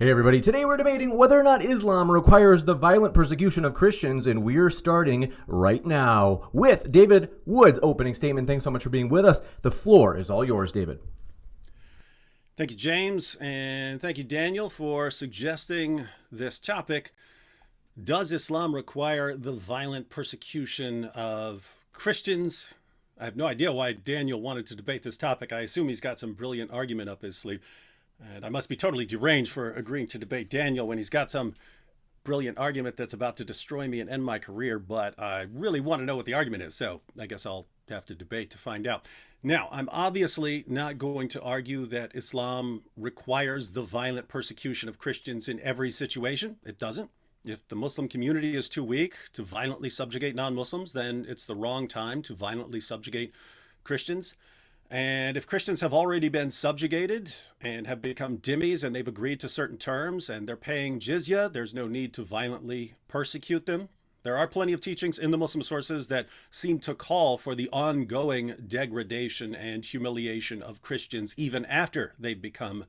Hey everybody, today we're debating whether or not Islam requires the violent persecution of Christians, and we're starting right now with David Wood's opening statement. Thanks so much for being with us. The floor is all yours, David. Thank you, James, and thank you, Daniel, for suggesting this topic. Does Islam require the violent persecution of Christians? I have no idea why Daniel wanted to debate this topic. I assume he's got some brilliant argument up his sleeve. And I must be totally deranged for agreeing to debate Daniel when he's got some brilliant argument that's about to destroy me and end my career. But I really want to know what the argument is. So I guess I'll have to debate to find out. Now, I'm obviously not going to argue that Islam requires the violent persecution of Christians in every situation. It doesn't. If the Muslim community is too weak to violently subjugate non-Muslims, then it's the wrong time to violently subjugate Christians. And if Christians have already been subjugated and have become dhimmis and they've agreed to certain terms and they're paying jizya, there's no need to violently persecute them. There are plenty of teachings in the Muslim sources that seem to call for the ongoing degradation and humiliation of Christians even after they've become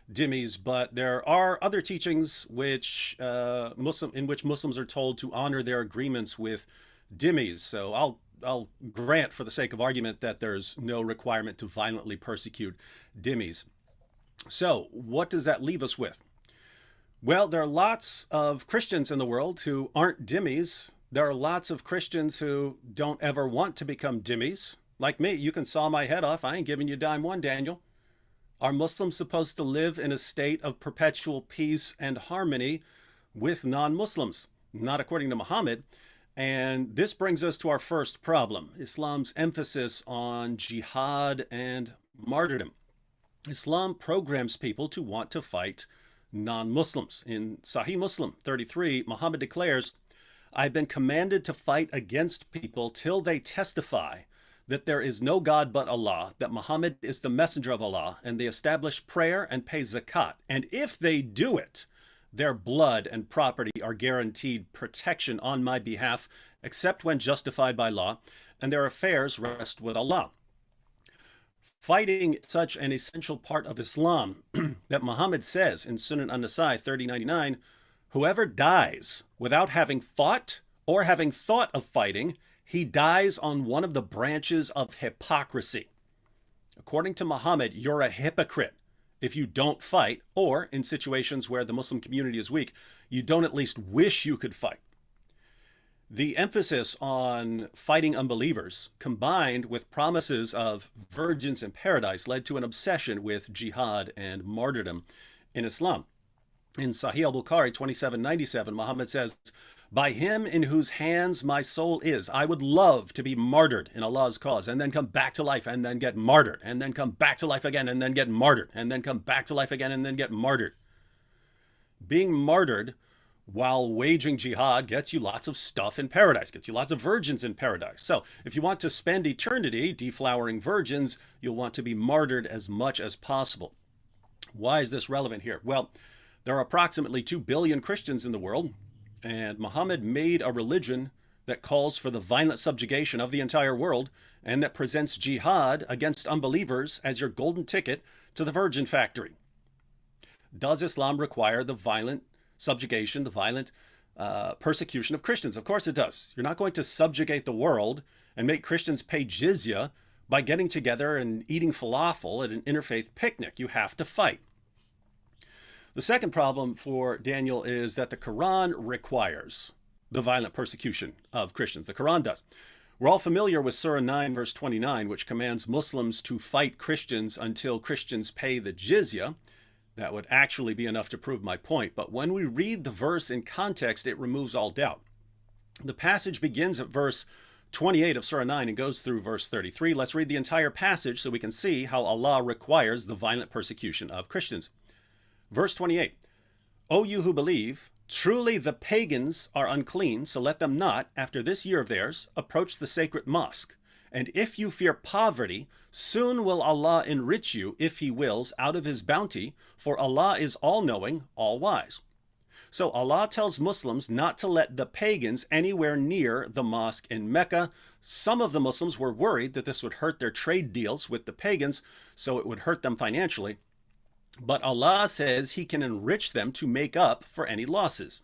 dhimmis. But there are other teachings in which Muslims are told to honor their agreements with dhimmis. So I'll grant for the sake of argument that there's no requirement to violently persecute dhimmis. So what does that leave us with? Well, there are lots of Christians in the world who aren't dhimmis. There are lots of Christians who don't ever want to become dhimmis. Like me, you can saw my head off. I ain't giving you dime one, Daniel. Are Muslims supposed to live in a state of perpetual peace and harmony with non-Muslims? Not according to Muhammad. And this brings us to our first problem, Islam's emphasis on jihad and martyrdom. Islam programs people to want to fight non-Muslims. In Sahih Muslim 33, Muhammad declares, "I've been commanded to fight against people till they testify that there is no God but Allah, that Muhammad is the messenger of Allah, and they establish prayer and pay zakat. And if they do it, their blood and property are guaranteed protection on my behalf, except when justified by law, and their affairs rest with Allah." Fighting such an essential part of Islam that Muhammad says in Sunan an-Nasai 3099, whoever dies without having fought or having thought of fighting, he dies on one of the branches of hypocrisy. According to Muhammad, you're a hypocrite if you don't fight, or in situations where the Muslim community is weak, you don't at least wish you could fight. The emphasis on fighting unbelievers, combined with promises of virgins in paradise, led to an obsession with jihad and martyrdom in Islam. In Sahih al-Bukhari 2797, Muhammad says, "By him in whose hands my soul is, I would love to be martyred in Allah's cause, and then come back to life, and then get martyred, and then come back to life again, and then get martyred, and then come back to life again, and then get martyred." Being martyred while waging jihad gets you lots of stuff in paradise, gets you lots of virgins in paradise. So if you want to spend eternity deflowering virgins, you'll want to be martyred as much as possible. Why is this relevant here? Well, there are approximately 2 billion Christians in the world, and Muhammad made a religion that calls for the violent subjugation of the entire world and that presents jihad against unbelievers as your golden ticket to the virgin factory. Does Islam require the violent subjugation, the violent persecution of Christians? Of course it does. You're not going to subjugate the world and make Christians pay jizya by getting together and eating falafel at an interfaith picnic. You have to fight. The second problem for Daniel is that the Quran requires the violent persecution of Christians. The Quran does. We're all familiar with Surah 9, verse 29, which commands Muslims to fight Christians until Christians pay the jizya. That would actually be enough to prove my point. But when we read the verse in context, it removes all doubt. The passage begins at verse 28 of Surah 9 and goes through verse 33. Let's read the entire passage so we can see how Allah requires the violent persecution of Christians. Verse 28, "O you who believe, truly the pagans are unclean, so let them not, after this year of theirs, approach the sacred mosque. And if you fear poverty, soon will Allah enrich you, if He wills, out of His bounty, for Allah is all-knowing, all-wise." So Allah tells Muslims not to let the pagans anywhere near the mosque in Mecca. Some of the Muslims were worried that this would hurt their trade deals with the pagans, so it would hurt them financially. But Allah says he can enrich them to make up for any losses.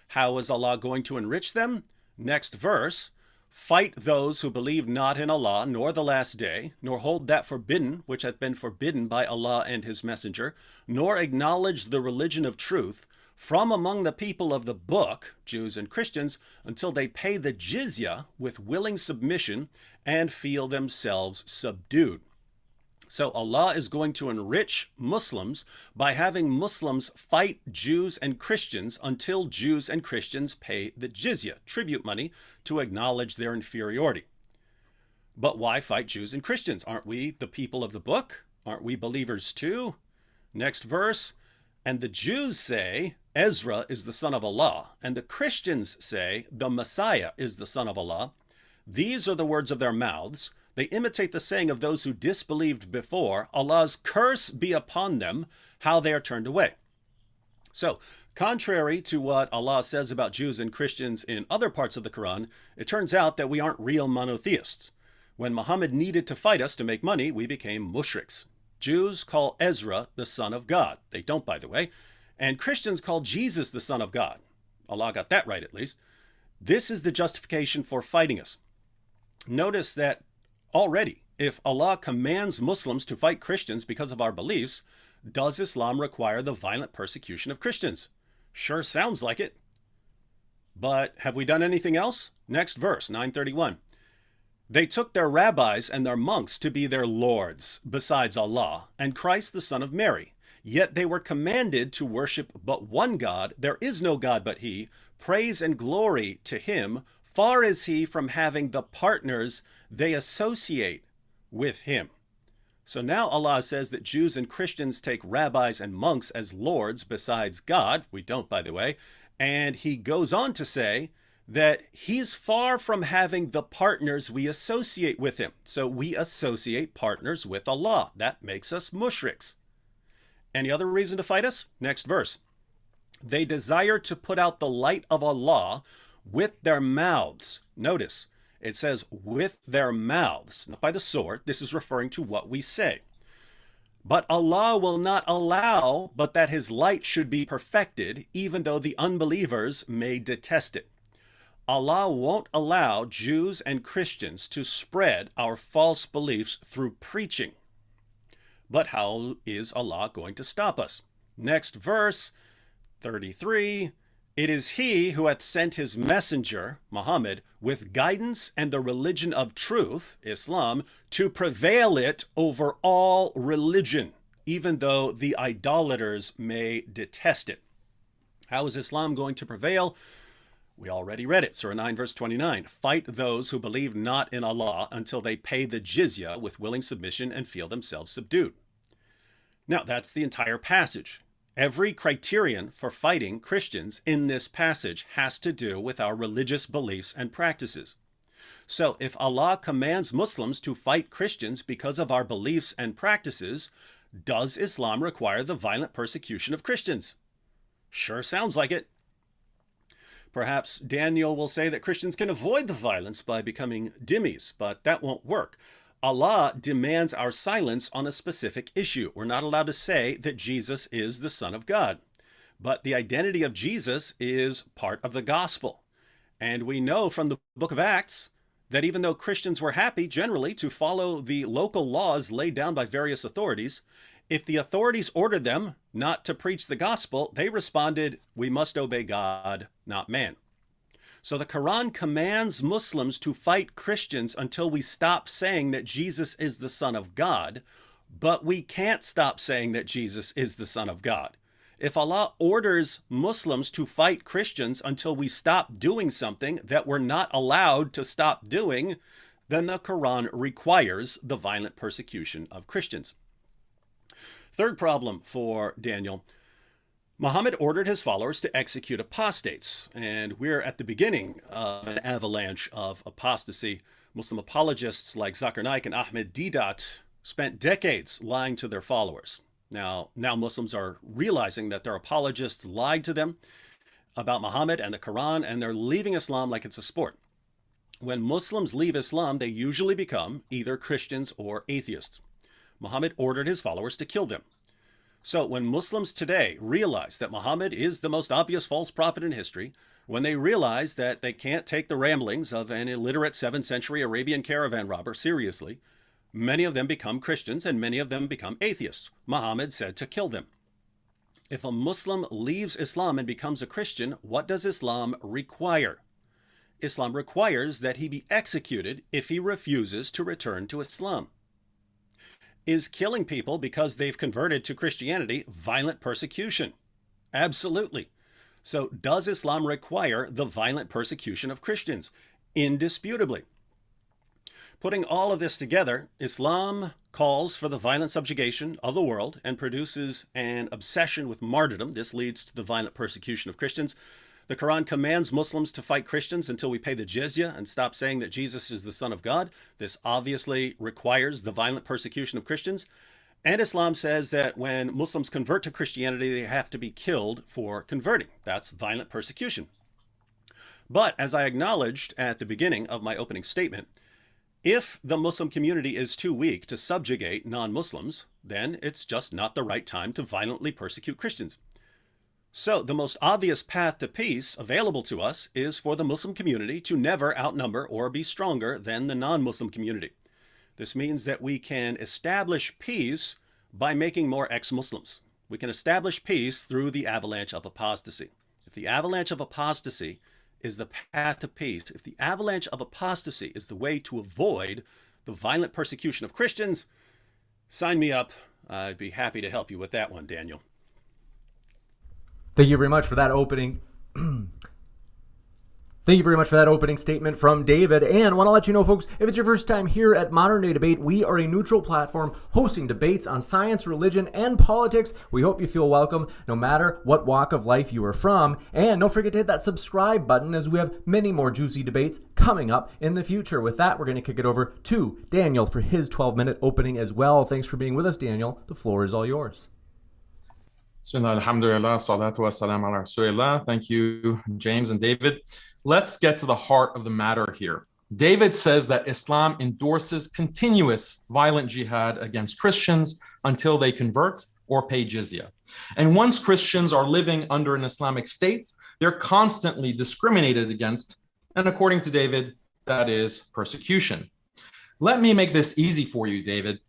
How is Allah going to enrich them? Next verse. Fight those who believe not in Allah nor the last day, nor hold that forbidden which hath been forbidden by Allah and his messenger, nor acknowledge the religion of truth from among the people of the book, Jews and Christians, until they pay the jizya with willing submission and feel themselves subdued. So Allah is going to enrich Muslims by having Muslims fight Jews and Christians until Jews and Christians pay the jizya, tribute money, to acknowledge their inferiority. But why fight Jews and Christians? Aren't we the people of the book? Aren't we believers too? Next verse. And the Jews say, Ezra is the son of Allah, and the Christians say, the Messiah is the son of Allah. These are the words of their mouths. They imitate the saying of those who disbelieved before. Allah's curse be upon them, how they are turned away. So, contrary to what Allah says about Jews and Christians in other parts of the Quran, it turns out that we aren't real monotheists. When Muhammad needed to fight us to make money, we became mushriks. Jews call Ezra the son of God. They don't, by the way. And Christians call Jesus the son of God. Allah got that right, at least. This is the justification for fighting us. Notice that already, if Allah commands Muslims to fight Christians because of our beliefs, does Islam require the violent persecution of Christians? Sure sounds like it. But have we done anything else? Next verse, 931. They took their rabbis and their monks to be their lords, besides Allah, and Christ the son of Mary. Yet they were commanded to worship but one God. There is no God but he. Praise and glory to him. Far is he from having the partners they associate with him. So now Allah says that Jews and Christians take rabbis and monks as lords besides God. We don't, by the way. And he goes on to say that he's far from having the partners we associate with him. So we associate partners with Allah. That makes us mushriks. Any other reason to fight us? Next verse. They desire to put out the light of Allah with their mouths. Notice, it says with their mouths, not by the sword. This is referring to what we say. But Allah will not allow but that his light should be perfected, even though the unbelievers may detest it. Allah won't allow Jews and Christians to spread our false beliefs through preaching. But how is Allah going to stop us? Next verse, 33. It is he who hath sent his messenger, Muhammad, with guidance and the religion of truth, Islam, to prevail it over all religion, even though the idolaters may detest it. How is Islam going to prevail? We already read it, Surah 9, verse 29. Fight those who believe not in Allah until they pay the jizya with willing submission and feel themselves subdued. Now, that's the entire passage. Every criterion for fighting Christians in this passage has to do with our religious beliefs and practices. So if Allah commands Muslims to fight Christians because of our beliefs and practices, does Islam require the violent persecution of Christians? Sure sounds like it. Perhaps Daniel will say that Christians can avoid the violence by becoming dhimmis, but that won't work. Allah demands our silence on a specific issue. We're not allowed to say that Jesus is the Son of God. But the identity of Jesus is part of the gospel. And we know from the book of Acts that even though Christians were happy generally to follow the local laws laid down by various authorities, if the authorities ordered them not to preach the gospel, they responded, we must obey God, not man. So the Quran commands Muslims to fight Christians until we stop saying that Jesus is the Son of God, but we can't stop saying that Jesus is the Son of God. If Allah orders Muslims to fight Christians until we stop doing something that we're not allowed to stop doing, then the Quran requires the violent persecution of Christians. Third problem for Daniel. Muhammad ordered his followers to execute apostates, and we're at the beginning of an avalanche of apostasy. Muslim apologists like Zakir Naik and Ahmed Deedat spent decades lying to their followers. Now Muslims are realizing that their apologists lied to them about Muhammad and the Quran, and they're leaving Islam like it's a sport. When Muslims leave Islam, they usually become either Christians or atheists. Muhammad ordered his followers to kill them. So when Muslims today realize that Muhammad is the most obvious false prophet in history, when they realize that they can't take the ramblings of an illiterate 7th century Arabian caravan robber seriously, many of them become Christians and many of them become atheists. Muhammad said to kill them. If a Muslim leaves Islam and becomes a Christian, what does Islam require? Islam requires that he be executed if he refuses to return to Islam. Is killing people because they've converted to Christianity violent persecution? Absolutely. So does Islam require the violent persecution of Christians? Indisputably. Putting all of this together, Islam calls for the violent subjugation of the world and produces an obsession with martyrdom. This leads to the violent persecution of Christians. The Quran commands Muslims to fight Christians until we pay the jizya and stop saying that Jesus is the Son of God. This obviously requires the violent persecution of Christians. And Islam says that when Muslims convert to Christianity, they have to be killed for converting. That's violent persecution. But as I acknowledged at the beginning of my opening statement, if the Muslim community is too weak to subjugate non-Muslims, then it's just not the right time to violently persecute Christians. So the most obvious path to peace available to us is for the Muslim community to never outnumber or be stronger than the non-Muslim community. This means that we can establish peace by making more ex-Muslims. We can establish peace through the avalanche of apostasy. If the avalanche of apostasy is the path to peace, if the avalanche of apostasy is the way to avoid the violent persecution of Christians, sign me up. I'd be happy to help you with that one, Daniel. Thank you very much for that opening. Thank you very much for that opening statement from David. And I want to let you know, folks, if it's your first time here at Modern Day Debate, we are a neutral platform hosting debates on science, religion, and politics. We hope you feel welcome no matter what walk of life you are from. And don't forget to hit that subscribe button as we have many more juicy debates coming up in the future. With that, we're going to kick it over to Daniel for his 12-minute opening as well. Thanks for being with us, Daniel. The floor is all yours. Alhamdulillah, salatu wassalam ala rasulillah. Thank you, James and David. Let's get to the heart of the matter here. David says that Islam endorses continuous violent jihad against Christians until they convert or pay jizya. And once Christians are living under an Islamic state, they're constantly discriminated against. And according to David, that is persecution. Let me make this easy for you, David.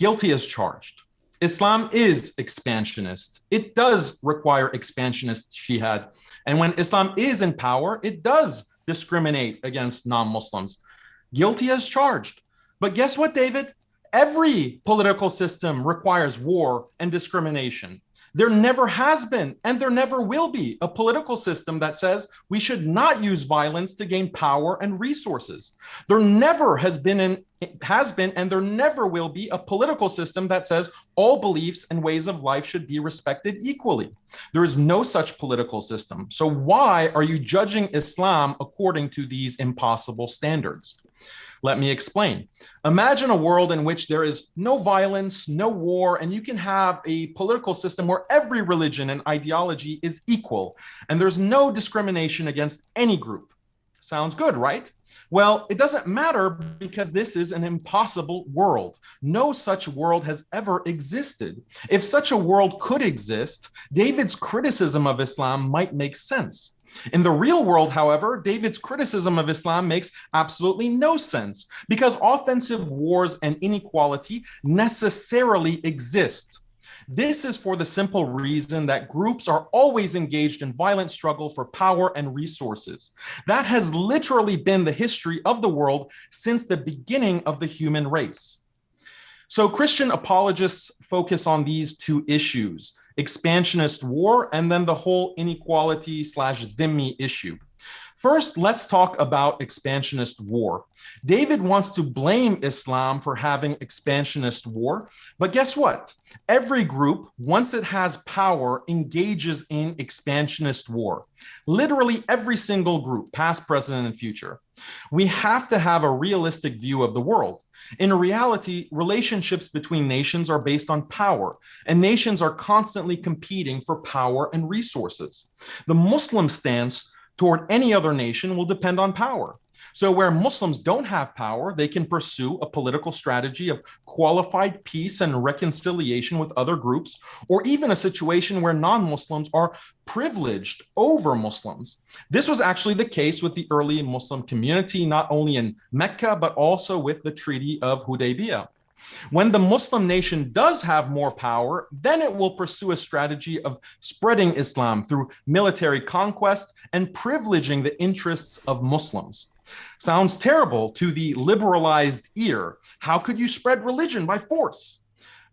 Guilty as charged. Islam is expansionist. It does require expansionist jihad. And when Islam is in power, it does discriminate against non-Muslims. Guilty as charged. But guess what, David? Every political system requires war and discrimination. There never has been, and there never will be, a political system that says we should not use violence to gain power and resources. There never has been, and there never will be a political system that says all beliefs and ways of life should be respected equally. There is no such political system. So why are you judging Islam according to these impossible standards? Let me explain. Imagine a world in which there is no violence, no war, and you can have a political system where every religion and ideology is equal, and there's no discrimination against any group. Sounds good, right? Well, it doesn't matter because this is an impossible world. No such world has ever existed. If such a world could exist, David's criticism of Islam might make sense. In the real world, however, David's criticism of Islam makes absolutely no sense because offensive wars and inequality necessarily exist. This is for the simple reason that groups are always engaged in violent struggle for power and resources. That has literally been the history of the world since the beginning of the human race. So Christian apologists focus on these two issues: expansionist war, and then the whole inequality/dhimmi issue. First, let's talk about expansionist war. David wants to blame Islam for having expansionist war, but guess what? Every group, once it has power, engages in expansionist war. Literally every single group, past, present, and future. We have to have a realistic view of the world. In reality, relationships between nations are based on power, and nations are constantly competing for power and resources. The Muslim stance toward any other nation will depend on power. So where Muslims don't have power, they can pursue a political strategy of qualified peace and reconciliation with other groups, or even a situation where non-Muslims are privileged over Muslims. This was actually the case with the early Muslim community, not only in Mecca, but also with the Treaty of Hudaybiyah. When the Muslim nation does have more power, then it will pursue a strategy of spreading Islam through military conquest and privileging the interests of Muslims. Sounds terrible to the liberalized ear. How could you spread religion by force?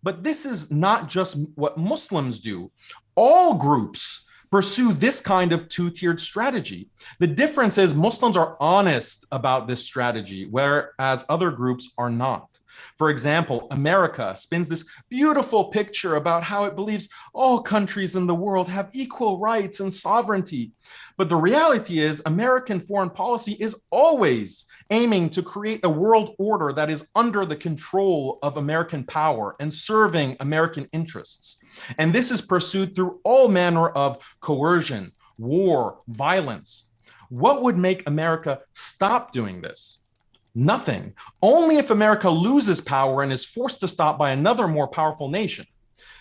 But this is not just what Muslims do. All groups pursue this kind of two-tiered strategy. The difference is Muslims are honest about this strategy, whereas other groups are not. For example, America spins this beautiful picture about how it believes all countries in the world have equal rights and sovereignty. But the reality is American foreign policy is always aiming to create a world order that is under the control of American power and serving American interests. And this is pursued through all manner of coercion, war, violence. What would make America stop doing this? Nothing. Only if America loses power and is forced to stop by another more powerful nation.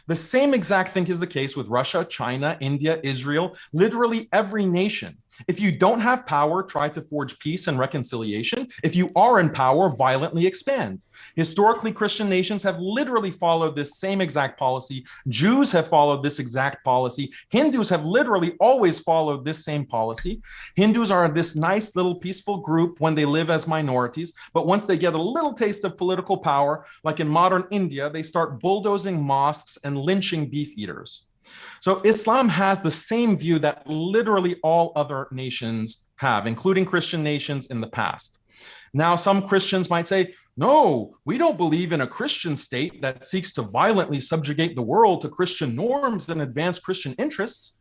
The same exact thing is the case with Russia, China, India, Israel, literally every nation. If you don't have power, try to forge peace and reconciliation. If you are in power, violently expand. Historically, Christian nations have literally followed this same exact policy. Jews have followed this exact policy. Hindus have literally always followed this same policy. Hindus are this nice little peaceful group when they live as minorities, but once they get a little taste of political power, like in modern India, they start bulldozing mosques and lynching beef eaters. So Islam has the same view that literally all other nations have, including Christian nations in the past. Now, some Christians might say, no, we don't believe in a Christian state that seeks to violently subjugate the world to Christian norms and advance Christian interests.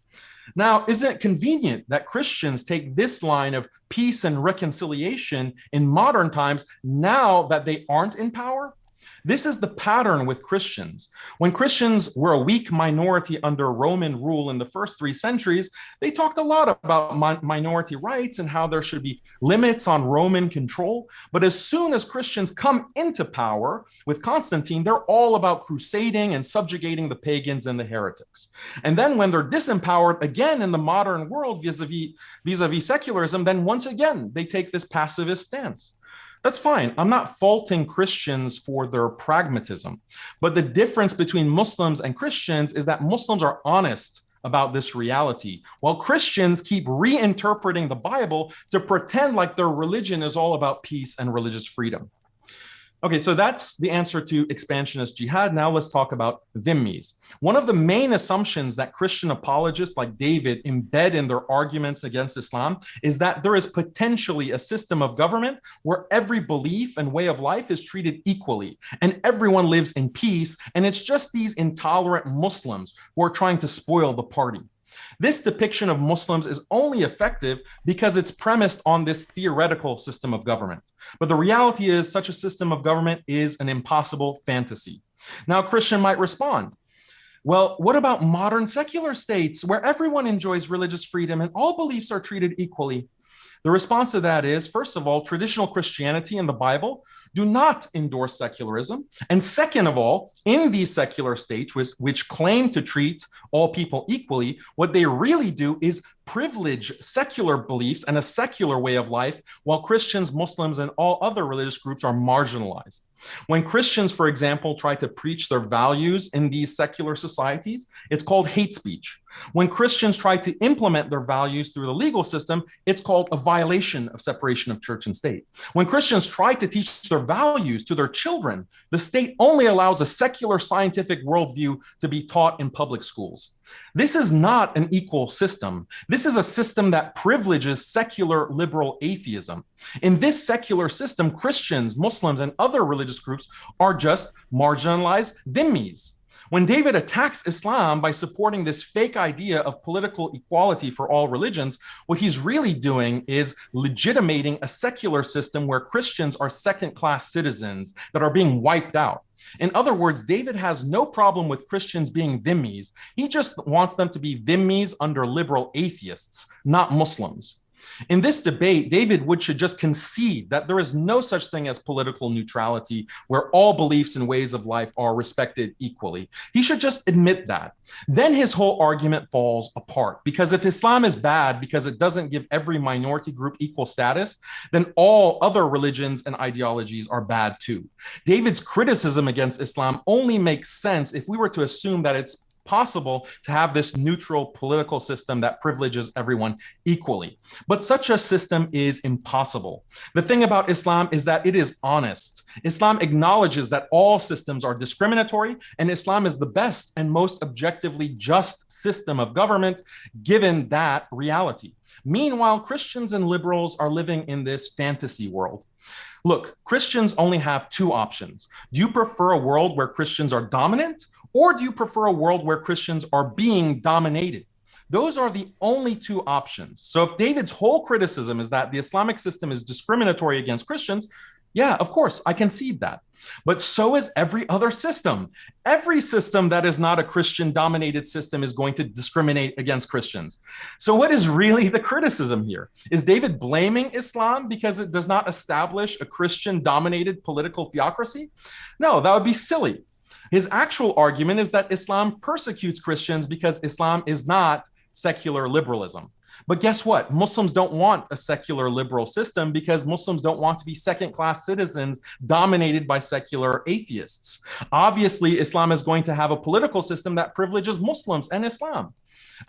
Now, isn't it convenient that Christians take this line of peace and reconciliation in modern times now that they aren't in power? This is the pattern with Christians. When Christians were a weak minority under Roman rule in the first 3 centuries, they talked a lot about minority rights and how there should be limits on Roman control. But as soon as Christians come into power with Constantine, they're all about crusading and subjugating the pagans and the heretics. And then when they're disempowered again in the modern world vis-a-vis secularism, then once again, they take this pacifist stance. That's fine. I'm not faulting Christians for their pragmatism. But the difference between Muslims and Christians is that Muslims are honest about this reality, while Christians keep reinterpreting the Bible to pretend like their religion is all about peace and religious freedom. Okay, so that's the answer to expansionist jihad. Now let's talk about dhimmis. One of the main assumptions that Christian apologists like David embed in their arguments against Islam is that there is potentially a system of government where every belief and way of life is treated equally and everyone lives in peace, and it's just these intolerant Muslims who are trying to spoil the party. This depiction of Muslims is only effective because it's premised on this theoretical system of government. But the reality is such a system of government is an impossible fantasy. Now, a Christian might respond, well, what about modern secular states where everyone enjoys religious freedom and all beliefs are treated equally? The response to that is, first of all, traditional Christianity and the Bible do not endorse secularism. And second of all, in these secular states, which claim to treat all people equally, what they really do is privilege secular beliefs and a secular way of life, while Christians, Muslims, and all other religious groups are marginalized. When Christians, for example, try to preach their values in these secular societies, it's called hate speech. When Christians try to implement their values through the legal system, it's called a violation of separation of church and state. When Christians try to teach their values to their children, the state only allows a secular scientific worldview to be taught in public schools. This is not an equal system. This is a system that privileges secular liberal atheism. In this secular system, Christians, Muslims, and other religious groups are just marginalized dhimmis. When David attacks Islam by supporting this fake idea of political equality for all religions, what he's really doing is legitimating a secular system where Christians are second-class citizens that are being wiped out. In other words, David has no problem with Christians being dhimmis. He just wants them to be dhimmis under liberal atheists, not Muslims. In this debate, David Wood should just concede that there is no such thing as political neutrality where all beliefs and ways of life are respected equally. He should just admit that. Then his whole argument falls apart, because if Islam is bad because it doesn't give every minority group equal status, then all other religions and ideologies are bad too. David's criticism against Islam only makes sense if we were to assume that it's possible to have this neutral political system that privileges everyone equally. But such a system is impossible. The thing about Islam is that it is honest. Islam acknowledges that all systems are discriminatory, and Islam is the best and most objectively just system of government, given that reality. Meanwhile, Christians and liberals are living in this fantasy world. Look, Christians only have two options. Do you prefer a world where Christians are dominant, or do you prefer a world where Christians are being dominated? Those are the only two options. So if David's whole criticism is that the Islamic system is discriminatory against Christians, yeah, of course, I concede that. But so is every other system. Every system that is not a Christian-dominated system is going to discriminate against Christians. So what is really the criticism here? Is David blaming Islam because it does not establish a Christian-dominated political theocracy? No, that would be silly. His actual argument is that Islam persecutes Christians because Islam is not secular liberalism. But guess what? Muslims don't want a secular liberal system because Muslims don't want to be second-class citizens dominated by secular atheists. Obviously, Islam is going to have a political system that privileges Muslims and Islam.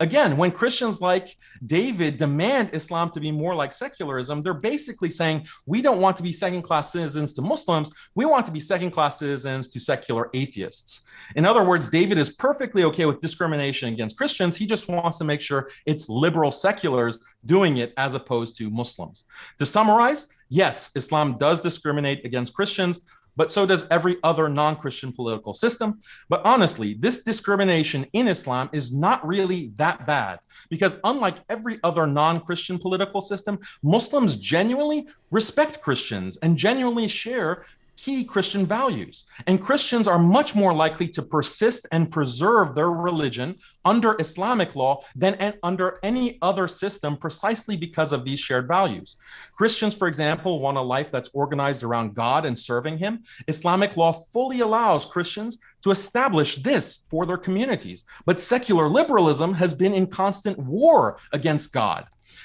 Again, when Christians like David demand Islam to be more like secularism, they're basically saying, we don't want to be second-class citizens to Muslims, we want to be second-class citizens to secular atheists. In other words, David is perfectly okay with discrimination against Christians. He just wants to make sure it's liberal seculars doing it as opposed to Muslims. To summarize, yes, Islam does discriminate against Christians, but so does every other non-Christian political system. But honestly, this discrimination in Islam is not really that bad, because unlike every other non-Christian political system, Muslims genuinely respect Christians and genuinely share key Christian values. And Christians are much more likely to persist and preserve their religion under Islamic law than under any other system, precisely because of these shared values. Christians, for example, want a life that's organized around God and serving Him. Islamic law fully allows Christians to establish this for their communities. But secular liberalism has been in constant war against God.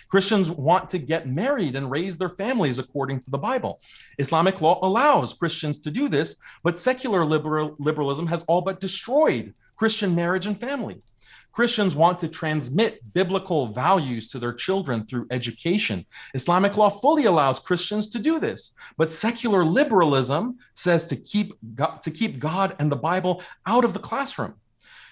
Christians want to get married and raise their families according to the Bible. Islamic law allows Christians to do this, but secular liberalism has all but destroyed Christian marriage and family. Christians want to transmit biblical values to their children through education. Islamic law fully allows Christians to do this, but secular liberalism says to keep God and the Bible out of the classroom.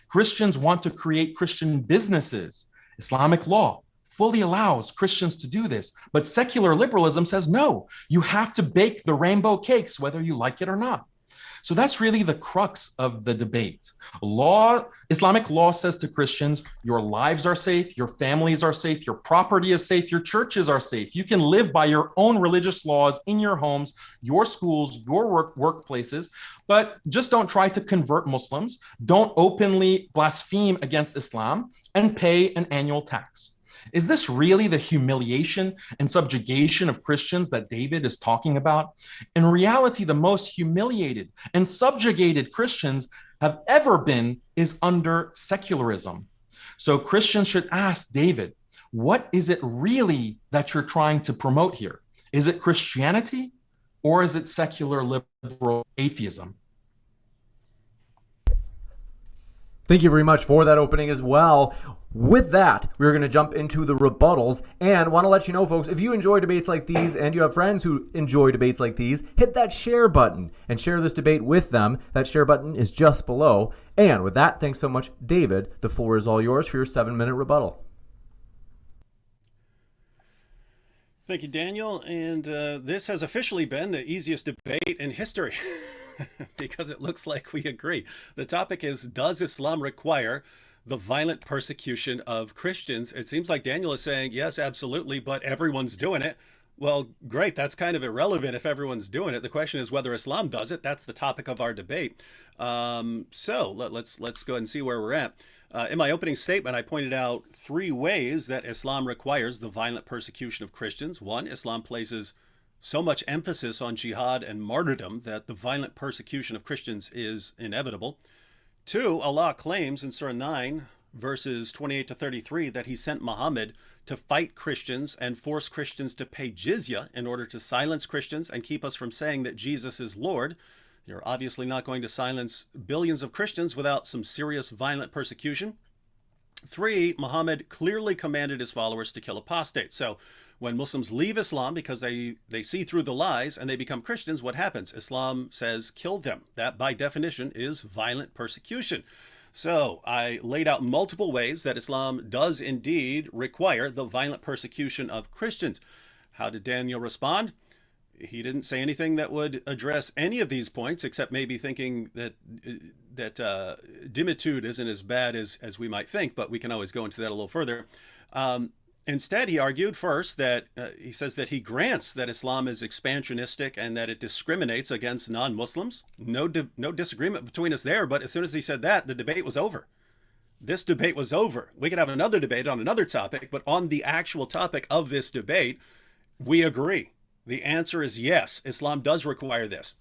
Christians want to create Christian businesses. Islamic law fully allows Christians to do this, but secular liberalism says, no, you have to bake the rainbow cakes whether you like it or not. So that's really the crux of the debate. Islamic law says to Christians, your lives are safe, your families are safe, your property is safe, your churches are safe. You can live by your own religious laws in your homes, your schools, your workplaces, but just don't try to convert Muslims, don't openly blaspheme against Islam, and pay an annual tax. Is this really the humiliation and subjugation of Christians that David is talking about? In reality, the most humiliated and subjugated Christians have ever been is under secularism. So Christians should ask David, what is it really that you're trying to promote here? Is it Christianity or is it secular liberal atheism? Thank you very much for that opening as well. With that, we're going to jump into the rebuttals, and want to let you know, folks, if you enjoy debates like these and you have friends who enjoy debates like these, hit that share button and share this debate with them. That share button is just below. And with that, thanks so much, David. The floor is all yours for your 7-minute rebuttal. Thank you, Daniel. And this has officially been the easiest debate in history because it looks like we agree. The topic is, does Islam require the violent persecution of Christians? It seems like Daniel is saying, yes, absolutely, but everyone's doing it. Well, great. That's kind of irrelevant if everyone's doing it. The question is whether Islam does it. That's the topic of our debate. Let's go ahead and see where we're at. In my opening statement, I pointed out three ways that Islam requires the violent persecution of Christians. One, Islam places so much emphasis on jihad and martyrdom that the violent persecution of Christians is inevitable. Two, Allah claims in Surah 9, verses 28 to 33, that he sent Muhammad to fight Christians and force Christians to pay jizya in order to silence Christians and keep us from saying that Jesus is Lord. You're obviously not going to silence billions of Christians without some serious violent persecution. Three, Muhammad clearly commanded his followers to kill apostates. So when Muslims leave Islam because they see through the lies and they become Christians, what happens? Islam says kill them. That by definition is violent persecution. So I laid out multiple ways that Islam does indeed require the violent persecution of Christians. How did Daniel respond? He didn't say anything that would address any of these points, except maybe thinking that dimitude isn't as bad as we might think, but we can always go into that a little further. Instead, he argued first that he says that he grants that Islam is expansionistic and that it discriminates against non-Muslims. No disagreement between us there, but as soon as he said that, the debate was over. This debate was over. We could have another debate on another topic, but on the actual topic of this debate, we agree. The answer is yes, Islam does require this.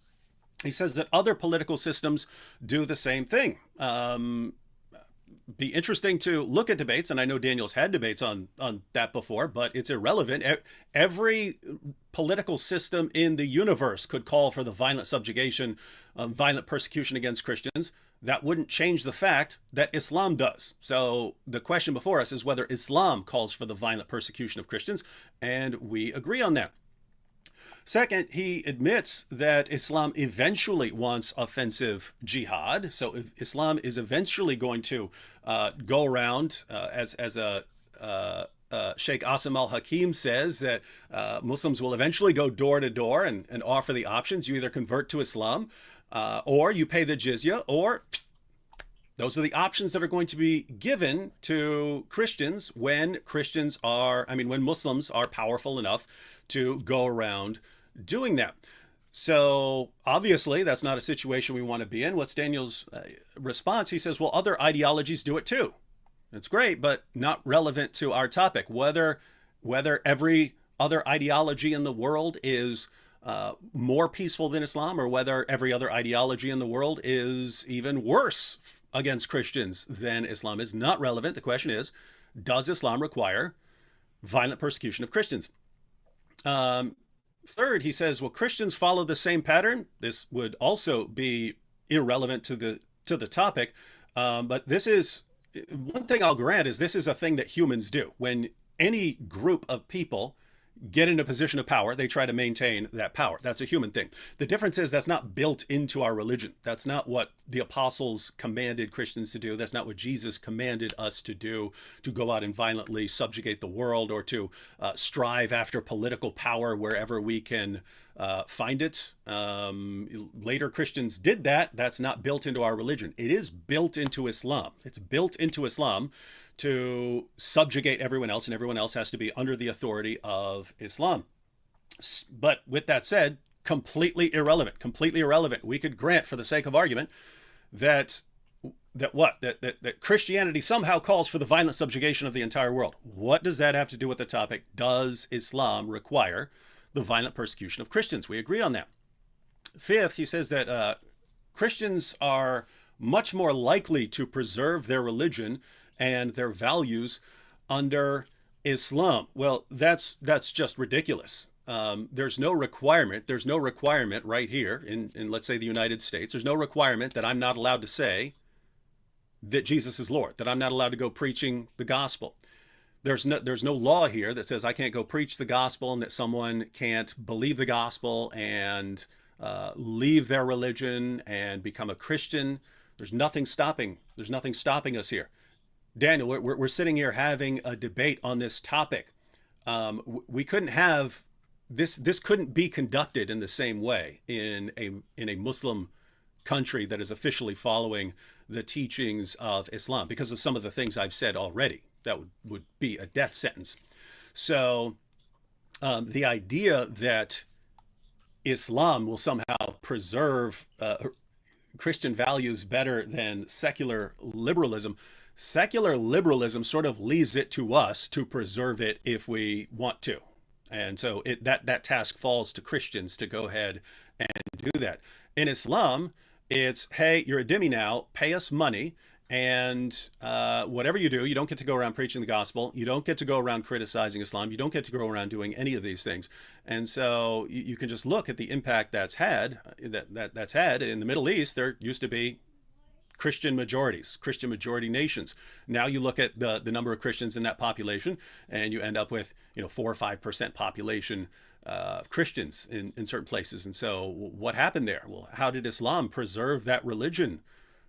He says that other political systems do the same thing. Be interesting to look at debates, and I know Daniel's had debates on that before, but it's irrelevant. Every political system in the universe could call for the violent subjugation, violent persecution against Christians. That wouldn't change the fact that Islam does. So the question before us is whether Islam calls for the violent persecution of Christians, and we agree on that. Second, he admits that Islam eventually wants offensive jihad. So Islam is eventually going to go around, as Sheikh Asim al-Hakim says, that Muslims will eventually go door to door and offer the options. You either convert to Islam or you pay the jizya, or those are the options that are going to be given to Christians when Muslims are powerful enough to go around doing that. So obviously that's not a situation we want to be in. What's Daniel's response? He says, well, other ideologies do it too. It's great, but not relevant to our topic. Whether every other ideology in the world is more peaceful than Islam, or whether every other ideology in the world is even worse against Christians than Islam, is not relevant. The question is, does Islam require violent persecution of Christians? Third, he says, well, Christians follow the same pattern. This would also be irrelevant to the topic. But this is one thing I'll grant, is this is a thing that humans do. When any group of people get in a position of power, they try to maintain that power. That's a human thing. The difference is that's not built into our religion. That's not what the apostles commanded Christians to do. That's not what Jesus commanded us to do, to go out and violently subjugate the world, or to strive after political power wherever we can find it. Later Christians did that. That's not built into our religion. It is built into Islam. It's built into Islam to subjugate everyone else, and everyone else has to be under the authority of Islam. But with that said, completely irrelevant. We could grant, for the sake of argument, that Christianity somehow calls for the violent subjugation of the entire world. What does that have to do with the topic? Does Islam require the violent persecution of Christians? We agree on that. Fifth, he says that Christians are much more likely to preserve their religion and their values under Islam. Well, that's just ridiculous. There's no requirement right here in let's say the United States. There's no requirement that I'm not allowed to say that Jesus is Lord, that I'm not allowed to go preaching the gospel. There's no law here that says I can't go preach the gospel, and that someone can't believe the gospel and leave their religion and become a Christian. There's nothing stopping us here. Daniel, we're sitting here having a debate on this topic. We couldn't have this couldn't be conducted in the same way in a Muslim country that is officially following the teachings of Islam, because of some of the things I've said already. That would be a death sentence. So The idea that Islam will somehow preserve Christian values better than secular liberalism. Secular liberalism sort of leaves it to us to preserve it if we want to. And so that task falls to Christians to go ahead and do that. In Islam, it's, hey, you're a dhimmi now, pay us money, and whatever you do, you don't get to go around preaching the gospel. You don't get to go around criticizing Islam. You don't get to go around doing any of these things. And so you can just look at the impact that's had. That's had in the Middle East. There used to be Christian majorities, Christian majority nations. Now you look at the number of Christians in that population, and you end up with 4 or 5% population of Christians in certain places. And so what happened there? Well, how did Islam preserve that religion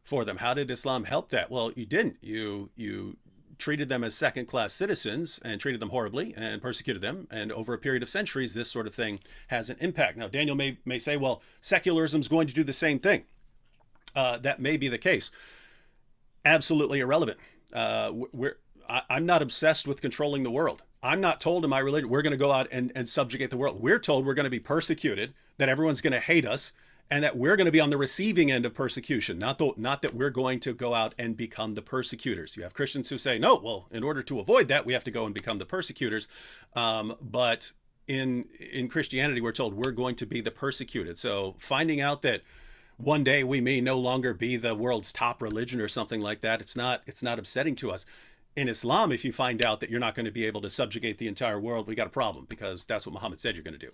for them? How did Islam help that? Well, you didn't. You treated them as second-class citizens and treated them horribly and persecuted them. And over a period of centuries, this sort of thing has an impact. Now, Daniel may say, well, secularism is going to do the same thing. That may be the case. Absolutely irrelevant. I'm not obsessed with controlling the world. I'm not told in my religion we're going to go out and subjugate the world. We're told we're going to be persecuted, that everyone's going to hate us, and that we're going to be on the receiving end of persecution, not that we're going to go out and become the persecutors. You have Christians who say, no, well, in order to avoid that, we have to go and become the persecutors. But in Christianity, we're told we're going to be the persecuted. So finding out that one day we may no longer be the world's top religion or something like that, it's not upsetting to us. In Islam, if you find out that you're not going to be able to subjugate the entire world, we got a problem, because that's what Muhammad said you're going to do.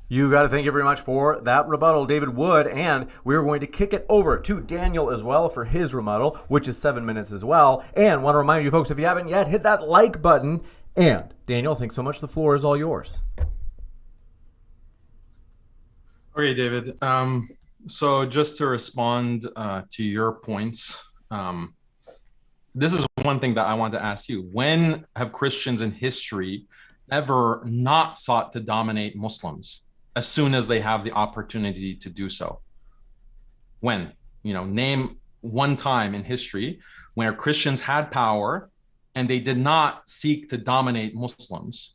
You got to thank you very much for that rebuttal, David Wood. And we're going to kick it over to Daniel as well for his rebuttal, which is 7 minutes as well. And want to remind you folks, if you haven't yet, hit that like button. And Daniel, thanks so much. The floor is all yours. Okay, David. So just to respond to your points, this is one thing that I want to ask you. When have Christians in history ever not sought to dominate Muslims as soon as they have the opportunity to do so? When? Name one time in history where Christians had power and they did not seek to dominate Muslims.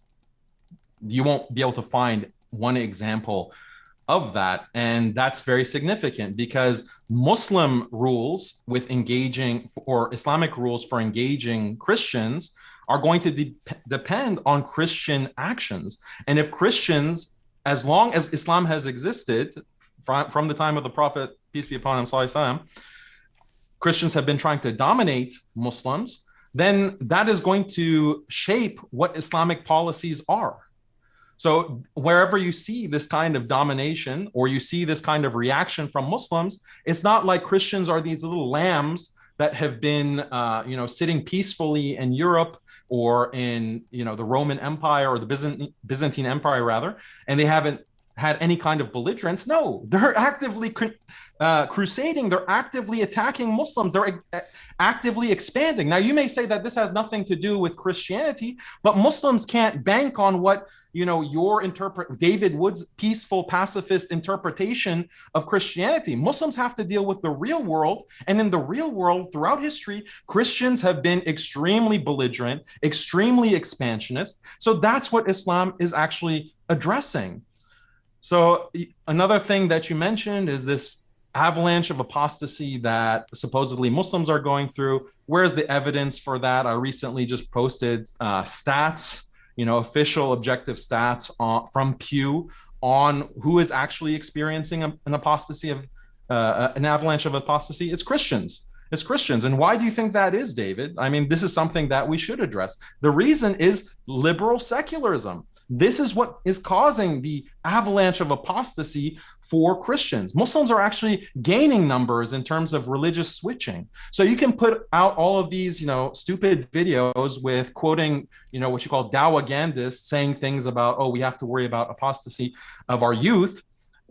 You won't be able to find one example of that. And that's very significant, because Muslim rules with engaging, or Islamic rules for engaging Christians, are going to depend on Christian actions. And if Christians, as long as Islam has existed from the time of the Prophet, peace be upon him, sallallahu alaihi wasallam, Christians have been trying to dominate Muslims, then that is going to shape what Islamic policies are. So wherever you see this kind of domination, or you see this kind of reaction from Muslims, it's not like Christians are these little lambs that have been, sitting peacefully in Europe or in, the Roman Empire, or the Byzantine Empire rather, and they haven't had any kind of belligerence. No, they're actively crusading. They're actively attacking Muslims. They're actively expanding. Now, you may say that this has nothing to do with Christianity, but Muslims can't bank on what, your David Wood's peaceful pacifist interpretation of Christianity. Muslims have to deal with the real world. And in the real world, throughout history, Christians have been extremely belligerent, extremely expansionist. So that's what Islam is actually addressing. So another thing that you mentioned is this avalanche of apostasy that supposedly Muslims are going through. Where's the evidence for that? I recently just posted stats, official objective stats from Pew on who is actually experiencing an apostasy of an avalanche of apostasy. It's Christians. It's Christians. And why do you think that is, David? I mean, this is something that we should address. The reason is liberal secularism. This is what is causing the avalanche of apostasy for Christians. Muslims are actually gaining numbers in terms of religious switching. So you can put out all of these, stupid videos with quoting, what you call Dawagandists, saying things about, oh, we have to worry about apostasy of our youth.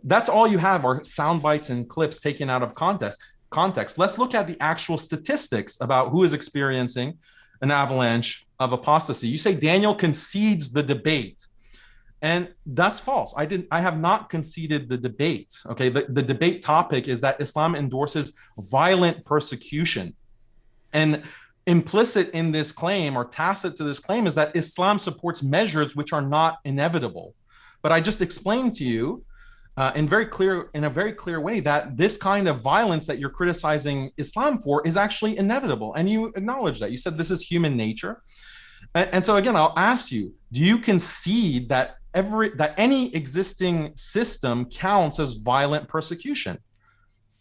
That's all you have are sound bites and clips taken out of context. Let's look at the actual statistics about who is experiencing an avalanche of apostasy. You say Daniel concedes the debate, and that's false. I have not conceded the debate. Okay, the debate topic is that Islam endorses violent persecution, and implicit in this claim or tacit to this claim is that Islam supports measures which are not inevitable. But I just explained to you in a very clear way that this kind of violence that you're criticizing Islam for is actually inevitable. And you acknowledge that. You said this is human nature. And so again, I'll ask you, do you concede that any existing system counts as violent persecution?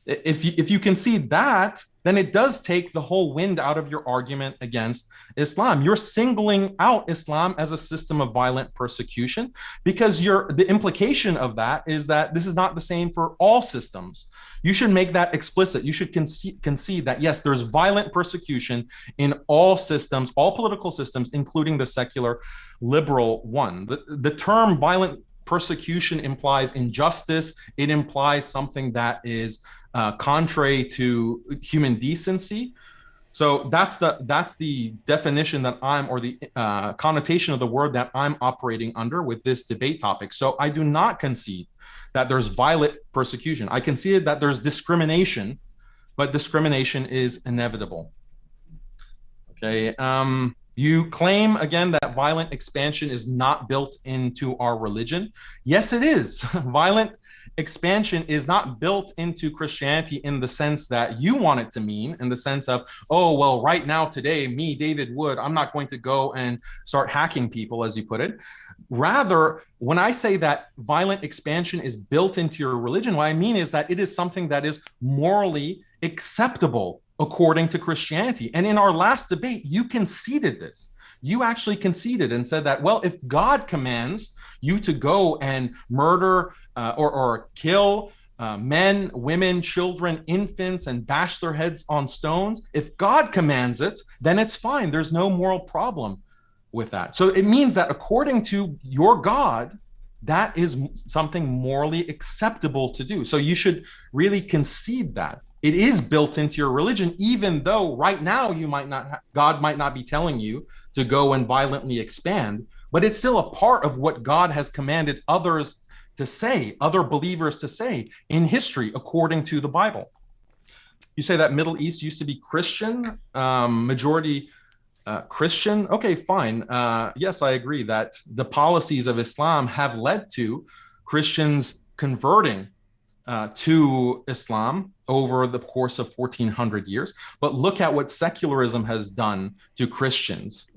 If you concede that, then it does take the whole wind out of your argument against Islam. You're singling out Islam as a system of violent persecution because the implication of that is that this is not the same for all systems. You should make that explicit. You should concede that, yes, there's violent persecution in all systems, all political systems, including the secular liberal one. The term violent persecution implies injustice. It implies something that is contrary to human decency. So that's the definition that or the connotation of the word that I'm operating under with this debate topic. So I do not concede that there's violent persecution. I concede that there's discrimination, but discrimination is inevitable. Okay. You claim again that violent expansion is not built into our religion. Yes, it is. Violent expansion is not built into Christianity in the sense that you want it to mean, in the sense of, oh, well, right now, today, me, David Wood, I'm not going to go and start hacking people, as you put it. Rather, when I say that violent expansion is built into your religion, what I mean is that it is something that is morally acceptable according to Christianity. And in our last debate, you conceded this. You actually conceded and said that, well, if God commands you to go and murder or kill men, women, children, infants, and bash their heads on stones, if God commands it, then it's fine. There's no moral problem with that. So it means that according to your God, that is something morally acceptable to do. So you should really concede that. It is built into your religion, even though right now God might not be telling you to go and violently expand, but it's still a part of what God has commanded others to say, other believers to say in history, according to the Bible. You say that Middle East used to be Christian, majority Christian. Okay, fine. Yes, I agree that the policies of Islam have led to Christians converting to Islam over the course of 1400 years. But look at what secularism has done to Christians.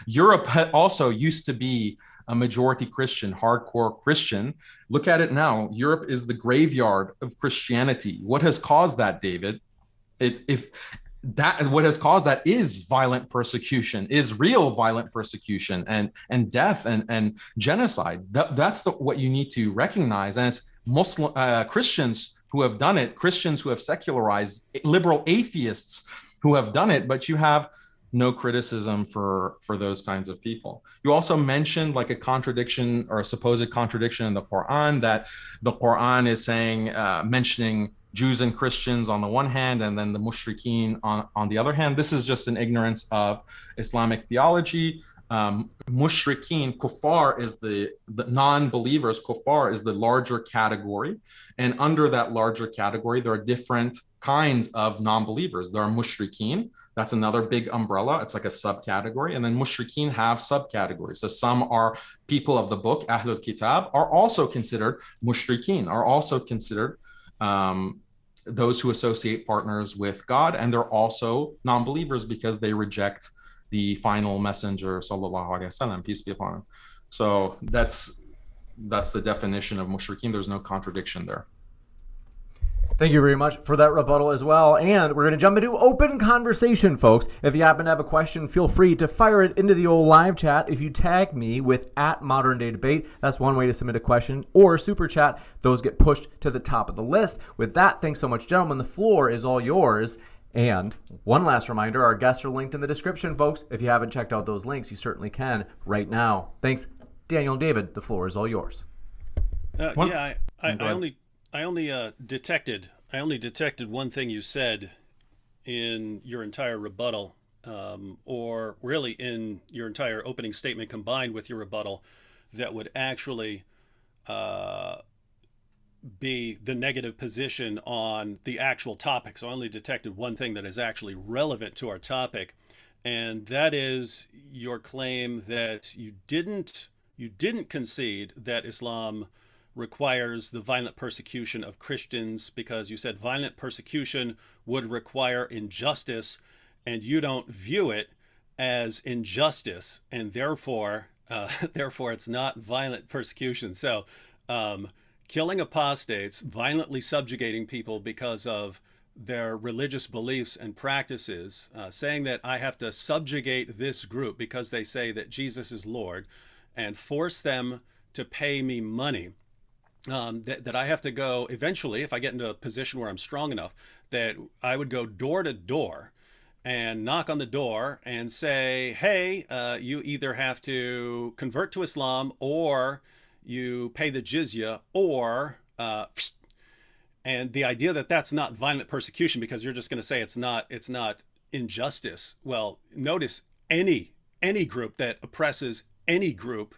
Europe also used to be a majority Christian, hardcore Christian. Look at it now. Europe is the graveyard of Christianity. What has caused that, David? What has caused that is violent persecution, is real violent persecution and death and genocide. That's what you need to recognize. And it's Muslim Christians who have done it, Christians who have secularized, liberal atheists who have done it, but you have no criticism for those kinds of people. You also mentioned like a contradiction or a supposed contradiction in the Quran, that the Quran is saying, mentioning Jews and Christians on the one hand, and then the mushrikeen on the other hand. This is just an ignorance of Islamic theology. Mushrikeen, kuffar, is the non-believers. Kuffar is the larger category. And under that larger category, there are different kinds of non-believers. There are mushrikeen. That's another big umbrella. It's like a subcategory. And then mushrikeen have subcategories. So some are people of the book, Ahlul Kitab, are also considered mushrikeen, are also considered those who associate partners with God. And they're also non-believers because they reject the final messenger, sallallahu alaihi wasallam, peace be upon him. So that's the definition of mushrikeen. There's no contradiction there. Thank you very much for that rebuttal as well. And we're going to jump into open conversation, folks. If you happen to have a question, feel free to fire it into the old live chat. If you tag me with @ModernDayDebate, that's one way to submit a question, or super chat. Those get pushed to the top of the list. With that, thanks so much, gentlemen. The floor is all yours. And one last reminder, our guests are linked in the description, folks. If you haven't checked out those links, you certainly can right now. Thanks, Daniel and David. The floor is all yours. I only detected one thing you said in your entire rebuttal, or really in your entire opening statement combined with your rebuttal, that would actually be the negative position on the actual topic. So I only detected one thing that is actually relevant to our topic, and that is your claim that you didn't concede that Islam requires the violent persecution of Christians, because you said violent persecution would require injustice, and you don't view it as injustice, and therefore, therefore, it's not violent persecution. So, um, killing apostates, violently subjugating people because of their religious beliefs and practices, saying that I have to subjugate this group because they say that Jesus is Lord, and force them to pay me money. That I have to go eventually, if I get into a position where I'm strong enough, that I would go door to door and knock on the door and say, hey, you either have to convert to Islam, or you pay the jizya, or and the idea that that's not violent persecution because you're just going to say it's not injustice. Well, notice any group that oppresses any group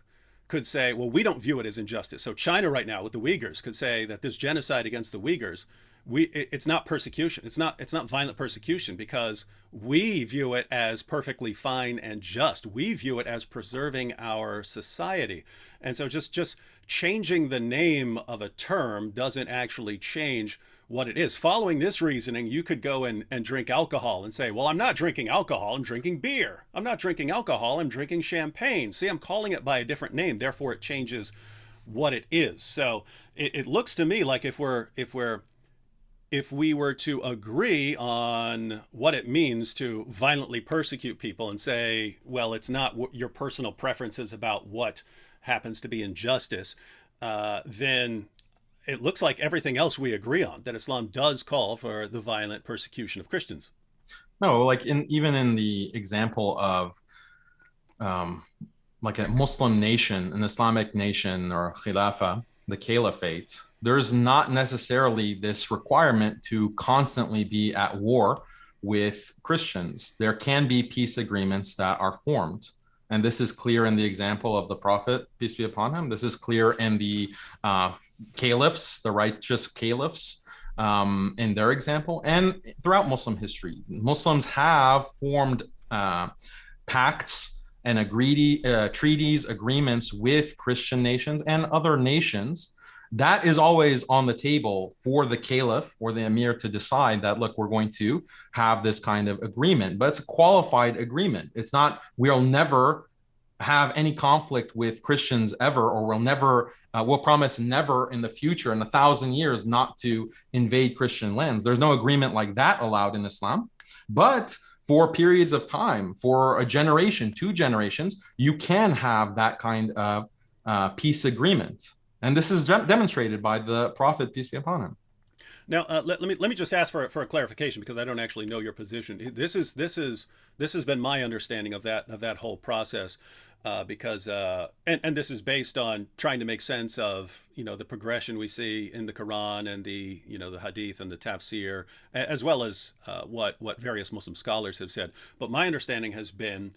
could say, well, we don't view it as injustice. So China right now with the Uyghurs could say that this genocide against the Uyghurs, it's not persecution. It's not violent persecution because we view it as perfectly fine and just. We view it as preserving our society. And so just changing the name of a term doesn't actually change what it is. Following this reasoning, you could go and drink alcohol and say, well, I'm not drinking alcohol, I'm drinking beer. I'm not drinking alcohol, I'm drinking champagne. See, I'm calling it by a different name, therefore it changes what it is. So it looks to me like if we were to agree on what it means to violently persecute people and say, well, it's not your personal preferences about what happens to be injustice, then it looks like everything else we agree on, that Islam does call for the violent persecution of Christians. No, like even in the example of like a Muslim nation, an Islamic nation, or Khilafah, the caliphate, there's not necessarily this requirement to constantly be at war with Christians. There can be peace agreements that are formed. And this is clear in the example of the Prophet, peace be upon him. This is clear in the caliphs, the righteous caliphs, in their example. And throughout Muslim history, Muslims have formed pacts and treaties, agreements with Christian nations and other nations. That is always on the table for the caliph or the emir to decide that, look, we're going to have this kind of agreement, but it's a qualified agreement. It's not, we'll never have any conflict with Christians ever, or we'll promise never in the future, in 1,000 years, not to invade Christian lands. There's no agreement like that allowed in Islam. But for periods of time, for a generation, 2 generations, you can have that kind of peace agreement. And this is demonstrated by the Prophet, peace be upon him. Now, let me just ask for a clarification, because I don't actually know your position. This has been my understanding of that whole process, because and this is based on trying to make sense of the progression we see in the Quran and the Hadith and the Tafsir, as well as what various Muslim scholars have said. But my understanding has been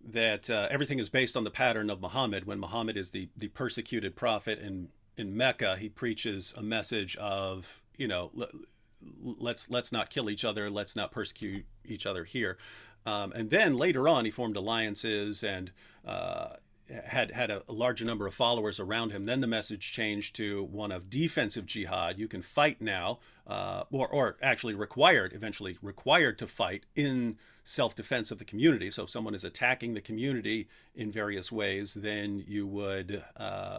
that everything is based on the pattern of Muhammad. When Muhammad is the persecuted prophet in Mecca, he preaches a message of, let's not kill each other, let's not persecute each other here. And then later on, he formed alliances and had a larger number of followers around him. Then the message changed to one of defensive jihad. You can fight now, or actually eventually required to fight in self-defense of the community. So if someone is attacking the community in various ways, then you would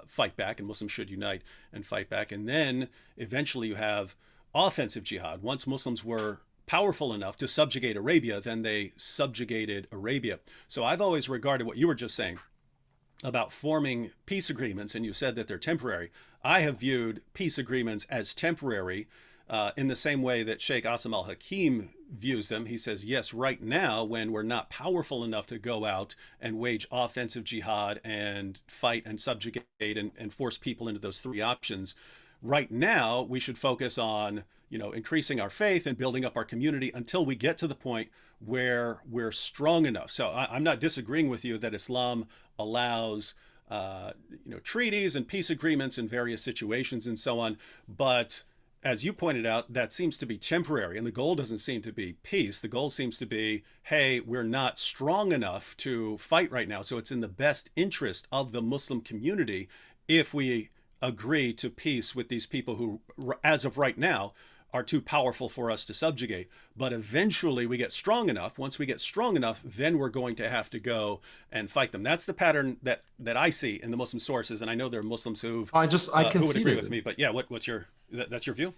fight back, and Muslims should unite and fight back. And then eventually you have offensive jihad. Once Muslims were powerful enough to subjugate Arabia, then they subjugated Arabia. So I've always regarded what you were just saying about forming peace agreements, and you said that they're temporary. I have viewed peace agreements as temporary, in the same way that Sheikh Asim al-Hakim views them. He says, yes, right now, when we're not powerful enough to go out and wage offensive jihad and fight and subjugate and force people into those 3 options, right now we should focus on increasing our faith and building up our community until we get to the point where we're strong enough. So I'm not disagreeing with you that Islam allows treaties and peace agreements in various situations and so on, but as you pointed out, that seems to be temporary, and the goal doesn't seem to be peace. The goal seems to be, hey, we're not strong enough to fight right now, so it's in the best interest of the Muslim community if we agree to peace with these people who, as of right now, are too powerful for us to subjugate. But eventually we get strong enough. Once we get strong enough, then we're going to have to go and fight them. That's the pattern that I see in the Muslim sources. And I know there are Muslims who would agree with me. But yeah, what's your, that's your view?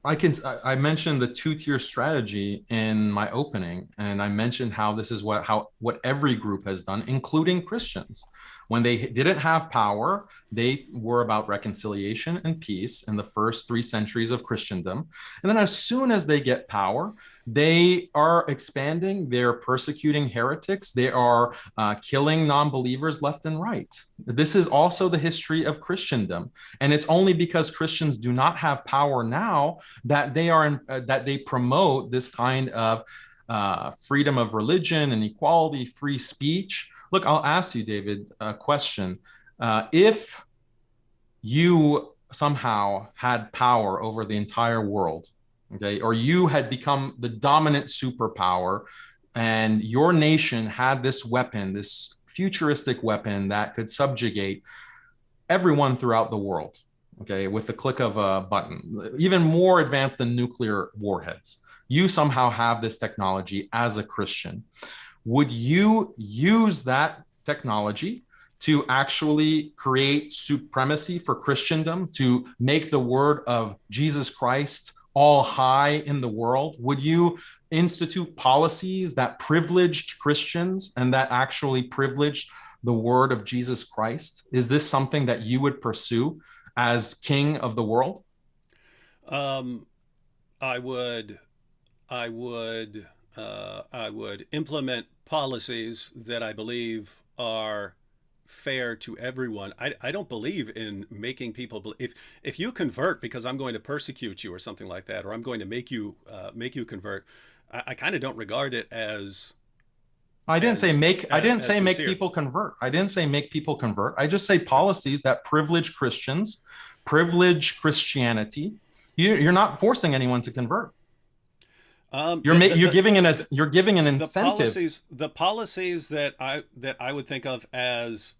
I mentioned the two-tier strategy in my opening, and I mentioned how this is what every group has done, including Christians. When they didn't have power, they were about reconciliation and peace in the first 3 centuries of Christendom. And then as soon as they get power, they are expanding, they're persecuting heretics, they are killing non-believers left and right. This is also the history of Christendom. And it's only because Christians do not have power now that they promote this kind of freedom of religion and equality, free speech. Look, I'll ask you, David, a question. If you somehow had power over the entire world, okay, or you had become the dominant superpower, and your nation had this weapon, this futuristic weapon that could subjugate everyone throughout the world, okay, with the click of a button, even more advanced than nuclear warheads. You somehow have this technology as a Christian. Would you use that technology to actually create supremacy for Christendom, to make the word of Jesus Christ all high in the world? Would you institute policies that privileged Christians and that actually privileged the word of Jesus Christ? Is this something that you would pursue as king of the world? I would implement policies that I believe are fair to everyone. I don't believe in making people if you convert because I'm going to persecute you or something like that, or I'm going to make you convert. I kind of don't regard it as. I didn't say make people convert. I didn't say make people convert. I just say policies that privilege Christians, privilege Christianity. You're not forcing anyone to convert. You're giving an incentive. The policies that I would think of as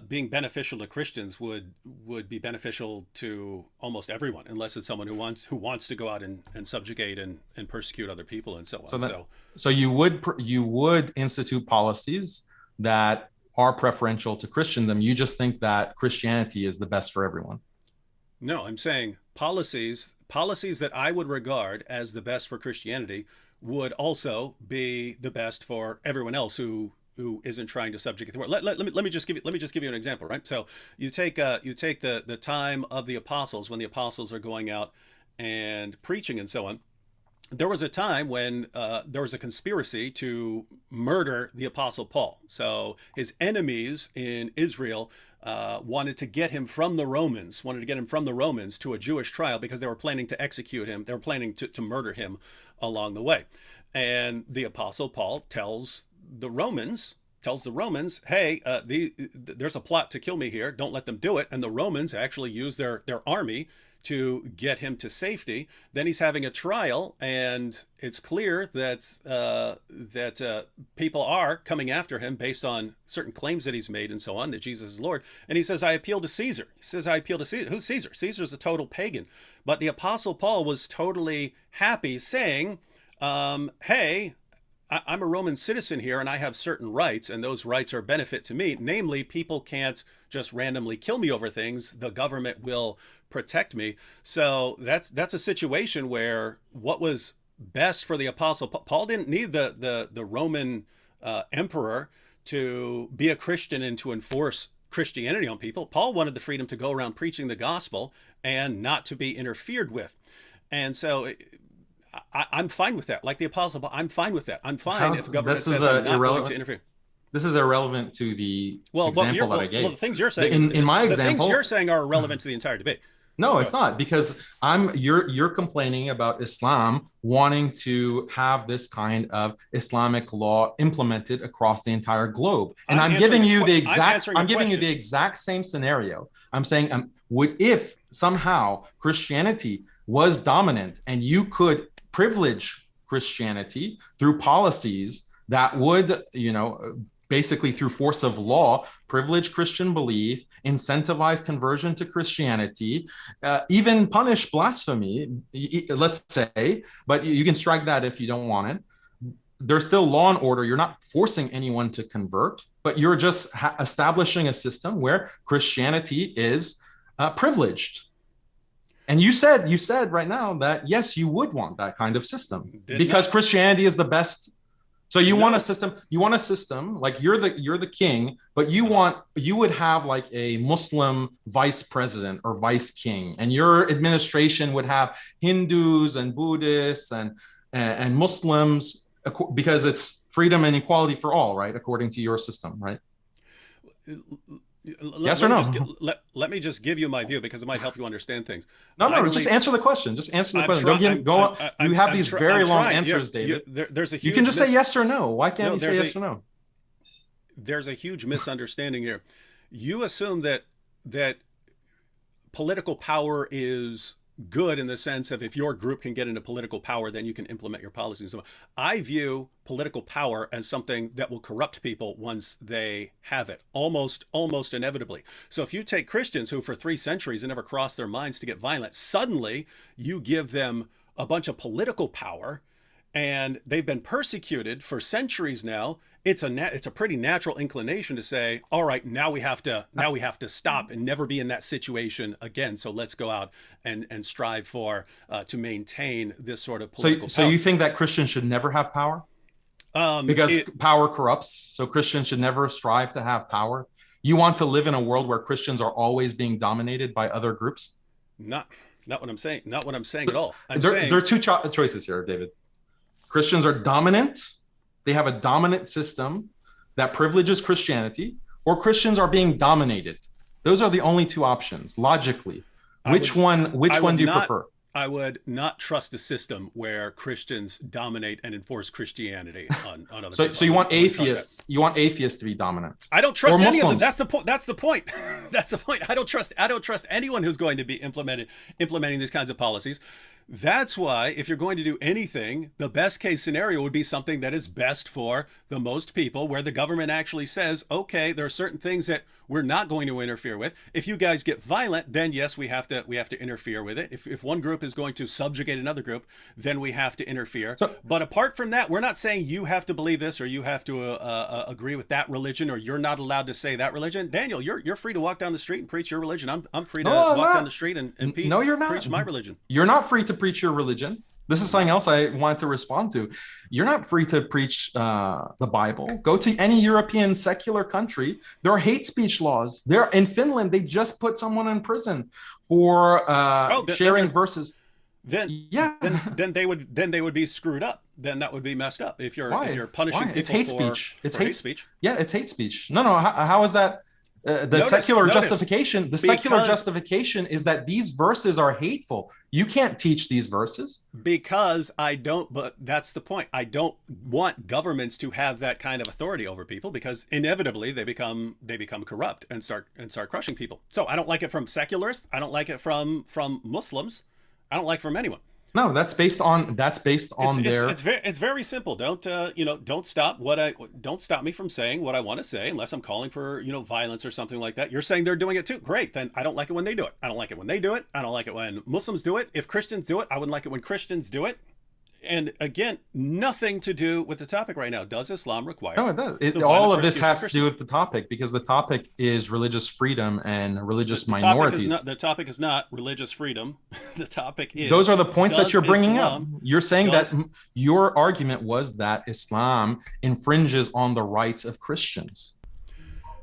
being beneficial to Christians would be beneficial to almost everyone, unless it's someone who wants to go out and subjugate and persecute other people and so on. So you would institute policies that are preferential to Christendom. You just think that Christianity is the best for everyone. No, I'm saying policies that I would regard as the best for Christianity would also be the best for everyone else who isn't trying to subjugate the world. Let me just give you an example, right? So you take the time of the apostles, when the apostles are going out and preaching and so on. There was a time when there was a conspiracy to murder the apostle Paul. So his enemies in Israel wanted to get him from the Romans, to a Jewish trial because they were planning to execute him. They were planning to murder him along the way. And the apostle Paul tells the Romans, hey, there's a plot to kill me here. Don't let them do it. And the Romans actually use their army to get him to safety. Then he's having a trial, and it's clear that people are coming after him based on certain claims that he's made and so on, that Jesus is Lord. And he says, I appeal to Caesar. Who's Caesar? Caesar's a total pagan. But the apostle Paul was totally happy, saying, hey, I'm a Roman citizen here, and I have certain rights, and those rights are a benefit to me. Namely, people can't just randomly kill me over things. The government will protect me. So that's a situation where what was best for the apostle Paul didn't need the Roman emperor to be a Christian and to enforce Christianity on people. Paul wanted the freedom to go around preaching the gospel and not to be interfered with. And so I'm fine with that. Like the apostle Paul, I'm fine with that. I'm fine if the government says I'm not going to interfere. This is irrelevant to the example that I gave. Well, the things you're saying the things you're saying are irrelevant to the entire debate. No, it's not, because you're complaining about Islam wanting to have this kind of Islamic law implemented across the entire globe. And I'm giving you the exact same scenario. I'm saying, if somehow Christianity was dominant, and you could privilege Christianity through policies that would, basically through force of law, privilege Christian belief, incentivize conversion to Christianity, even punish blasphemy, let's say, but you can strike that if you don't want it. There's still law and order. You're not forcing anyone to convert, but you're just establishing a system where Christianity is privileged. And you said right now that, yes, you would want that kind of system because Christianity is the best. So you want a system like you're the king, but you would have like a Muslim vice president or vice king, and your administration would have Hindus and Buddhists and Muslims, because it's freedom and equality for all, right? According to your system, right? Yes or no? Let me just give you my view, because it might help you understand things. No, just answer the question. Just answer the question. You have these very long answers, David. There's a huge you can just say yes or no. Why can't you say yes or no? There's a huge misunderstanding here. You assume that political power is good in the sense of, if your group can get into political power, then you can implement your policies. So I view political power as something that will corrupt people once they have it, almost inevitably. So if you take Christians who for 3 centuries have never crossed their minds to get violent, suddenly you give them a bunch of political power, and they've been persecuted for centuries now. It's a pretty natural inclination to say, all right, now we have to stop and never be in that situation again. So let's go out and strive for to maintain this sort of political power. So you think that Christians should never have power? Because power corrupts. So Christians should never strive to have power. You want to live in a world where Christians are always being dominated by other groups? Not what I'm saying. Not what I'm saying at all. There are 2 choices here, David. Christians are dominant. They have a dominant system that privileges Christianity, or Christians are being dominated. Those are the only 2 options, logically. Which one do you prefer? I would not trust a system where Christians dominate and enforce Christianity on other people. So you want atheists? You want atheists to be dominant? I don't trust any of them. That's the point. That's the point. That's the point. I don't trust anyone who's going to be implementing these kinds of policies. That's why, if you're going to do anything, the best case scenario would be something that is best for the most people, where the government actually says, okay, there are certain things that we're not going to interfere with. If you guys get violent, then yes, we have to interfere with it. If one group is going to subjugate another group, then we have to interfere. But apart from that, we're not saying you have to believe this, or you have to agree with that religion, or you're not allowed to say that religion. Daniel, you're free to walk down the street and preach your religion. I'm free to walk down the street and no, you're not. Preach my religion. You're not free to preach your religion. This is something else I wanted to respond to. You're not free to preach the Bible. Go to any European secular country. There are hate speech laws. There in Finland, they just put someone in prison for sharing verses. Then they would be screwed up. Then that would be messed up. If you're punishing people it's hate for speech. It's hate speech. Yeah, it's hate speech. No. How is that? Secular justification. The secular justification is that these verses are hateful. You can't teach these verses. Because I don't. But that's the point. I don't want governments to have that kind of authority over people, because inevitably they become corrupt and start crushing people. So I don't like it from secularists. I don't like it from Muslims. I don't like it from anyone. No, that's based on their. It's very simple. Don't stop me from saying what I want to say, unless I'm calling for violence or something like that. You're saying they're doing it too. Great. Then I don't like it when they do it. I don't like it when they do it. I don't like it when Muslims do it. If Christians do it, I wouldn't like it when Christians do it. And again, nothing to do with the topic right now. Does Islam require? No, it does. All of this has to do with the topic, because the topic is religious freedom and religious minorities. The topic is not religious freedom. The topic is. Those are the points that you're bringing up. You're saying that your argument was that Islam infringes on the rights of Christians.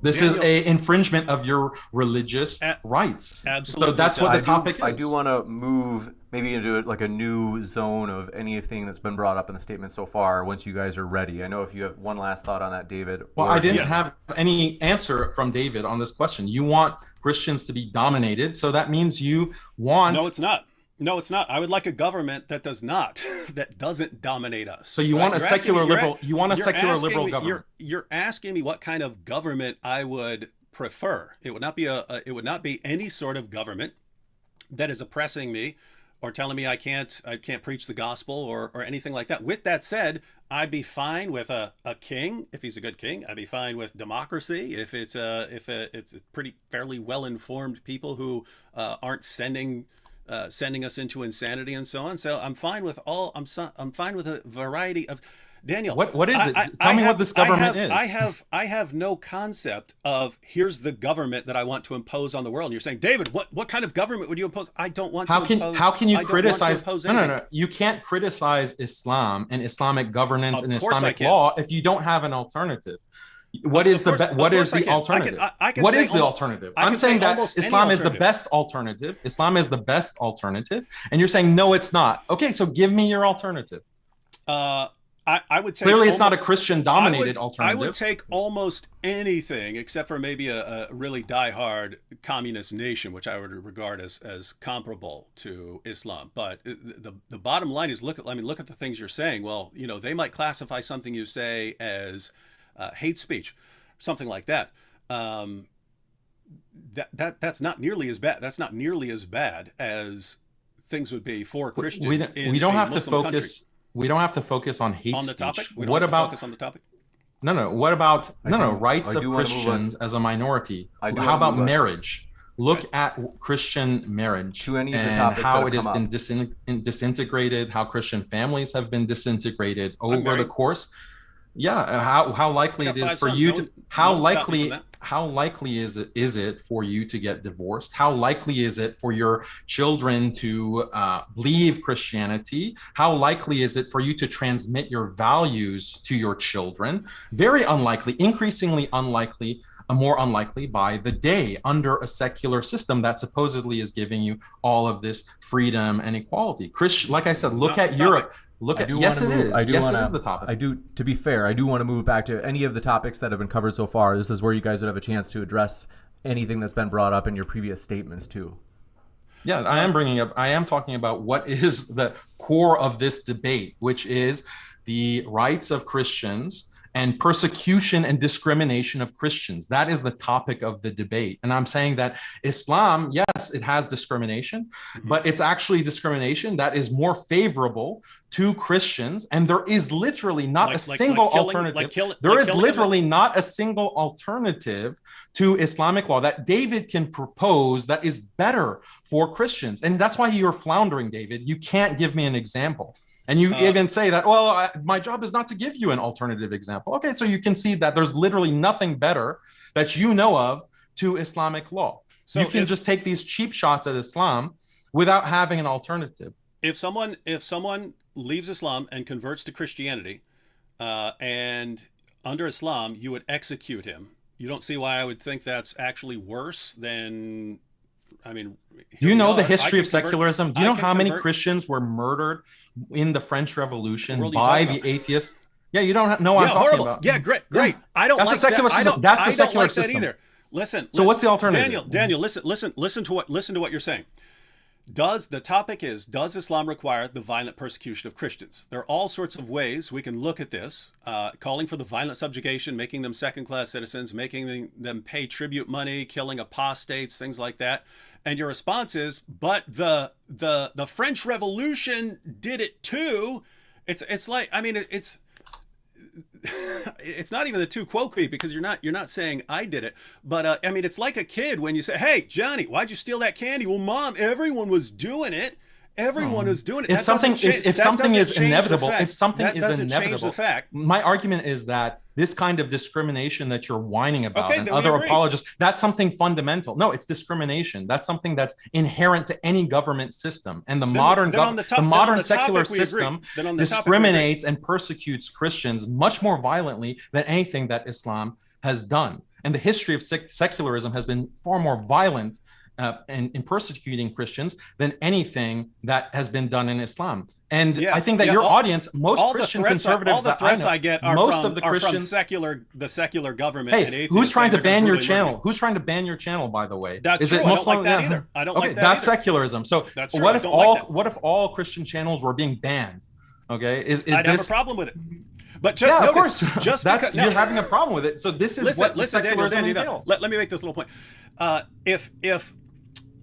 This is an infringement of your religious rights. Absolutely. So that's what the topic is. I do want to move maybe into like a new zone of anything that's been brought up in the statement so far, once you guys are ready. I know if you have one last thought on that, David. Well, I didn't have any answer from David on this question. You want Christians to be dominated, so that means you want... No, it's not. No, it's not. I would like a government that doesn't dominate us. So you want a secular liberal? You want a secular liberal government? You're asking me what kind of government I would prefer. It would not be any sort of government that is oppressing me or telling me I can't preach the gospel or anything like that. With that said, I'd be fine with a king if he's a good king. I'd be fine with democracy if it's pretty fairly well informed people who aren't sending us into insanity and so on. So I'm fine with I'm fine with a variety of. Daniel, what is it? Tell me what this government is. I have no concept of here's the government that I want to impose on the world. And you're saying, David, what kind of government would you impose? I don't want to impose. How can you criticize? No. You can't criticize Islam and Islamic governance and Islamic law if you don't have an alternative. What is the alternative? What is the alternative? I'm saying that Islam is the best alternative. Islam is the best alternative, and you're saying no, it's not. Okay, so give me your alternative. I would take clearly it's not a Christian-dominated alternative. I would take almost anything except for maybe a really diehard communist nation, which I would regard as comparable to Islam. But the bottom line is look at the things you're saying. Well, they might classify something you say as hate speech, something like that. That's not nearly as bad. That's not nearly as bad as things would be for a Christian. We don't have to focus. Country. We don't have to focus on hate on the topic. speech. We don't have to focus on the topic. No. What about rights of Christians as a minority? How about marriage? Look at Christian marriage and how it has been disintegrated. How Christian families have been disintegrated over the course. Yeah, how likely it is for you to how likely is it for you to get divorced? How likely is it for your children to leave Christianity? How likely is it for you to transmit your values to your children? Very unlikely, increasingly unlikely, more unlikely by the day under a secular system that supposedly is giving you all of this freedom and equality. Like I said, look at Europe. It is the topic. To be fair, I do want to move back to any of the topics that have been covered so far. This is where you guys would have a chance to address anything that's been brought up in your previous statements too. Yeah, I am talking about what is the core of this debate, which is the rights of Christians and persecution and discrimination of Christians. That is the topic of the debate. And I'm saying that Islam, yes, it has discrimination, but it's actually discrimination that is more favorable to Christians. And there is literally not a single alternative. There is literally not a single alternative to Islamic law that David can propose that is better for Christians. And that's why you're floundering, David. You can't give me an example. And you even say that, my job is not to give you an alternative example. Okay, so you can see that there's literally nothing better that you know of to Islamic law. So you can just take these cheap shots at Islam without having an alternative. If someone leaves Islam and converts to Christianity, and under Islam, you would execute him. You don't see why I would think that's actually worse than... do you know the history of secularism? Do you know how many Christians were murdered in the French Revolution by the atheists? Yeah, you don't know what I'm talking about. Yeah, great. Yeah. I don't like that. That's the secular system either. Listen. So what's the alternative? Daniel, listen to what you're saying. Does Islam require the violent persecution of Christians? There are all sorts of ways we can look at this, calling for the violent subjugation, making them second-class citizens, making them pay tribute money, killing apostates, things like that. And your response is, but the French Revolution did it too. It's like, it's not even the tu quoque because you're not saying I did it, but it's like a kid when you say, "Hey, Johnny, why'd you steal that candy?" Well, Mom, everyone was doing it. Everyone is doing it. If something is inevitable, my argument is that this kind of discrimination that you're whining about and other apologists, that's something fundamental. No, it's discrimination. That's something that's inherent to any government system. And the modern secular system discriminates and persecutes Christians much more violently than anything that Islam has done. And the history of secularism has been far more violent in persecuting Christians than anything that has been done in Islam. And I think that your audience, most Christian conservatives, all the threats I get are from the secular government. Hey, and atheists who's trying to ban your channel? Who's trying to ban your channel? By the way, that's true. I don't like that either. I don't like that. That's secularism. So what if all Christian channels were being banned? Okay, I'd have a problem with it. But of course, you're having a problem with it. So this is what secularism entails. Let me make this little point. If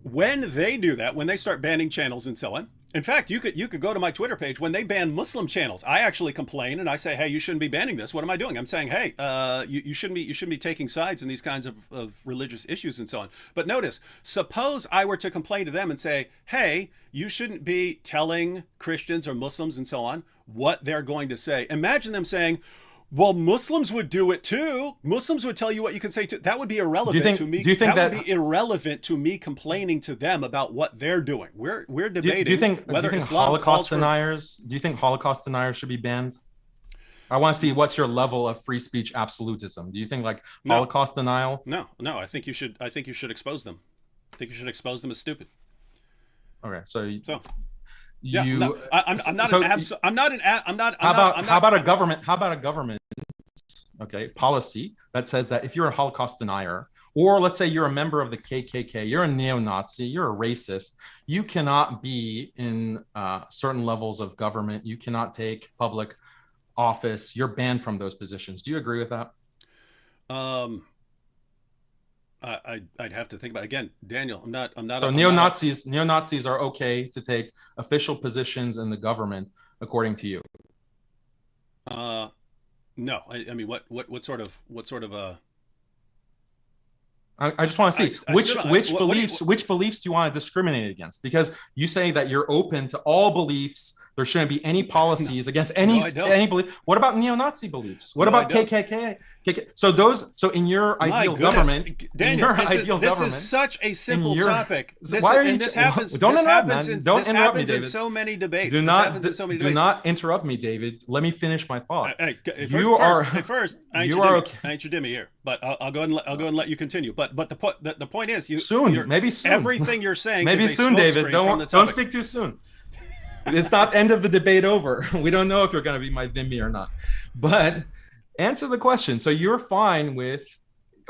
when they do that, when they start banning channels and so on, In fact, you could go to my Twitter page when they ban Muslim channels. I actually complain and I say, hey, you shouldn't be banning this. What am I doing? I'm saying, hey, you shouldn't be taking sides in these kinds of religious issues and so on. But notice, suppose I were to complain to them and say, hey, you shouldn't be telling Christians or Muslims and so on what they're going to say. Imagine them saying, well, Muslims would do it too. Muslims would tell you what you can say too. That would be irrelevant to me. Do you think that would be irrelevant to me complaining to them about what they're doing? We're debating. Do you think Islam Holocaust deniers? Do you think Holocaust deniers should be banned? I want to see what's your level of free speech absolutism. Do you think like Holocaust denial? No. I think you should expose them. I think you should expose them as stupid. Okay, so. Yeah, you, I'm not an abs. I'm not an. I'm not. How about a government? How about a government? Okay, policy that says that if you're a Holocaust denier, or let's say you're a member of the KKK, you're a neo-Nazi, you're a racist, you cannot be in certain levels of government. You cannot take public office. You're banned from those positions. Do you agree with that? I'd have to think about it. Again, Daniel. I'm not. So neo-Nazis are okay to take official positions in the government, according to you. No. I mean, what sort of I just want to see which beliefs do you want to discriminate against? Because you say that you're open to all beliefs. There shouldn't be any policies against any belief. What about neo-Nazi beliefs? What about KKK? So in your ideal government, Daniel, this is such a simple topic. This happens. Don't interrupt, man. Don't interrupt me, David. In so many debates. Do not interrupt me, David. Let me finish my thought. First, I ain't your dimmy here, but I'll go and let you continue. But the point is, maybe soon. Everything you're saying, maybe soon, David. Don't speak too soon. It's not end of the debate over. We don't know if you're going to be my dhimmi or not. But answer the question. So are you fine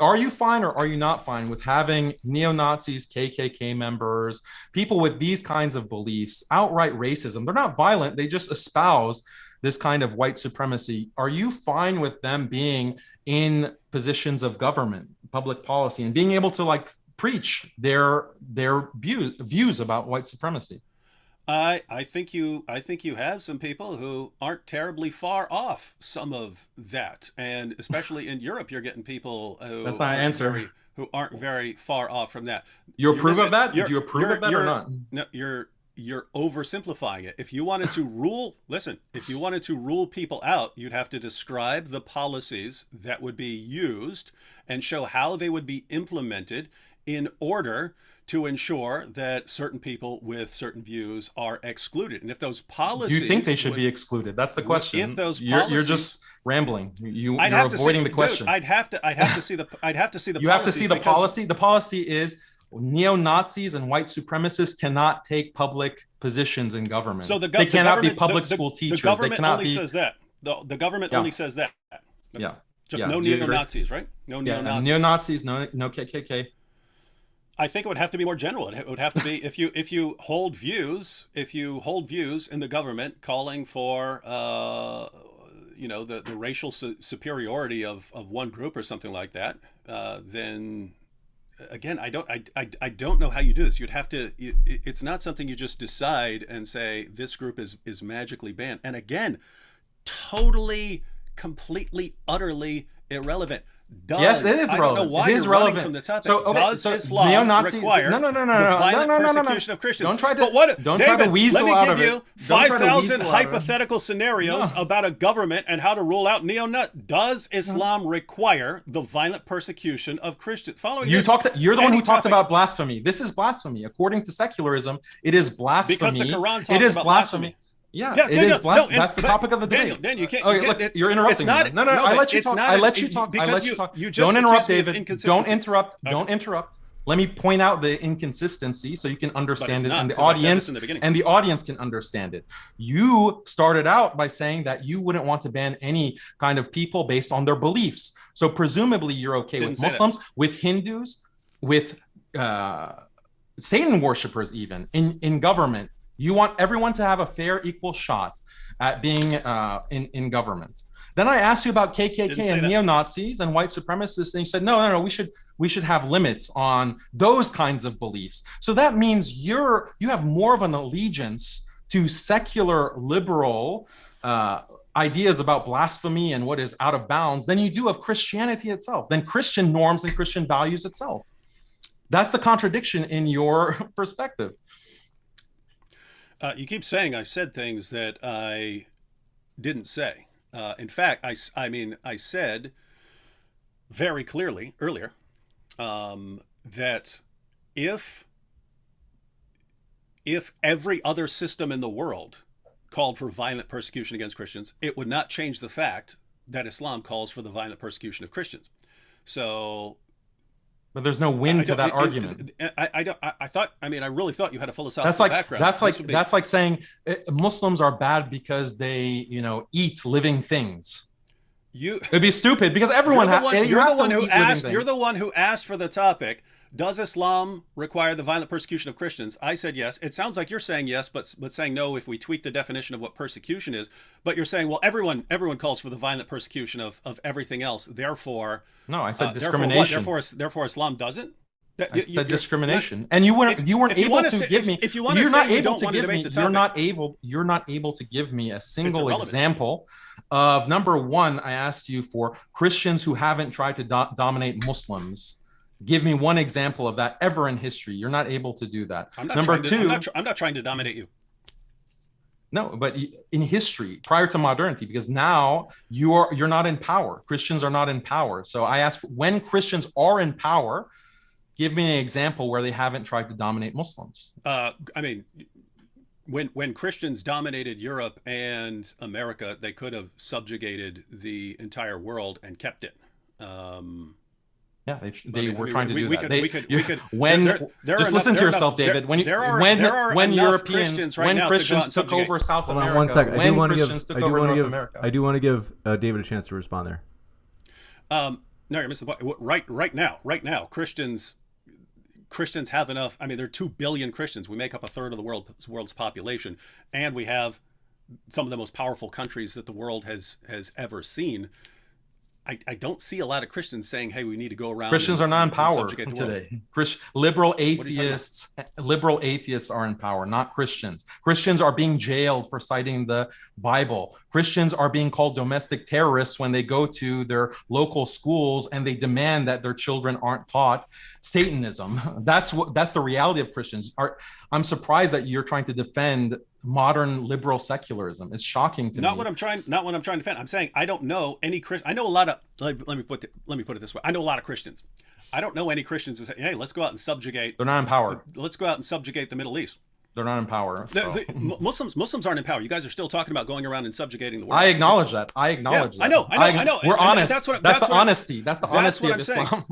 or are you not fine with having neo-Nazis, KKK members, people with these kinds of beliefs, outright racism? They're not violent. They just espouse this kind of white supremacy. Are you fine with them being in positions of government, public policy, and being able to preach their views about white supremacy? I think you have some people who aren't terribly far off some of that, and especially in Europe, you're getting people who that's not an answer. Who aren't very far off from that. You approve of that? Do you approve of that or not? No, you're oversimplifying it. If you wanted to rule, if you wanted to rule people out, you'd have to describe the policies that would be used and show how they would be implemented in order to ensure that certain people with certain views are excluded. And if those policies... Do you think they should be excluded? That's the question. If those policies... You're just rambling. You're avoiding the question. I'd have to see the You have to see the policy. The policy is neo-Nazis and white supremacists cannot take public positions in government. So they cannot be public school teachers. The government only says that. The government only says that. Yeah. Just no neo-Nazis, right? No neo-Nazis. Neo-Nazis, no KKK. I think it would have to be more general. It would have to be if you hold views in the government calling for the racial superiority of one group or something like that, then again, I don't know how you do this. You'd have to. It's not something you just decide and say this group is magically banned. And again, totally, completely, utterly irrelevant. Yes, it is relevant. I don't know why you're running from the topic. Does Islam require the violent persecution of Christians? Don't try to weasel out of it. Let me give you 5,000 hypothetical scenarios about a government and how to rule out neo-Naz. Does Islam require the violent persecution of Christians? You're the one who talked about blasphemy. This is blasphemy. According to secularism, it is blasphemy. Because the Quran talks about blasphemy. Yeah, it is blasphemy. That's the topic of the debate. Daniel, you can't. Look, you're interrupting me. No, I let you talk. I let you talk. Don't interrupt, David. Don't interrupt. Don't interrupt. Let me point out the inconsistency so you can understand it, and the audience can understand it. You started out by saying that you wouldn't want to ban any kind of people based on their beliefs. So presumably you're okay with Muslims, with Hindus, with Satan worshipers, even in government. You want everyone to have a fair, equal shot at being in government. Then I asked you about KKK and neo-Nazis and white supremacists, and you said, no, we should have limits on those kinds of beliefs. So that means you have more of an allegiance to secular liberal ideas about blasphemy and what is out of bounds than you do of Christianity itself, than Christian norms and Christian values itself. That's the contradiction in your perspective. You keep saying I said things that I didn't say. In fact, I said very clearly earlier that if every other system in the world called for violent persecution against Christians, it would not change the fact that Islam calls for the violent persecution of Christians. So, but there's no win to that argument. I really thought you had a philosophical background. That's like saying Muslims are bad because they, eat living things. It'd be stupid because everyone you're the one who asked for the topic. Does Islam require the violent persecution of Christians? I said yes. It sounds like you're saying yes, but saying no if we tweak the definition of what persecution is. But you're saying, well, everyone calls for the violent persecution of everything else. Therefore, no, I said discrimination. Therefore, Islam doesn't. I said discrimination, and you weren't able to give me. You're not able to give me a single example of, number one, I asked you for Christians who haven't tried to dominate Muslims. Give me one example of that ever in history. You're not able to do that. I'm not trying to dominate you. No, but in history, prior to modernity, because now you're not in power. Christians are not in power. So I asked, when Christians are in power, give me an example where they haven't tried to dominate Muslims. When Christians dominated Europe and America, they could have subjugated the entire world and kept it. Yeah, they were trying to do that. Just listen to yourself, David. When Christians took over South America, one second. I do want to give David a chance to respond there. No, you're missing the point. Right now, Christians have enough. There are 2 billion Christians. We make up a third of the world's population, and we have some of the most powerful countries that the world has ever seen. I don't see a lot of Christians saying, "Hey, we need to go around." Christians are not in power today. Liberal atheists are in power, not Christians. Christians are being jailed for citing the Bible. Christians are being called domestic terrorists when they go to their local schools and they demand that their children aren't taught Satanism. That's the reality of Christians. I'm surprised that you're trying to defend modern liberal secularism. It's shocking to me. Not what I'm trying to defend. I'm saying I don't know any Christian. I know a lot of. Let me put it this way. I know a lot of Christians. I don't know any Christians who say, "Hey, let's go out and subjugate." They're not in power. Let's go out and subjugate the Middle East. They're not in power. So. Muslims aren't in power. You guys are still talking about going around and subjugating the world. I acknowledge that. I know. We're honest. That's the honesty. That's the honesty of Islam.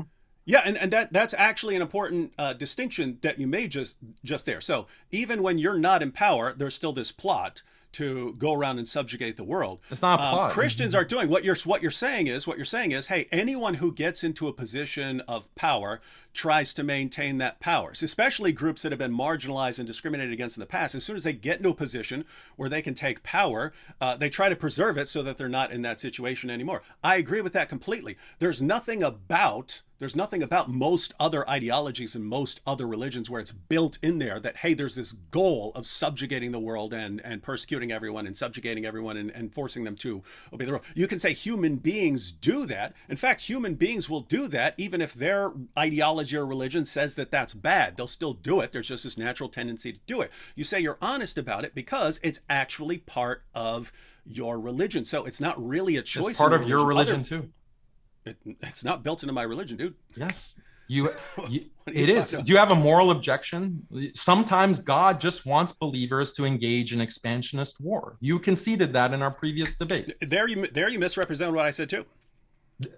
Yeah, and that's actually an important distinction that you made just there. So even when you're not in power, there's still this plot to go around and subjugate the world. It's not a plot. Christians are doing what you're saying is, hey, anyone who gets into a position of power tries to maintain that power. So especially groups that have been marginalized and discriminated against in the past. As soon as they get into a position where they can take power, they try to preserve it so that they're not in that situation anymore. I agree with that completely. There's nothing about most other ideologies and most other religions where it's built in there that, hey, there's this goal of subjugating the world and persecuting everyone and subjugating everyone and forcing them to obey the rule. You can say human beings do that. In fact, human beings will do that even if their ideology or religion says that that's bad. They'll still do it. There's just this natural tendency to do it. You say you're honest about it because it's actually part of your religion. So it's not really a choice. It's part of your religion too. It's not built into my religion, dude. Yes, it is. Do you have a moral objection? Sometimes God just wants believers to engage in expansionist war. You conceded that in our previous debate. There you misrepresented what I said too.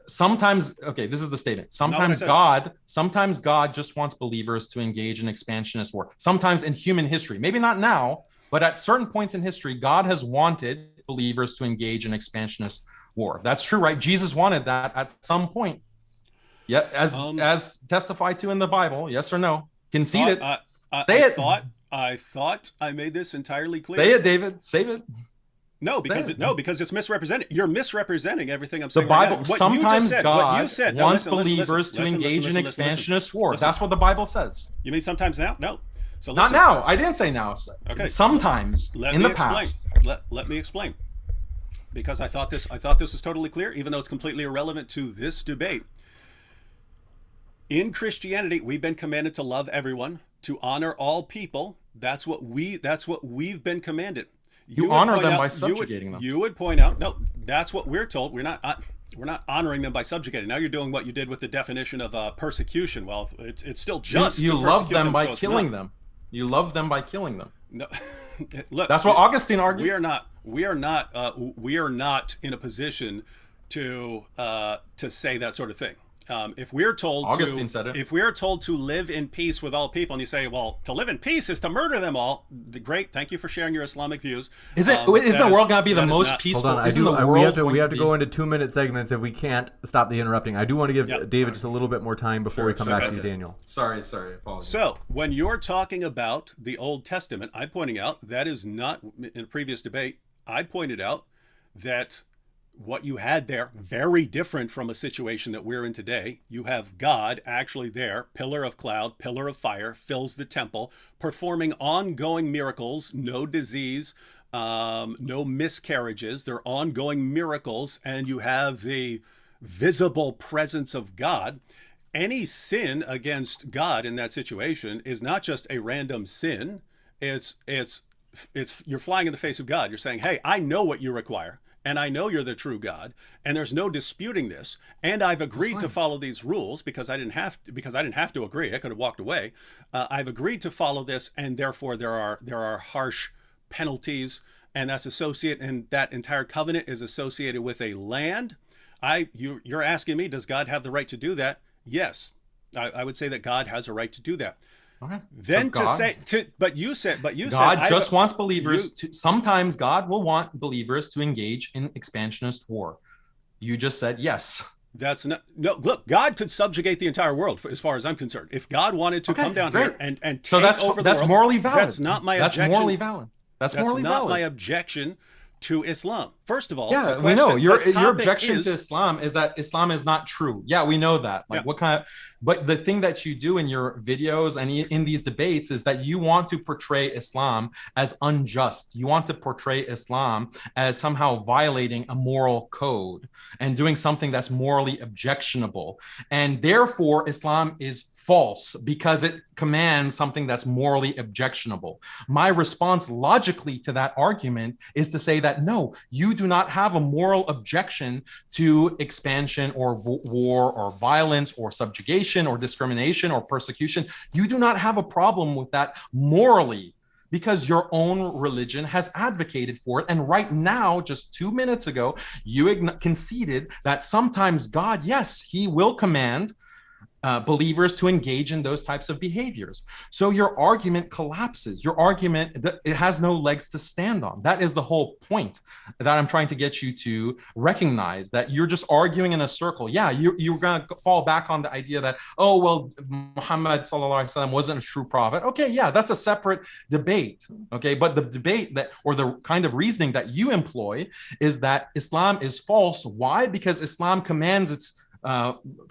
Sometimes, okay, this is the statement. Sometimes God just wants believers to engage in expansionist war. Sometimes in human history, maybe not now, but at certain points in history, God has wanted believers to engage in expansionist war. That's true, right? Jesus wanted that at some point. Yeah, as testified to in the Bible. Yes or no? Concede it. Say it. I thought I made this entirely clear. Say it, David. Save it. No, because it's misrepresented. You're misrepresenting everything I'm saying. The Bible. Right now. Sometimes God wants believers to engage in expansionist war. That's what the Bible says. You mean sometimes now? No. So Not listen, now. I didn't say now. Okay. Sometimes let in me the explain. past. Let me explain. Because I thought this was totally clear, even though it's completely irrelevant to this debate. In Christianity, we've been commanded to love everyone, to honor all people. That's what we've been commanded. You honor them by subjugating them. You would point out, no, that's what we're told. We're not honoring them by subjugating. Now you're doing what you did with the definition of persecution. Well, it's still just you to love them so by killing them. You love them by killing them. No, look, that's what Augustine argued. We are not in a position to say that sort of thing. If we're told Augustine said it. If we're told to live in peace with all people, and you say, well, to live in peace is to murder them all, great. Thank you for sharing your Islamic views. Isn't the world going to be the most peaceful? Hold on, we have to go into 2-minute segments if we can't stop the interrupting. I do want to give David just a little bit more time before we come back to you, Daniel. Sorry, apologies. So when you're talking about the Old Testament, I'm pointing out that is not, in a previous debate, I pointed out that what you had there, very different from a situation that we're in today. You have God actually there, pillar of cloud, pillar of fire, fills the temple, performing ongoing miracles, no disease, no miscarriages. They're ongoing miracles, and you have the visible presence of God. Any sin against God in that situation is not just a random sin. It's you're flying in the face of God. You're saying, hey, I know what you require. And I know you're the true God, and there's no disputing this. And I've agreed to follow these rules because I didn't have to agree. I could have walked away. I've agreed to follow this, and therefore there are harsh penalties, and that's associated. And that entire covenant is associated with a land. You're asking me, does God have the right to do that? Yes, I would say that God has a right to do that. Okay. Then but you said God just wants believers to. Sometimes God will want believers to engage in expansionist war. You just said yes. That's not no. Look, God could subjugate the entire world, as far as I'm concerned. If God wanted to come down here and take over the world, morally valid. That's not my objection. That's morally valid. That's morally not valid. my objection to Islam. First of all, yeah, we know your objection to Islam is that Islam is not true. Yeah, we know that. Like, what kind of? But the thing that you do in your videos and in these debates is that you want to portray Islam as unjust. You want to portray Islam as somehow violating a moral code and doing something that's morally objectionable. And therefore, Islam is false because it commands something that's morally objectionable. My response logically to that argument is to say that no, you do not have a moral objection to expansion or war or violence or subjugation or discrimination or persecution. You do not have a problem with that morally, because your own religion has advocated for it. And right now, just 2 minutes ago, you conceded that sometimes God, yes, he will command believers to engage in those types of behaviors. So your argument collapses. Your argument, it has no legs to stand on. That is the whole point that I'm trying to get you to recognize, that you're just arguing in a circle. Yeah, you're going to fall back on the idea that, oh, well, Muhammad sallallahu alaihi wasallam wasn't a true prophet. Okay, yeah, that's a separate debate. Okay, but the debate that, or the kind of reasoning that you employ is that Islam is false. Why? Because Islam commands its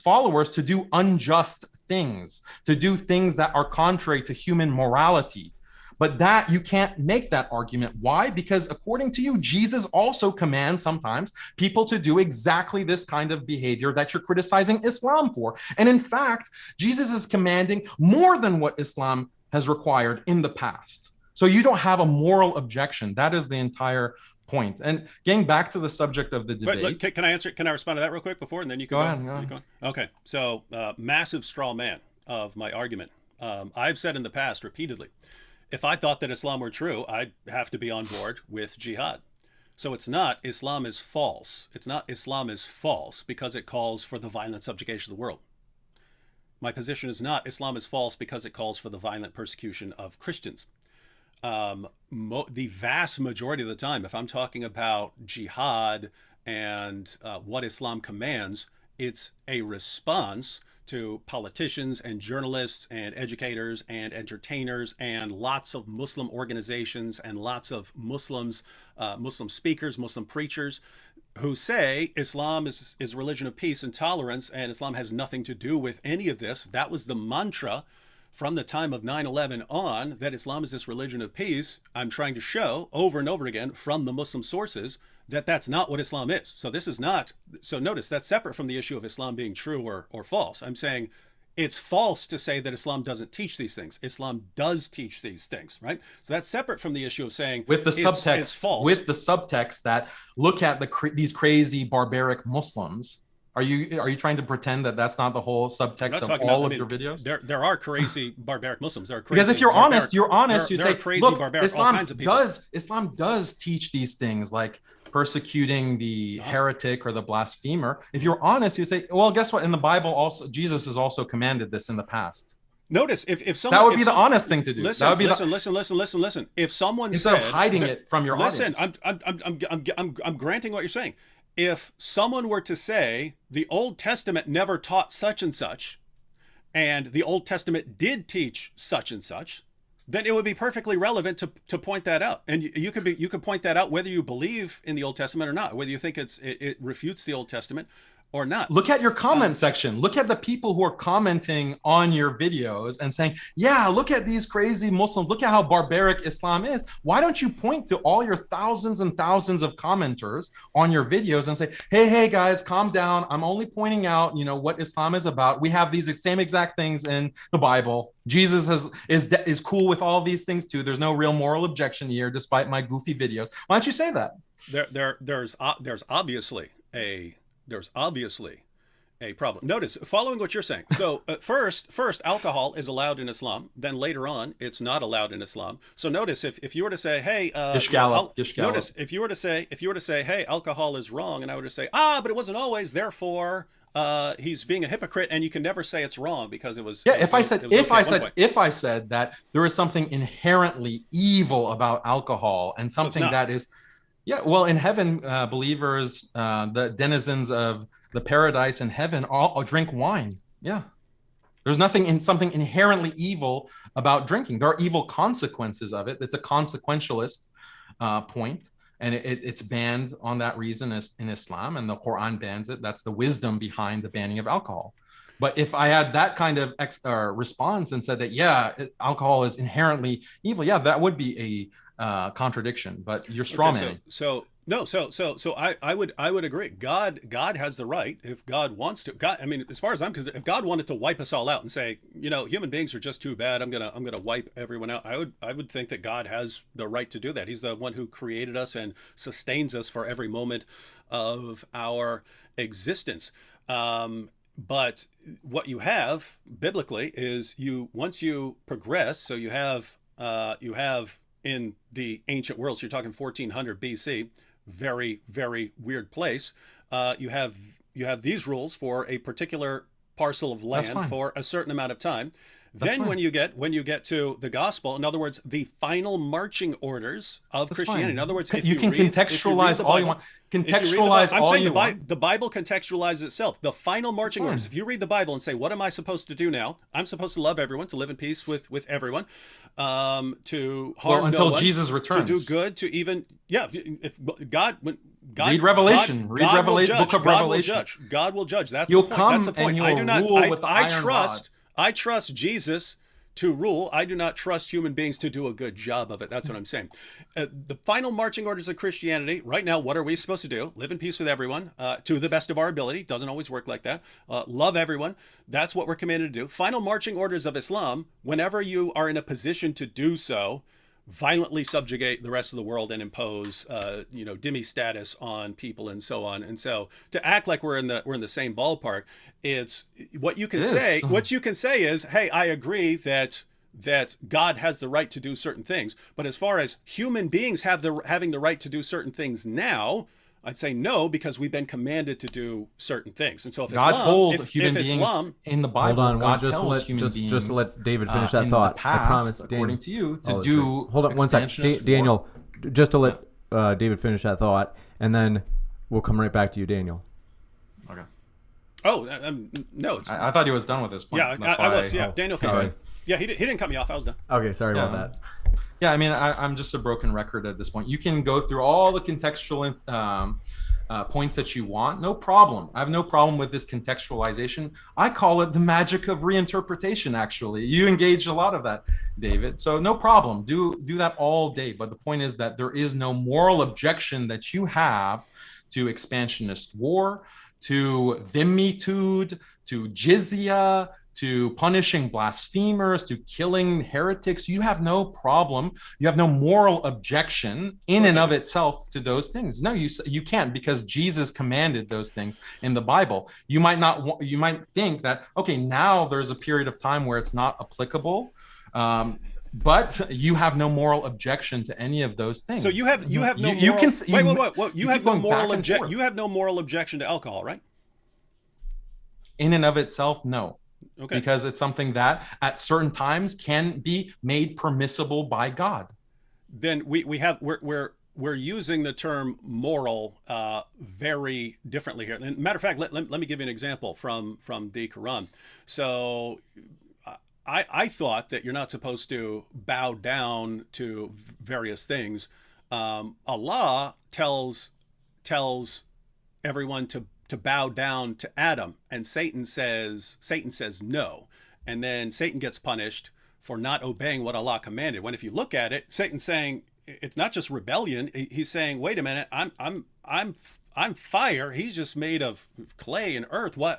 followers to do unjust things, to do things that are contrary to human morality. But that you can't make that argument. Why? Because according to you, Jesus also commands sometimes people to do exactly this kind of behavior that you're criticizing Islam for. And in fact, Jesus is commanding more than what Islam has required in the past. So you don't have a moral objection. That is the entire point. And getting back to the subject of the debate. Look, can I answer? Can I respond to that real quick before, and then you can go ahead. Okay. So massive straw man of my argument. I've said in the past repeatedly, if I thought that Islam were true, I'd have to be on board with jihad. So it's not Islam is false. It's not Islam is false because it calls for the violent subjugation of the world. My position is not Islam is false because it calls for the violent persecution of Christians. The vast majority of the time, if I'm talking about jihad and what Islam commands, it's a response to politicians and journalists and educators and entertainers and lots of Muslim organizations and lots of Muslims, Muslim speakers, Muslim preachers who say Islam is a religion of peace and tolerance, and Islam has nothing to do with any of this. That was the mantra from the time of 9/11 on that Islam is this religion of peace, I'm trying to show over and over again from the Muslim sources that that's not what Islam is. So this is not, so notice that's separate from the issue of Islam being true or false. I'm saying it's false to say that Islam doesn't teach these things. Islam does teach these things, right? So that's separate from the issue of saying with the subtext, it's false. With the subtext that look at these crazy barbaric Muslims. Are you trying to pretend that that's not the whole subtext of all of your videos? There are crazy barbaric Muslims. There are crazy because if you're honest, you're honest. You say, crazy, look, barbaric, Islam does teach these things like persecuting the heretic or the blasphemer. If you're honest, you say, well, guess what? In the Bible, also Jesus has also commanded this in the past. Notice if someone that would be the honest thing to do. Listen, that would be listen. If someone instead said, of hiding it from your audience. I'm granting what you're saying. If someone were to say the Old Testament never taught such and such, and the Old Testament did teach such and such, then it would be perfectly relevant to point that out. And you could point that out whether you believe in the Old Testament or not, whether you think it refutes the Old Testament or not. Look at your comment section. Look at the people who are commenting on your videos and saying, yeah, look at these crazy Muslims. Look at how barbaric Islam is. Why don't you point to all your thousands and thousands of commenters on your videos and say, hey guys, calm down. I'm only pointing out, what Islam is about. We have these same exact things in the Bible. Jesus is cool with all these things too. There's no real moral objection here, despite my goofy videos. Why don't you say that? There's obviously a problem. Notice, following what you're saying. So first, alcohol is allowed in Islam. Then later on, it's not allowed in Islam. So notice, if you were to say, hey, notice if you were to say, hey, alcohol is wrong, and I were to say, but it wasn't always. Therefore, he's being a hypocrite, and you can never say it's wrong because it was. Yeah, if I said that there is something inherently evil about alcohol and something that is. Yeah, well, in heaven, believers, the denizens of the paradise in heaven, all drink wine. Yeah, there's something inherently evil about drinking. There are evil consequences of it. It's a consequentialist point, and it's banned on that reason in Islam, and the Quran bans it. That's the wisdom behind the banning of alcohol. But if I had that kind of response and said that, alcohol is inherently evil, that would be a contradiction, but you're strawmanning. So I would agree. God has the right, if God wants to. God, I mean, as far as I'm concerned, if God wanted to wipe us all out and say, human beings are just too bad, I'm gonna wipe everyone out, I would think that God has the right to do that. He's the one who created us and sustains us for every moment of our existence. But what you have biblically is once you progress, so you have in the ancient world, so you're talking 1400 BC, very, very weird place. You have these rules for a particular parcel of land for a certain amount of time. Then when you get to the gospel, in other words, the final marching orders of Christianity. In other words, if you can contextualize all you want. Contextualize all you want. The Bible contextualizes itself. The final marching orders. If you read the Bible and say, what am I supposed to do now? I'm supposed to love everyone, to live in peace with everyone, to harm until no one, Jesus returns, to do good, to even if God. Read Revelation. Read Revelation. Book of Revelation. God will judge. That's You'll the point. come That's the point. And you will rule with the iron rod. I trust Jesus to rule. I do not trust human beings to do a good job of it. That's what I'm saying. The final marching orders of Christianity right now, what are we supposed to do? Live in peace with everyone to the best of our ability. Doesn't always work like that. Love everyone. That's what we're commanded to do. Final marching orders of Islam, whenever you are in a position to do so, violently subjugate the rest of the world and impose dhimmi status on people and so on. And so to act like we're in the same ballpark, it's what you can say. What you can say is, hey, I agree that God has the right to do certain things, but as far as human beings having the right to do certain things now, I'd say no, because we've been commanded to do certain things. And so if God Islam, told human beings in the Bible, hold on, God tells human beings just let David finish that thought. Past, I promise, according to you, to Daniel. do. Hold on one second, Daniel. Just to let David finish that thought, and then we'll come right back to you, Daniel. Okay. Oh, no. I thought he was done with this point. Yeah, I was. Yeah, Daniel. Sorry. Yeah, he didn't cut me off. I was done. Okay, sorry about that. Yeah, I mean, I'm just a broken record at this point. You can go through all the contextual points that you want, no problem. I have no problem with this contextualization. I call it the magic of reinterpretation, actually. You engaged a lot of that, David. So no problem. Do that all day. But the point is that there is no moral objection that you have to expansionist war, to dhimmitude, to jizya, to punishing blasphemers, to killing heretics. You have no problem. You have no moral objection in and of itself to those things. No, you can't, because Jesus commanded those things in the Bible. You might not. You might think that, okay, now there's a period of time where it's not applicable. But you have no moral objection to any of those things. So you have no moral, you can wait. You have no moral objection. You have no moral objection to alcohol, right? In and of itself, no. Okay. Because it's something that at certain times can be made permissible by God. Then we're using the term moral very differently here. And matter of fact, let me give you an example from the Quran. So I thought that you're not supposed to bow down to various things. Allah tells everyone to bow down to Adam, and Satan says no, and then Satan gets punished for not obeying what Allah commanded. When if you look at it, Satan's saying it's not just rebellion. He's saying, wait a minute, I'm fire. He's just made of clay and earth. Why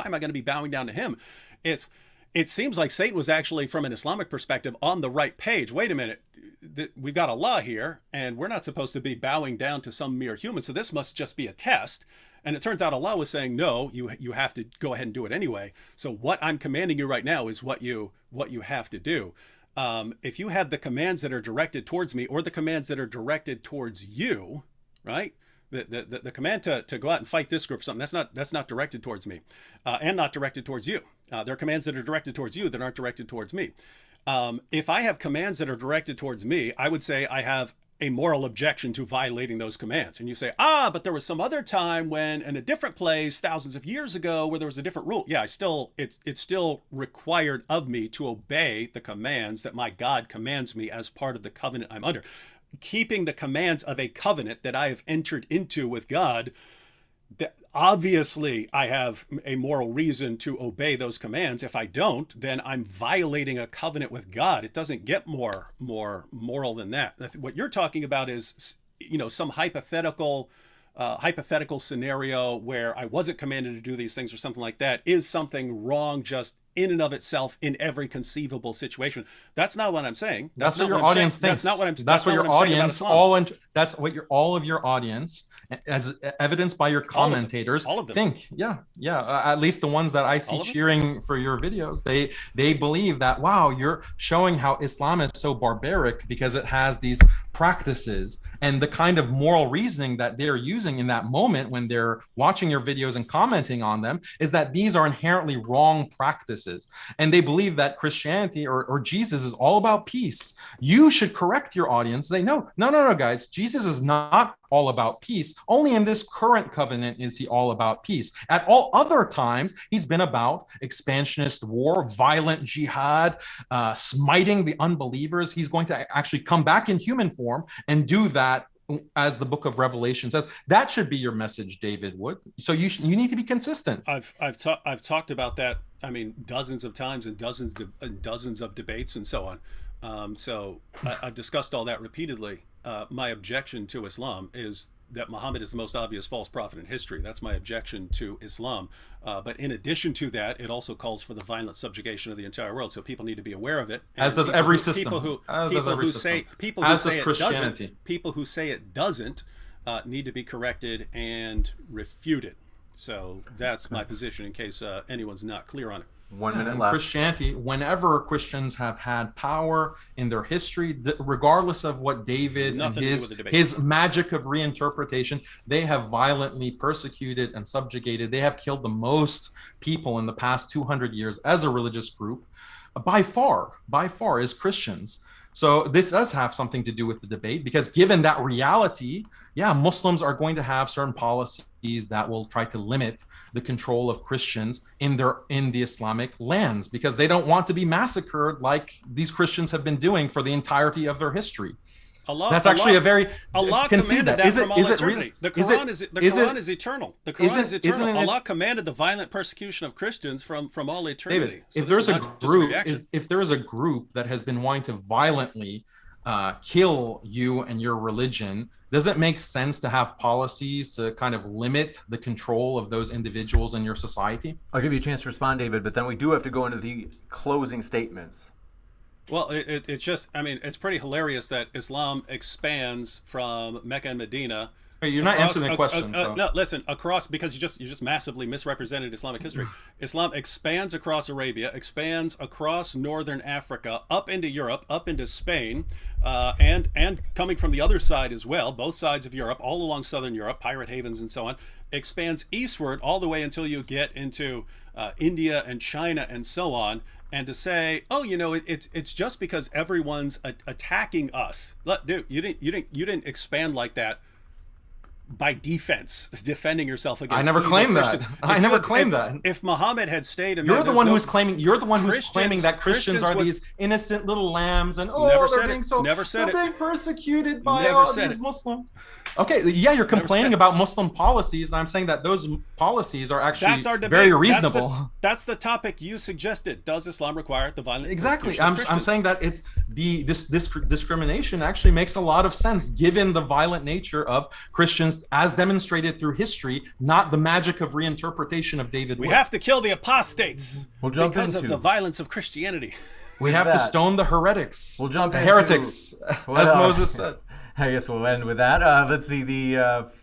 am I going to be bowing down to him? It seems like Satan was actually, from an Islamic perspective, on the right page. Wait a minute, we've got Allah here, and we're not supposed to be bowing down to some mere human. So this must just be a test. And it turns out Allah was saying, no, you have to go ahead and do it anyway. So what I'm commanding you right now is what you have to do. If you have the commands that are directed towards me, or the commands that are directed towards you, right? The command to go out and fight this group, something that's not directed towards me, and not directed towards you. There are commands that are directed towards you that aren't directed towards me. If I have commands that are directed towards me, I would say I have a moral objection to violating those commands. And you say, but there was some other time when, in a different place, thousands of years ago, where there was a different rule. Yeah, it's still required of me to obey the commands that my God commands me as part of the covenant I'm under. Keeping the commands of a covenant that I have entered into with God, that obviously I have a moral reason to obey those commands. If I don't, then I'm violating a covenant with God. It doesn't get more moral than that. What you're talking about is, some hypothetical scenario where I wasn't commanded to do these things or something like that. Is something wrong just in and of itself in every conceivable situation? That's not what I'm saying. That's what your audience thinks. That's not what I'm. That's what your audience that's what all of your audience, as evidenced by your commentators, all of them think. Yeah. At least the ones that I see cheering for your videos, they believe that, wow, you're showing how Islam is so barbaric because it has these practices, and the kind of moral reasoning that they're using in that moment when they're watching your videos and commenting on them is that these are inherently wrong practices. And they believe that Christianity or Jesus is all about peace. You should correct your audience. Say, no, guys, Jesus is not all about peace. Only in this current covenant is he all about peace. At all other times, he's been about expansionist war, violent jihad, smiting the unbelievers. He's going to actually come back in human form and do that, as the book of Revelation says. That should be your message, David Wood. So you need to be consistent. I've talked about that, I mean, dozens of times and dozens of debates and so on. So I've discussed all that repeatedly. My objection to Islam is that Muhammad is the most obvious false prophet in history. That's my objection to Islam. But in addition to that, it also calls for the violent subjugation of the entire world. So people need to be aware of it. As does every system. People who say it doesn't need to be corrected and refuted. So that's my position, in case anyone's not clear on it. 1 minute left. Christianity, whenever Christians have had power in their history, regardless of what David and his magic of reinterpretation, they have violently persecuted and subjugated. They have killed the most people in the past 200 years as a religious group, by far as Christians. So this does have something to do with the debate, because given that reality, Muslims are going to have certain policies that will try to limit the control of Christians in the Islamic lands, because they don't want to be massacred like these Christians have been doing for the entirety of their history. Allah, That's actually a very Allah concede commanded that. that from all eternity. The Quran is eternal. The Quran is eternal. Isn't it, Allah commanded the violent persecution of Christians from all eternity. David, So if there's a group, if there is a group that has been wanting to violently kill you and your religion, does it make sense to have policies to kind of limit the control of those individuals in your society? I'll give you a chance to respond, David, but then we do have to go into the closing statements. Well, it's just, I mean, it's pretty hilarious that Islam expands from Mecca and Medina. Hey, you're not answering the question. So. No, listen, across, because you just massively misrepresented Islamic history. Islam expands across Arabia, expands across northern Africa, up into Europe, up into Spain, and coming from the other side as well, both sides of Europe, all along southern Europe, pirate havens and so on, expands eastward all the way until you get into India and China and so on. And to say, oh, you know, it's just because everyone's attacking us. Look, dude, you didn't expand like that by defense, defending yourself against. I never claimed that. I never claimed that. If Muhammad had stayed, you're the one who's claiming. You're the one who's claiming that Christians are these innocent little lambs, and they're being persecuted by all these Muslims. Okay, yeah, you're complaining about Muslim policies, and I'm saying that those policies are actually very reasonable. That's the topic you suggested. Does Islam require the violent? Exactly. I'm saying that it's this discrimination actually makes a lot of sense given the violent nature of Christians as demonstrated through history, not the magic of reinterpretation of David Wood. We have to kill the apostates because of the violence of Christianity. We have to stone the heretics. We'll jump into heretics, as Moses said. I guess we'll end with that. Let's see, the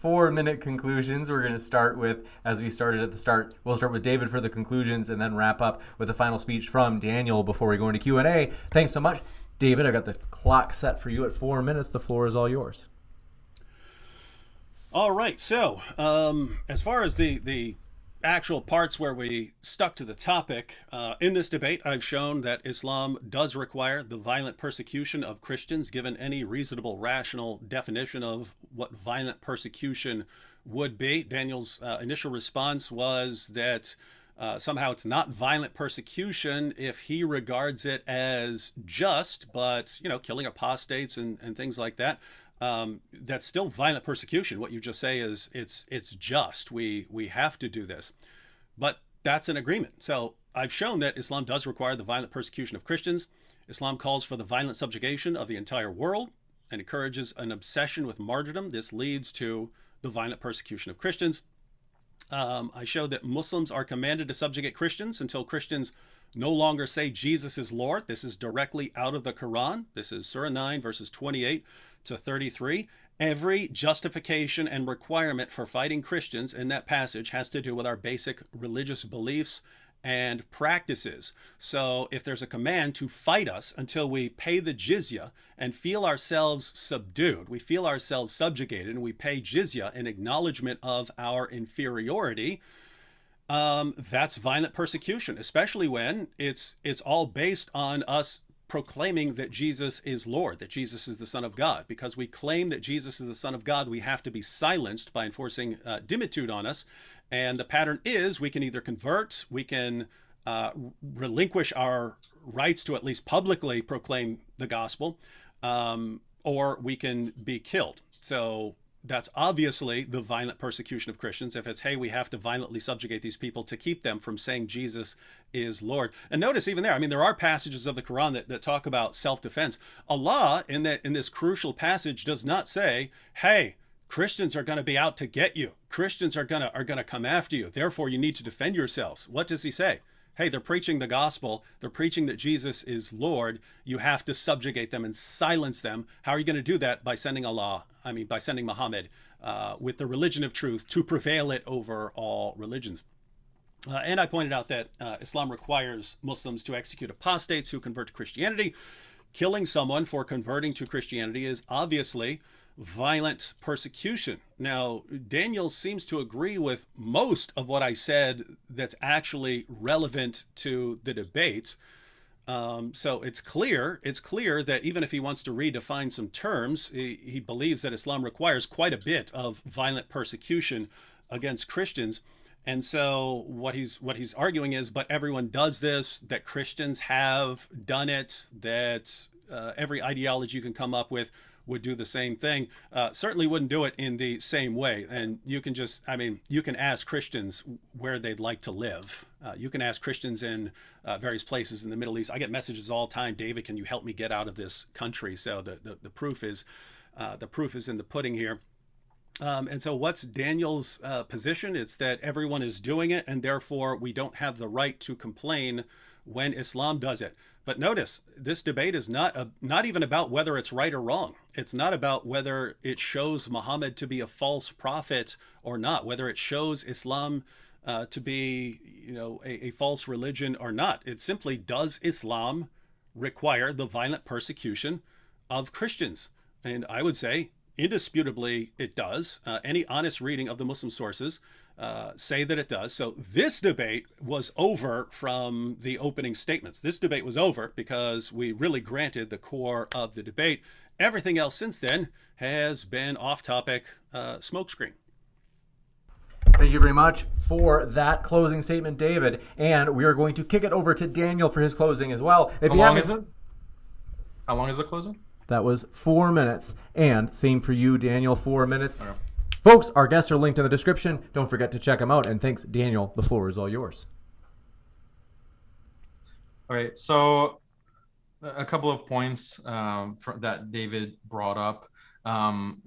4-minute conclusions we're going to start with, as we started at the start. We'll start with David for the conclusions and then wrap up with a final speech from Daniel before we go into Q&A. Thanks so much. David, I got the clock set for you at 4 minutes. The floor is all yours. All right. So as far as the actual parts where we stuck to the topic, in this debate, I've shown that Islam does require the violent persecution of Christians, given any reasonable, rational definition of what violent persecution would be. Daniel's initial response was that somehow it's not violent persecution if he regards it as just, but, you know, killing apostates and things like that. That's still violent persecution. What you just say is it's just, we have to do this, but that's an agreement. So I've shown that Islam does require the violent persecution of Christians. Islam calls for the violent subjugation of the entire world and encourages an obsession with martyrdom. This leads to the violent persecution of Christians. I showed that Muslims are commanded to subjugate Christians until Christians no longer say Jesus is Lord. This is directly out of the Quran. This is Surah 9, verses 28 to 33. Every justification and requirement for fighting Christians in that passage has to do with our basic religious beliefs and practices. So if there's a command to fight us until we pay the jizya and feel ourselves subdued, we feel ourselves subjugated, and we pay jizya in acknowledgement of our inferiority, that's violent persecution, especially when it's all based on us proclaiming that Jesus is Lord, that Jesus is the Son of God. Because we claim that Jesus is the Son of God, we have to be silenced by enforcing dimitude on us. And the pattern is we can either convert, we can relinquish our rights to at least publicly proclaim the gospel, or we can be killed. So that's obviously the violent persecution of Christians. If it's, hey, we have to violently subjugate these people to keep them from saying Jesus is Lord. And notice even there, I mean, there are passages of the Quran that talk about self-defense. Allah, in this crucial passage, does not say, hey, Christians are going to be out to get you. Christians are going to come after you. Therefore, you need to defend yourselves. What does he say? Hey, they're preaching the gospel. They're preaching that Jesus is Lord. You have to subjugate them and silence them. How are you going to do that? By sending by sending Muhammad with the religion of truth to prevail it over all religions. And I pointed out that Islam requires Muslims to execute apostates who convert to Christianity. Killing someone for converting to Christianity is obviously violent persecution. Now, Daniel seems to agree with most of what I said that's actually relevant to the debate. So it's clear that even if he wants to redefine some terms, he believes that Islam requires quite a bit of violent persecution against Christians. And so what he's arguing is, but everyone does this, that Christians have done it, that every ideology you can come up with would do the same thing. Certainly wouldn't do it in the same way. And you can just, I mean, you can ask Christians where they'd like to live. You can ask Christians in various places in the Middle East. I get messages all the time, David, can you help me get out of this country? So the proof is in the pudding here. And so what's Daniel's position? It's that everyone is doing it, and therefore we don't have the right to complain when Islam does it. But notice, this debate is not even about whether it's right or wrong. It's not about whether it shows Muhammad to be a false prophet or not, whether it shows Islam to be, a false religion or not. It's simply, does Islam require the violent persecution of Christians? And I would say, indisputably, it does. Any honest reading of the Muslim sources say that it does. So this debate was over from the opening statements. This debate was over because we really granted the core of the debate. Everything else since then has been off-topic smokescreen. Thank you very much for that closing statement, David. And we are going to kick it over to Daniel for his closing as well. How long is it? How long is the closing? That was 4 minutes. And same for you, Daniel, 4 minutes. Okay. Folks, our guests are linked in the description. Don't forget to check them out. And thanks, Daniel. The floor is all yours. All right. So a couple of points that David brought up.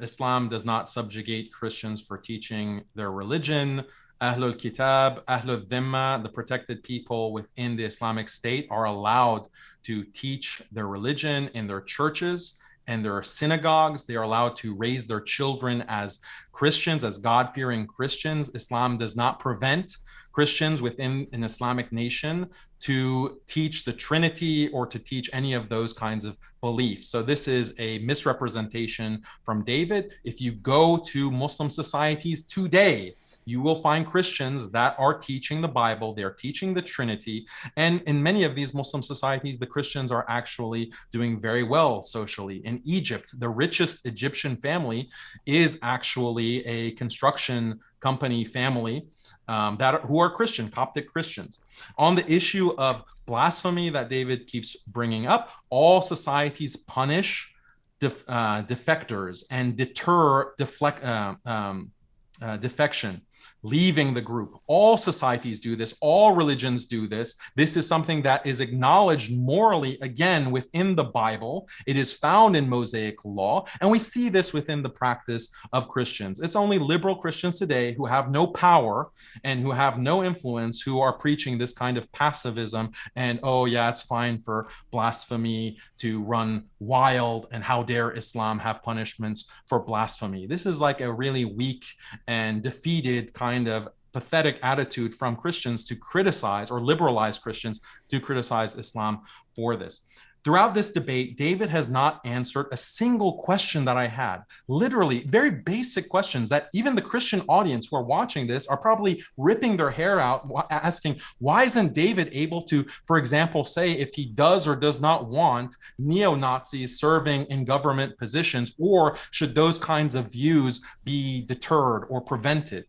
Islam does not subjugate Christians for teaching their religion. Ahlul Kitab, Ahlul Dhimma, the protected people within the Islamic State, are allowed to teach their religion in their churches and their synagogues. They are allowed to raise their children as Christians, as God-fearing Christians. Islam does not prevent Christians within an Islamic nation to teach the Trinity or to teach any of those kinds of beliefs. So this is a misrepresentation from David. If you go to Muslim societies today, you will find Christians that are teaching the Bible, they're teaching the Trinity. And in many of these Muslim societies, the Christians are actually doing very well socially. In Egypt, the richest Egyptian family is actually a construction company family who are Christian, Coptic Christians. On the issue of blasphemy that David keeps bringing up, all societies punish defectors and deter defection, leaving the group. All societies do this. All religions do this. This is something that is acknowledged morally, again, within the Bible. It is found in Mosaic law, and we see this within the practice of Christians. It's only liberal Christians today who have no power and who have no influence who are preaching this kind of pacifism and, oh yeah, it's fine for blasphemy to run wild, and how dare Islam have punishments for blasphemy. This is like a really weak and defeated kind of pathetic attitude from Christians to criticize, or liberalize Christians to criticize Islam for this. Throughout this debate, David has not answered a single question that I had. Literally, very basic questions that even the Christian audience who are watching this are probably ripping their hair out, asking, why isn't David able to, for example, say if he does or does not want neo-Nazis serving in government positions, or should those kinds of views be deterred or prevented?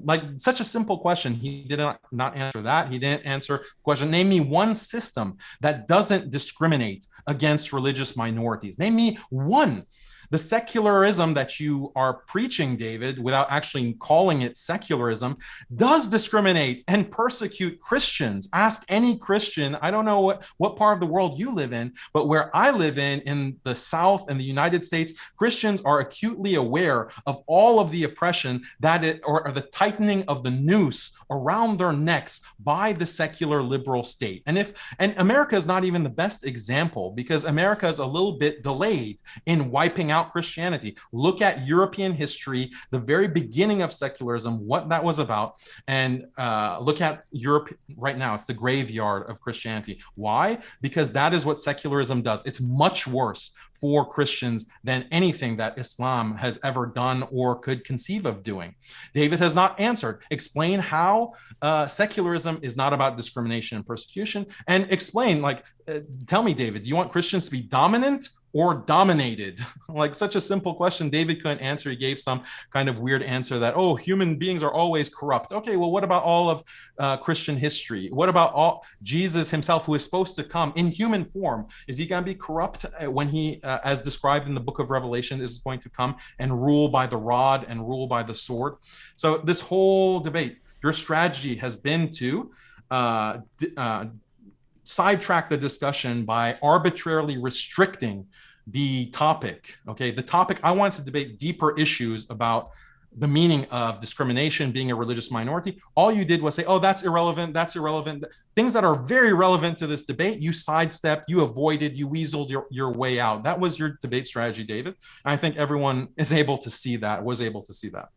Like, such a simple question. He did not answer that. He didn't answer the question, name me one system that doesn't discriminate against religious minorities. Name me one. The secularism that you are preaching, David, without actually calling it secularism, does discriminate and persecute Christians. Ask any Christian. I don't know what part of the world you live in, but where I live in the South and the United States, Christians are acutely aware of all of the oppression or the tightening of the noose around their necks by the secular liberal state. And America is not even the best example, because America is a little bit delayed in wiping out Christianity. Look at European history, the very beginning of secularism, what that was about, and look at Europe right now. It's the graveyard of Christianity. Why? Because that is what secularism does. It's much worse for Christians than anything that Islam has ever done or could conceive of doing. David has not answered. Explain how secularism is not about discrimination and persecution, and explain, like, tell me, David, do you want Christians to be dominant or dominated? Like, such a simple question. David couldn't answer. He gave some kind of weird answer that, oh, human beings are always corrupt. Okay, well, what about all of Christian history? What about all Jesus himself, who is supposed to come in human form? Is he going to be corrupt when he, as described in the book of Revelation, is going to come and rule by the rod and rule by the sword? So this whole debate, your strategy has been to sidetrack the discussion by arbitrarily restricting the topic. Okay, the topic, I wanted to debate deeper issues about the meaning of discrimination, being a religious minority. All you did was say, oh, that's irrelevant, that's irrelevant. Things that are very relevant to this debate, you sidestepped, you avoided, you weaseled your way out. That was your debate strategy, David. And I think everyone is able to see that, was able to see that.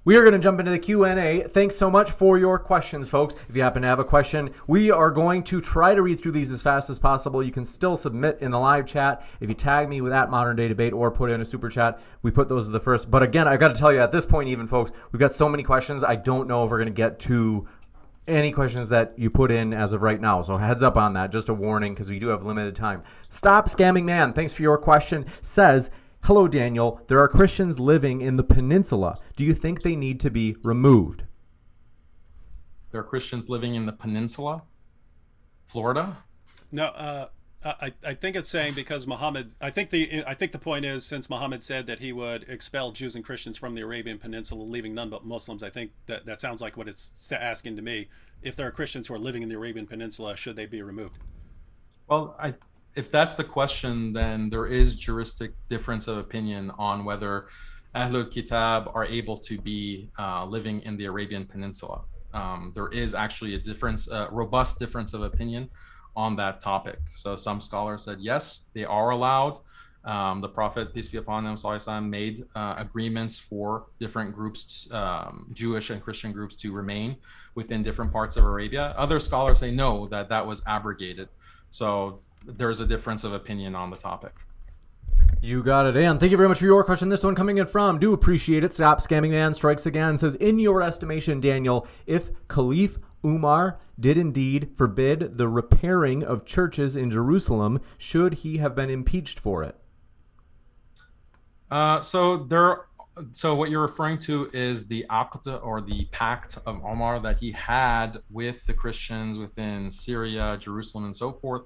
We are going to jump into the Q&A. Thanks so much for your questions, folks. If you happen to have a question, we are going to try to read through these as fast as possible. You can still submit in the live chat. If you tag me with @ModernDayDebate or put in a super chat, we put those as the first. But again, I've got to tell you, at this point even, folks, we've got so many questions. I don't know if we're going to get to any questions that you put in as of right now. So heads up on that. Just a warning, because we do have limited time. Stop Scamming Man, thanks for your question, says, hello, Daniel. There are Christians living in the peninsula. Do you think they need to be removed? There are Christians living in the peninsula, Florida? No, I think it's saying because Muhammad. I think the point is, since Muhammad said that he would expel Jews and Christians from the Arabian Peninsula, leaving none but Muslims. I think that sounds like what it's asking to me. If there are Christians who are living in the Arabian Peninsula, should they be removed? Well, if that's the question, then there is juristic difference of opinion on whether Ahlul Kitab are able to be living in the Arabian Peninsula. There is actually a robust difference of opinion on that topic. So some scholars said, yes, they are allowed. The Prophet, peace be upon him, made agreements for different groups, Jewish and Christian groups, to remain within different parts of Arabia. Other scholars say no, that was abrogated. So there's a difference of opinion on the topic. You got it, and thank you very much for your question. This one coming in from, do appreciate it, Stop Scamming Man strikes again, says, in your estimation, Daniel, if Caliph Umar did indeed forbid the repairing of churches in Jerusalem, should he have been impeached for it? So what you're referring to is the Aqd, or the pact of Umar that he had with the Christians within Syria, Jerusalem, and so forth.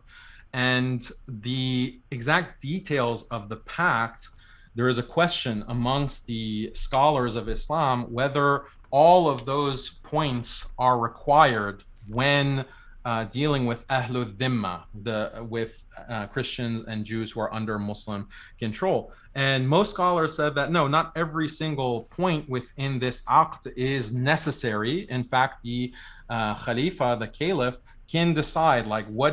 And the exact details of the pact, there is a question amongst the scholars of Islam whether all of those points are required when dealing with Ahlul Dhimma, with Christians and Jews who are under Muslim control. And most scholars said that no, not every single point within this Aqd is necessary. In fact, the Khalifa, the Caliph, can decide like what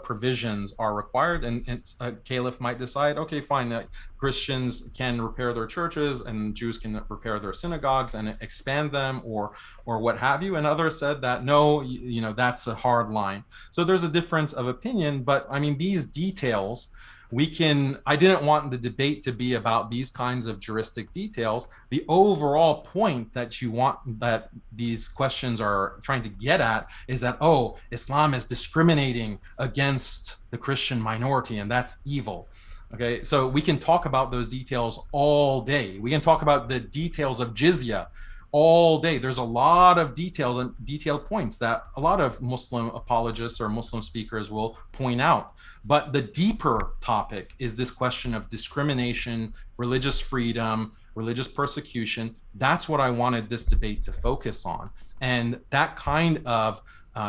provisions are required, and a caliph might decide, okay, fine, Christians can repair their churches and Jews can repair their synagogues and expand them, or what have you. And others said that no, that's a hard line. So there's a difference of opinion, but I mean, these details I didn't want the debate to be about these kinds of juristic details. The overall point that these questions are trying to get at is that, oh, Islam is discriminating against the Christian minority, and that's evil. Okay, so we can talk about those details all day. We can talk about the details of jizya all day. There's a lot of details and detailed points that a lot of Muslim apologists or Muslim speakers will point out. But the deeper topic is this question of discrimination, religious freedom, religious persecution. That's what I wanted this debate to focus on. And that kind of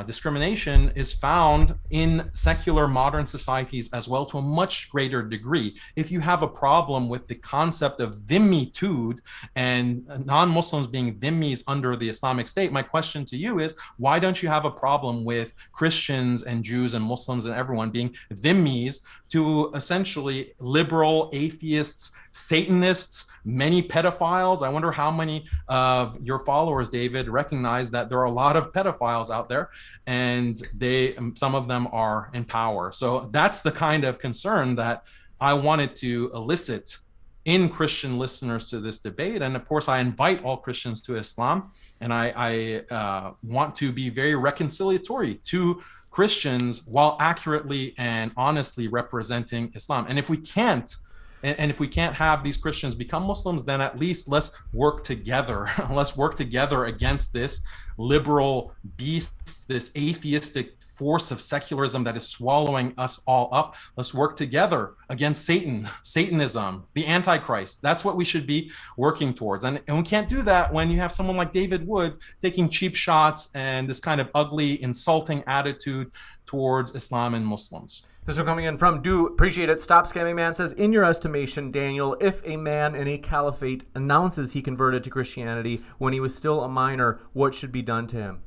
discrimination is found in secular modern societies as well, to a much greater degree. If you have a problem with the concept of dhimmi-tude and non-Muslims being dhimmis under the Islamic State, my question to you is, why don't you have a problem with Christians and Jews and Muslims and everyone being dhimmis to essentially liberal atheists, Satanists, many pedophiles? I wonder how many of your followers, David, recognize that there are a lot of pedophiles out there, and some of them are in power. So that's the kind of concern that I wanted to elicit in Christian listeners to this debate. And of course, I invite all Christians to Islam, and I want to be very reconciliatory to Christians while accurately and honestly representing Islam. And if we can't, and if we can't have these Christians become Muslims, then at least let's work together. Let's work together against this liberal beast, this atheistic force of secularism that is swallowing us all up. Let's work together against Satan, Satanism, the Antichrist. That's what we should be working towards. And we can't do that when you have someone like David Wood taking cheap shots and this kind of ugly, insulting attitude towards Islam and Muslims. This one coming in from Do Appreciate It. Stop Scamming Man says, in your estimation, Daniel, if a man in a caliphate announces he converted to Christianity when he was still a minor, what should be done to him?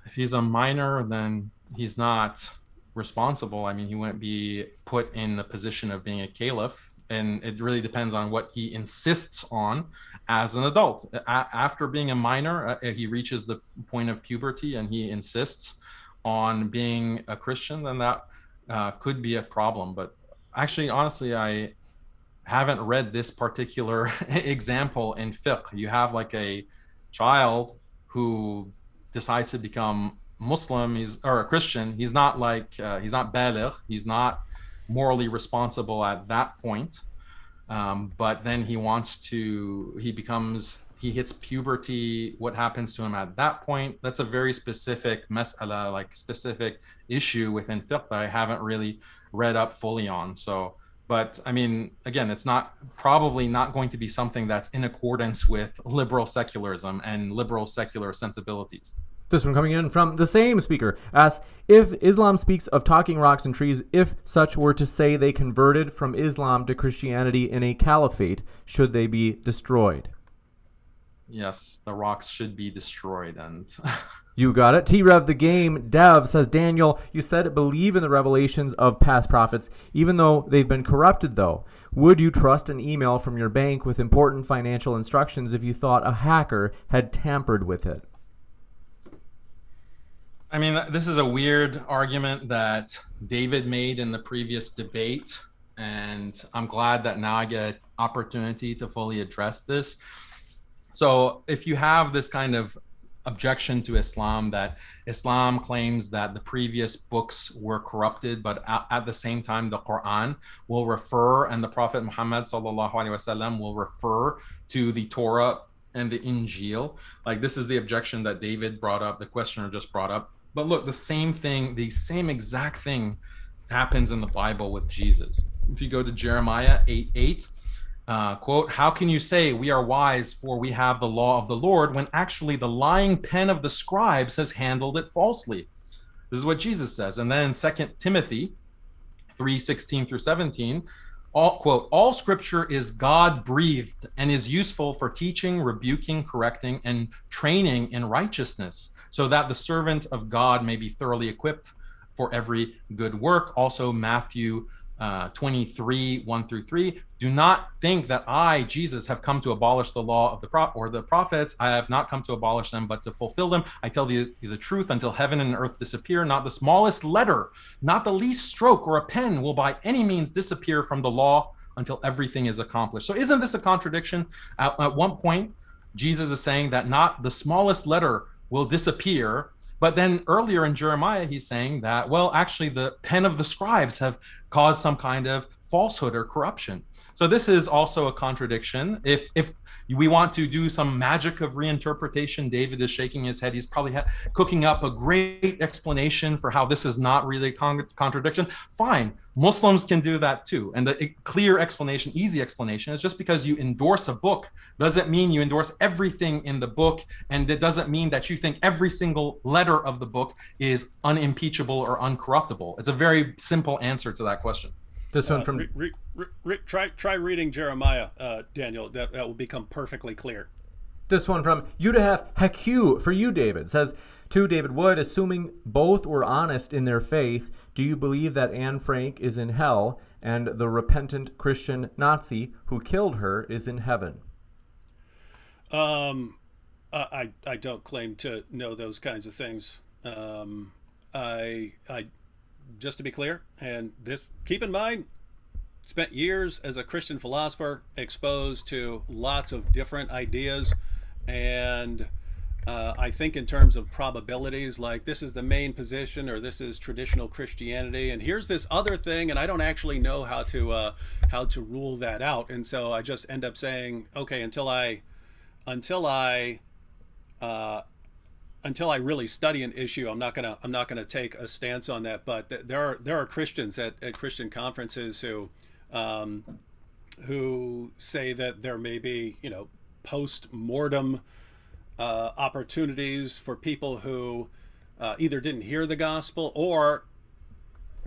If he's a minor, then he's not responsible. I mean, he wouldn't be put in the position of being a caliph. And it really depends on what he insists on as an adult. After being a minor, he reaches the point of puberty and he insists on being a Christian, then that could be a problem. But actually, honestly, I haven't read this particular example in fiqh. You have like a child who decides to become Muslim, or a Christian. He's not like, he's not baligh, he's not morally responsible at that point. But then he hits puberty. What happens to him at that point? That's a very specific mas'ala, like specific issue within fiqh that I haven't really read up fully on. So, but I mean, again, it's probably not going to be something that's in accordance with liberal secularism and liberal secular sensibilities. This one coming in from the same speaker asks, if Islam speaks of talking rocks and trees, if such were to say they converted from Islam to Christianity in a caliphate, should they be destroyed? Yes, the rocks should be destroyed. And you got it. T-Rev the Game Dev says, Daniel, you said believe in the revelations of past prophets, even though they've been corrupted, though. Would you trust an email from your bank with important financial instructions if you thought a hacker had tampered with it? I mean, this is a weird argument that David made in the previous debate, and I'm glad that now I get an opportunity to fully address this. So if you have this kind of objection to Islam, that Islam claims that the previous books were corrupted, but at the same time, the Quran will refer, and the Prophet Muhammad sallallahu alaihi wasallam will refer to the Torah and the Injil. Like, this is the objection that David brought up, the questioner just brought up. But look, the same exact thing happens in the Bible with Jesus. If you go to Jeremiah 8:8, quote, how can you say we are wise, for we have the law of the Lord, when actually the lying pen of the scribes has handled it falsely? This is what Jesus says. And then in 2 Timothy 3:16 through 17, all scripture is God-breathed and is useful for teaching, rebuking, correcting, and training in righteousness, so that the servant of God may be thoroughly equipped for every good work. Also, Matthew 23:1 through 3. Do not think that I, Jesus, have come to abolish the law of the prophets. I have not come to abolish them, but to fulfill them. I tell you the truth, until heaven and earth disappear, not the smallest letter, not the least stroke or a pen will by any means disappear from the law until everything is accomplished. So isn't this a contradiction? At one point, Jesus is saying that not the smallest letter will disappear. But then earlier in Jeremiah, he's saying that, well, actually the pen of the scribes have caused some kind of falsehood or corruption. So this is also a contradiction. If we want to do some magic of reinterpretation, David is shaking his head. He's probably cooking up a great explanation for how this is not really a contradiction. Fine, Muslims can do that too. And the clear explanation, easy explanation, is just because you endorse a book doesn't mean you endorse everything in the book. And it doesn't mean that you think every single letter of the book is unimpeachable or uncorruptible. It's a very simple answer to that question. This one from try reading Jeremiah, Daniel. That will become perfectly clear. This one from Udahaf Haqiqatjou for you, David, says, to David Wood, assuming both were honest in their faith, do you believe that Anne Frank is in hell and the repentant Christian Nazi who killed her is in heaven? I don't claim to know those kinds of things. I just to be clear, and this, keep in mind, spent years as a Christian philosopher, exposed to lots of different ideas, and I think in terms of probabilities, like this is the main position or this is traditional Christianity, and here's this other thing, and I don't actually know how to rule that out, and so I just end up saying, okay, until I really study an issue, I'm not gonna take a stance on that. But there are Christians at Christian conferences who say that there may be, post-mortem opportunities for people who either didn't hear the gospel or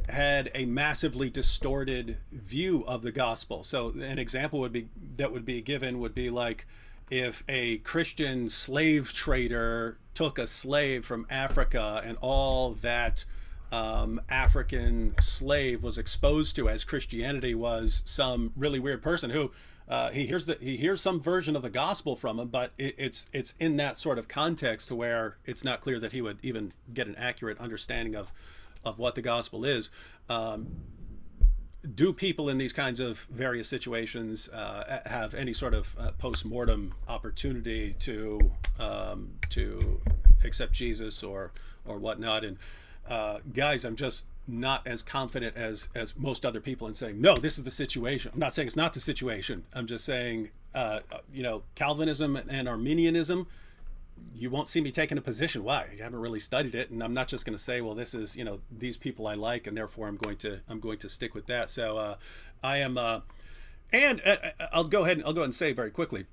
had a massively distorted view of the gospel. So an example would be like if a Christian slave trader took a slave from Africa, and all that African slave was exposed to as Christianity was some really weird person who he hears some version of the gospel from him, but it's in that sort of context to where it's not clear that he would even get an accurate understanding of what the gospel is. Do people in these kinds of various situations have any sort of post-mortem opportunity to accept Jesus or whatnot? And guys, I'm just not as confident as most other people in saying, no, this is the situation. I'm not saying it's not the situation. I'm just saying, Calvinism and Arminianism, you won't see me taking a position. Why? You haven't really studied it, and I'm not just going to say, well, this is, these people I like, and therefore I'm going to stick with that. So I am, and I'll go ahead and say very quickly,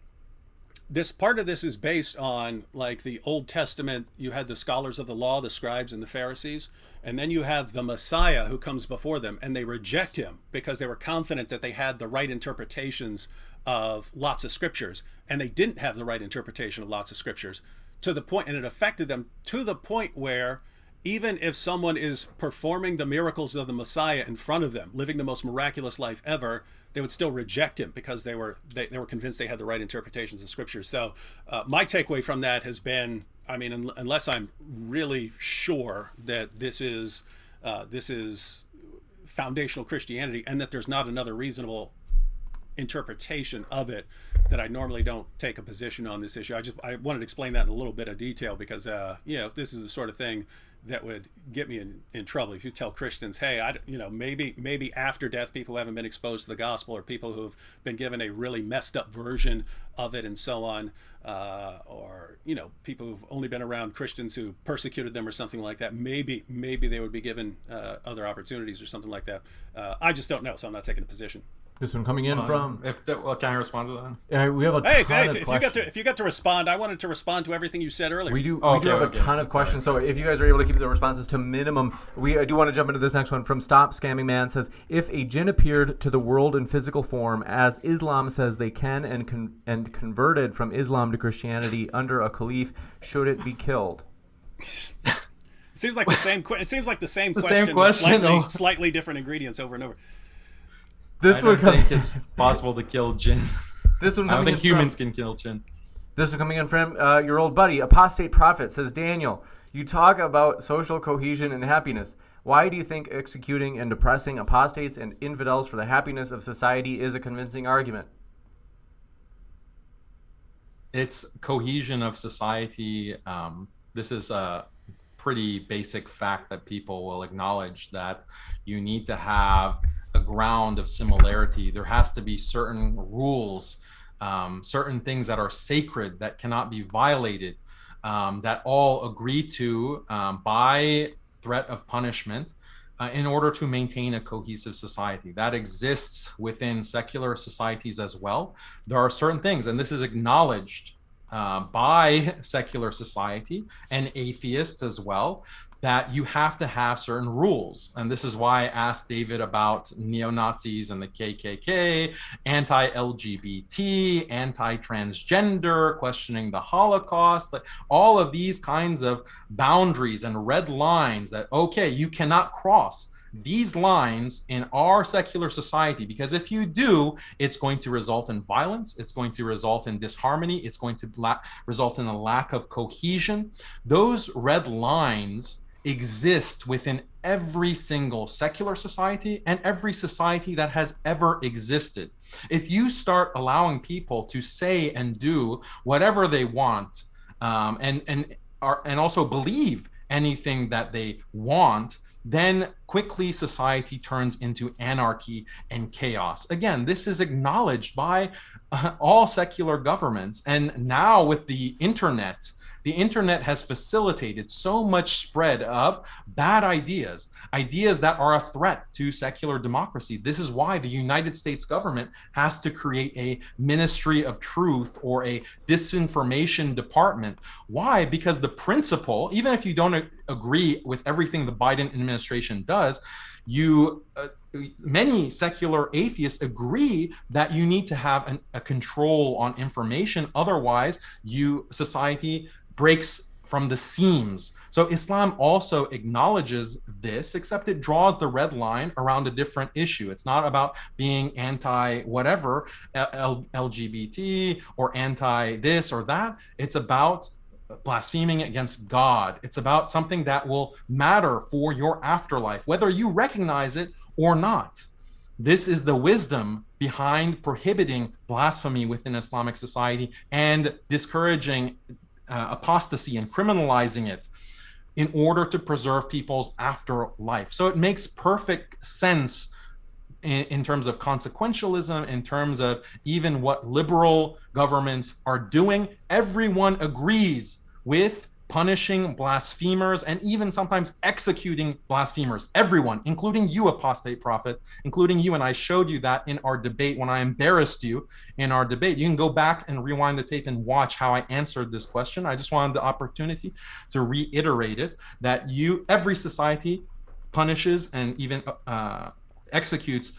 this part of this is based on, like, the Old Testament. You had the scholars of the law, the scribes and the Pharisees, and then you have the Messiah who comes before them, and they reject him because they were confident that they had the right interpretations of lots of scriptures, and they didn't have the right interpretation of lots of scriptures, to the point, and it affected them to the point where even if someone is performing the miracles of the Messiah in front of them, living the most miraculous life ever, they would still reject him because they were convinced they had the right interpretations of scripture. So my takeaway from that has been, I mean, unless I'm really sure that this is foundational Christianity and that there's not another reasonable interpretation of it, that I normally don't take a position on this issue. I wanted to explain that in a little bit of detail because this is the sort of thing that would get me in trouble. If you tell Christians, hey, maybe after death, people who haven't been exposed to the gospel, or people who've been given a really messed up version of it and so on, or people who've only been around Christians who persecuted them or something like that, maybe they would be given other opportunities or something like that. I just don't know, so I'm not taking a position. This one coming in from. Can I respond to that? We have a ton of questions. If you got to respond, I wanted to respond to everything you said earlier. We do have a ton of questions. So if you guys are able to keep the responses to minimum, I do want to jump into this next one from Stop Scamming Man. Says, if a jinn appeared to the world in physical form, as Islam says they can, and converted from Islam to Christianity under a caliph, should it be killed? Seems like the same. It seems like the same question. With slightly different ingredients over and over. I don't think it's possible to kill jinn. I don't think humans can kill jinn. This one coming in from your old buddy, Apostate Prophet, says, Daniel, you talk about social cohesion and happiness. Why do you think executing and depressing apostates and infidels for the happiness of society is a convincing argument? It's cohesion of society. This is a pretty basic fact that people will acknowledge, that you need to have a ground of similarity. There has to be certain rules, certain things that are sacred that cannot be violated, that all agree to by threat of punishment in order to maintain a cohesive society. That exists within secular societies as well. There are certain things, and this is acknowledged by secular society and atheists as well, that you have to have certain rules. And this is why I asked David about neo-Nazis and the KKK, anti-LGBT, anti-transgender, questioning the Holocaust, like all of these kinds of boundaries and red lines that, okay, you cannot cross these lines in our secular society, because if you do, it's going to result in violence, it's going to result in disharmony, it's going to result in a lack of cohesion. Those red lines exist within every single secular society and every society that has ever existed. If you start allowing people to say and do whatever they want, and also believe anything that they want, then quickly society turns into anarchy and chaos. Again, this is acknowledged by all secular governments. And now with the internet has facilitated so much spread of bad ideas, ideas that are a threat to secular democracy. This is why the United States government has to create a Ministry of Truth or a disinformation department. Why? Because the principle, even if you don't agree with everything the Biden administration does, many secular atheists agree that you need to have a control on information. Otherwise, society breaks from the seams. So Islam also acknowledges this, except it draws the red line around a different issue. It's not about being anti whatever, LGBT or anti this or that. It's about blaspheming against God. It's about something that will matter for your afterlife, whether you recognize it or not. This is the wisdom behind prohibiting blasphemy within Islamic society and discouraging apostasy and criminalizing it in order to preserve people's afterlife. So it makes perfect sense in terms of consequentialism, in terms of even what liberal governments are doing. Everyone agrees with punishing blasphemers and even sometimes executing blasphemers. Everyone, including you, apostate prophet, including you. And I showed you that in our debate when I embarrassed you in our debate. You can go back and rewind the tape and watch how I answered this question. I just wanted the opportunity to reiterate it, that every society punishes and even executes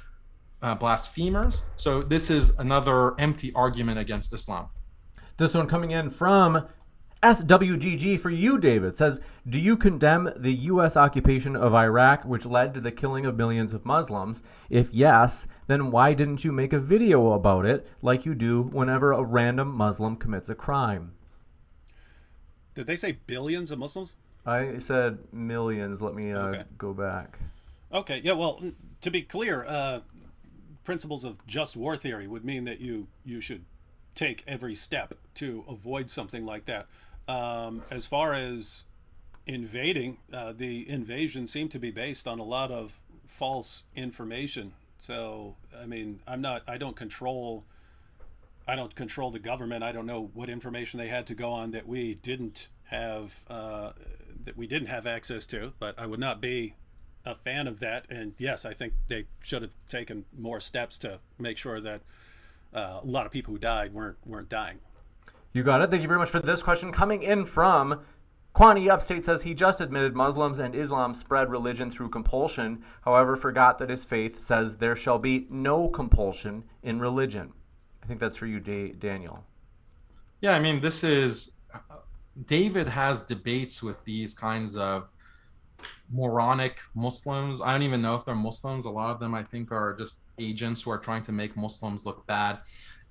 blasphemers. So this is another empty argument against Islam. This one coming in from SWGG for you, David, says, do you condemn the U.S. occupation of Iraq, which led to the killing of millions of Muslims? If yes, then why didn't you make a video about it like you do whenever a random Muslim commits a crime? Did they say billions of Muslims? I said millions. Let me go back. Okay, yeah, well, to be clear, principles of just war theory would mean that you should take every step to avoid something like that. As far as invading, the invasion seemed to be based on a lot of false information. So, I mean, I don't control the government. I don't know what information they had to go on that we didn't have access to, but I would not be a fan of that. And yes, I think they should have taken more steps to make sure that a lot of people who died weren't dying. You got it. Thank you very much for this question. Coming in from Kwani Upstate, says he just admitted Muslims and Islam spread religion through compulsion, however forgot that his faith says there shall be no compulsion in religion. I think that's for you, Daniel. Yeah, I mean, David has debates with these kinds of moronic Muslims. I don't even know if they're Muslims. A lot of them, I think, are just agents who are trying to make Muslims look bad.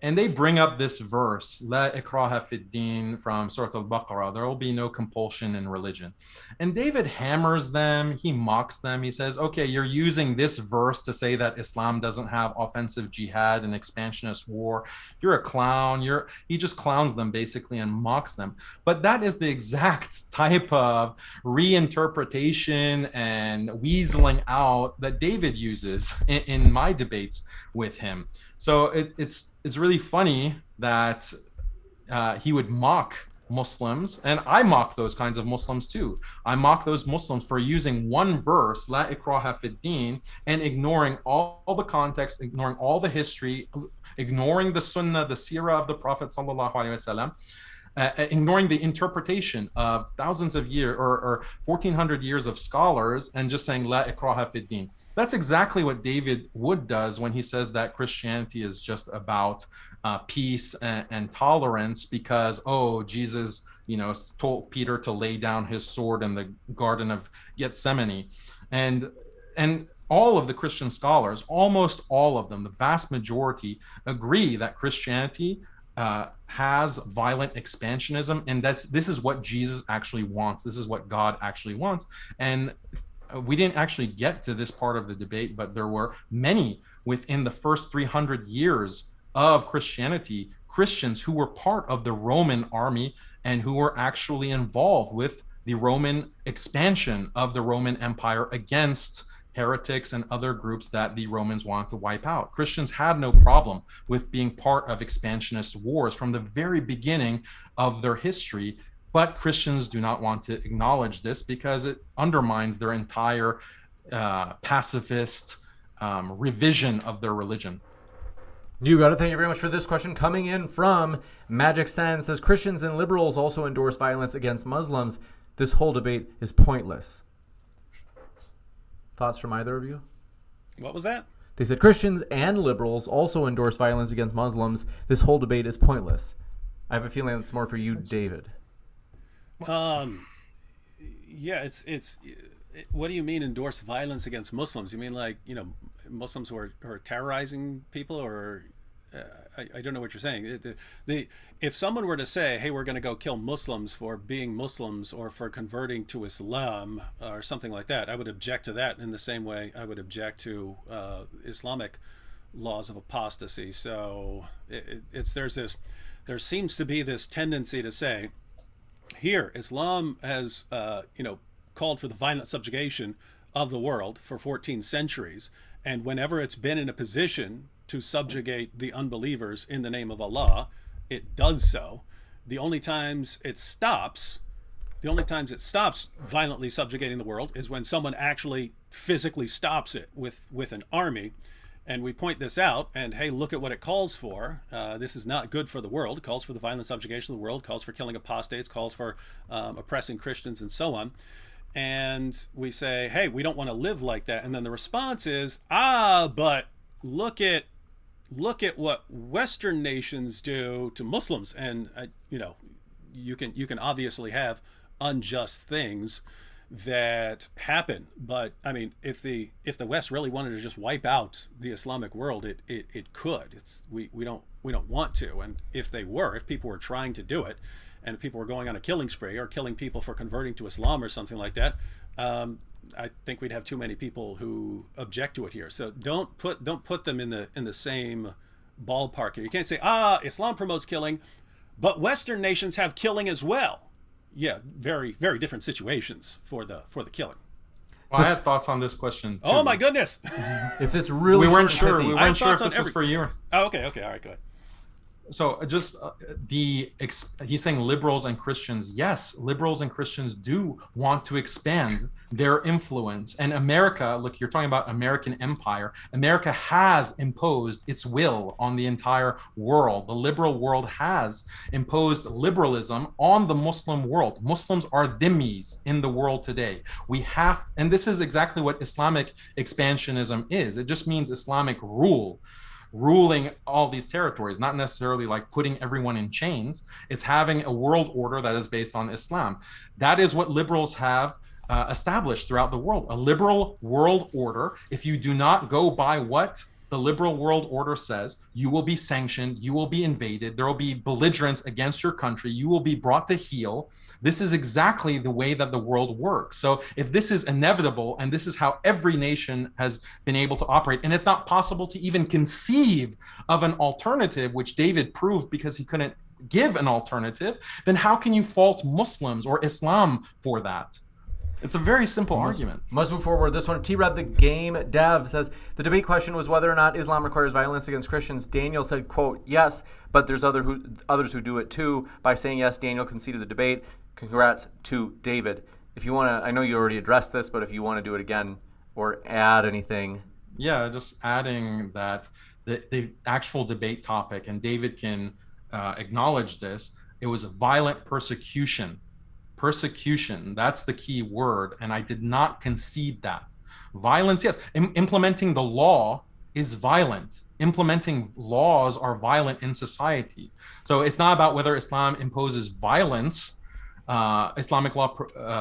And they bring up this verse, La ikraha fid din, from Surah Al-Baqarah, there will be no compulsion in religion. And David hammers them, he mocks them. He says, okay, you're using this verse to say that Islam doesn't have offensive jihad and expansionist war. You're a clown. He just clowns them basically and mocks them. But that is the exact type of reinterpretation and weaseling out that David uses in my debates with him. So it's really funny that he would mock Muslims, and I mock those kinds of Muslims too. I mock those Muslims for using one verse, La ikraha fid din, and ignoring all the context, ignoring all the history, ignoring the Sunnah, the Sirah of the Prophet sallallahu alaihi wasallam, ignoring the interpretation of thousands of years or 1400 years of scholars, and just saying La ikraha fid din. That's exactly what David Wood does when he says that Christianity is just about peace and tolerance because, Jesus, told Peter to lay down his sword in the Garden of Gethsemane. And all of the Christian scholars, almost all of them, the vast majority, agree that Christianity has violent expansionism, and this is what Jesus actually wants. This is what God actually wants. And we didn't actually get to this part of the debate, but there were many within the first 300 years of Christianity, Christians who were part of the Roman army and who were actually involved with the Roman expansion of the Roman Empire against heretics and other groups that the Romans wanted to wipe out. Christians had no problem with being part of expansionist wars from the very beginning of their history, but Christians do not want to acknowledge this because it undermines their entire pacifist revision of their religion. You got it. Thank you very much for this question. Coming in from Magic Sense, says Christians and liberals also endorse violence against Muslims. This whole debate is pointless. Thoughts from either of you? What was that? They said Christians and liberals also endorse violence against Muslims. This whole debate is pointless. I have a feeling it's more for you, David. Yeah, it's. What do you mean endorse violence against Muslims? You mean like, Muslims who are terrorizing people, or I don't know what you're saying. If someone were to say, hey, we're going to go kill Muslims for being Muslims or for converting to Islam or something like that, I would object to that in the same way I would object to Islamic laws of apostasy. So there seems to be this tendency to say, here, Islam has, called for the violent subjugation of the world for 14 centuries. And whenever it's been in a position to subjugate the unbelievers in the name of Allah, it does so. The only times it stops violently subjugating the world is when someone actually physically stops it with an army. And we point this out, and hey, look at what it calls for. This is not good for the world. It calls for the violent subjugation of the world, calls for killing apostates, calls for oppressing Christians, and so on. And we say, hey, we don't want to live like that. And then the response is, but look at what Western nations do to Muslims. And you can obviously have unjust things that happen, but I mean, if the West really wanted to just wipe out the Islamic world, it could. We don't want to. And if people were trying to do it, and if people were going on a killing spree or killing people for converting to Islam or something like that, I think we'd have too many people who object to it here. So don't put them in the same ballpark here. You can't say, Islam promotes killing, but Western nations have killing as well. Yeah, very, very different situations for the killing. Well, I had thoughts on this question too. Oh my goodness! If it's really, we weren't sure. We weren't sure if this was for you. Oh, okay, all right, go ahead. So just he's saying liberals and Christians. Yes, liberals and Christians do want to expand their influence. And America, look, you're talking about American empire. America has imposed its will on the entire world. The liberal world has imposed liberalism on the Muslim world. Muslims are dhimmis in the world today. And this is exactly what Islamic expansionism is. It just means Islamic ruling all these territories, not necessarily like putting everyone in chains. It's having a world order that is based on Islam. That is what liberals have established throughout the world, a liberal world order. If you do not go by what the liberal world order says, you will be sanctioned, you will be invaded, there will be belligerence against your country, you will be brought to heel. This is exactly the way that the world works. So if this is inevitable, and this is how every nation has been able to operate, and it's not possible to even conceive of an alternative, which David proved because he couldn't give an alternative, then how can you fault Muslims or Islam for that? It's a very simple argument. Must move forward. This one, T-Rev the Game Dev says, the debate question was whether or not Islam requires violence against Christians. Daniel said, quote, yes, but there's others who do it too. By saying yes, Daniel conceded the debate. Congrats to David. If you want to, I know you already addressed this, but if you want to do it again or add anything. Yeah, just adding that the actual debate topic, and David can acknowledge this, it was violent persecution. Persecution, that's the key word, and I did not concede that. Violence, yes. Implementing the law is violent. Implementing laws are violent in society. So it's not about whether Islam imposes violence Islamic law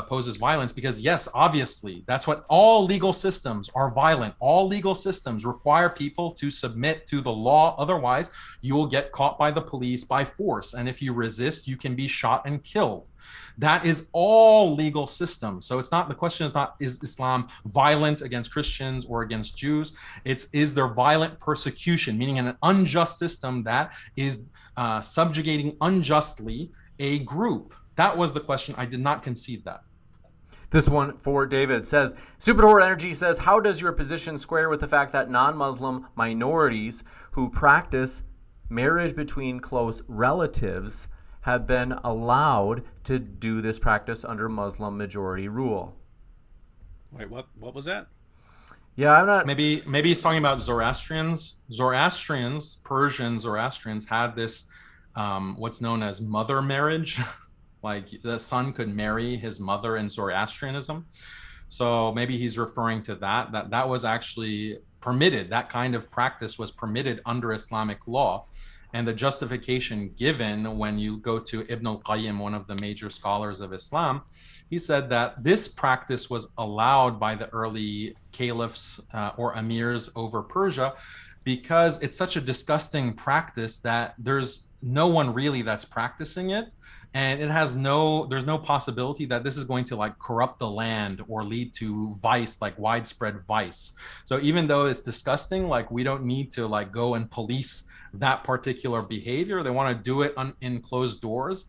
poses violence, because yes, obviously, that's what all legal systems are violent. All legal systems require people to submit to the law. Otherwise, you will get caught by the police by force. And if you resist, you can be shot and killed. That is all legal systems. So it's not, the question is not, is Islam violent against Christians or against Jews? It's, is there violent persecution, meaning an unjust system that is subjugating unjustly a group? That was the question. I did not concede that. This one for David says, Superdor Energy says, how does your position square with the fact that non-Muslim minorities who practice marriage between close relatives have been allowed to do this practice under Muslim majority rule? Wait, what was that? Yeah, I'm not. Maybe he's talking about Zoroastrians. Persian Zoroastrians had this what's known as mother marriage. Like the son could marry his mother in Zoroastrianism. So maybe he's referring to that was actually permitted. That kind of practice was permitted under Islamic law. And the justification given when you go to Ibn al-Qayyim, one of the major scholars of Islam, he said that this practice was allowed by the early caliphs or emirs over Persia because it's such a disgusting practice that there's no one really that's practicing it. And it has there's no possibility that this is going to like corrupt the land or lead to vice, like widespread vice. So even though it's disgusting, like we don't need to like go and police that particular behavior. They want to do it in closed doors.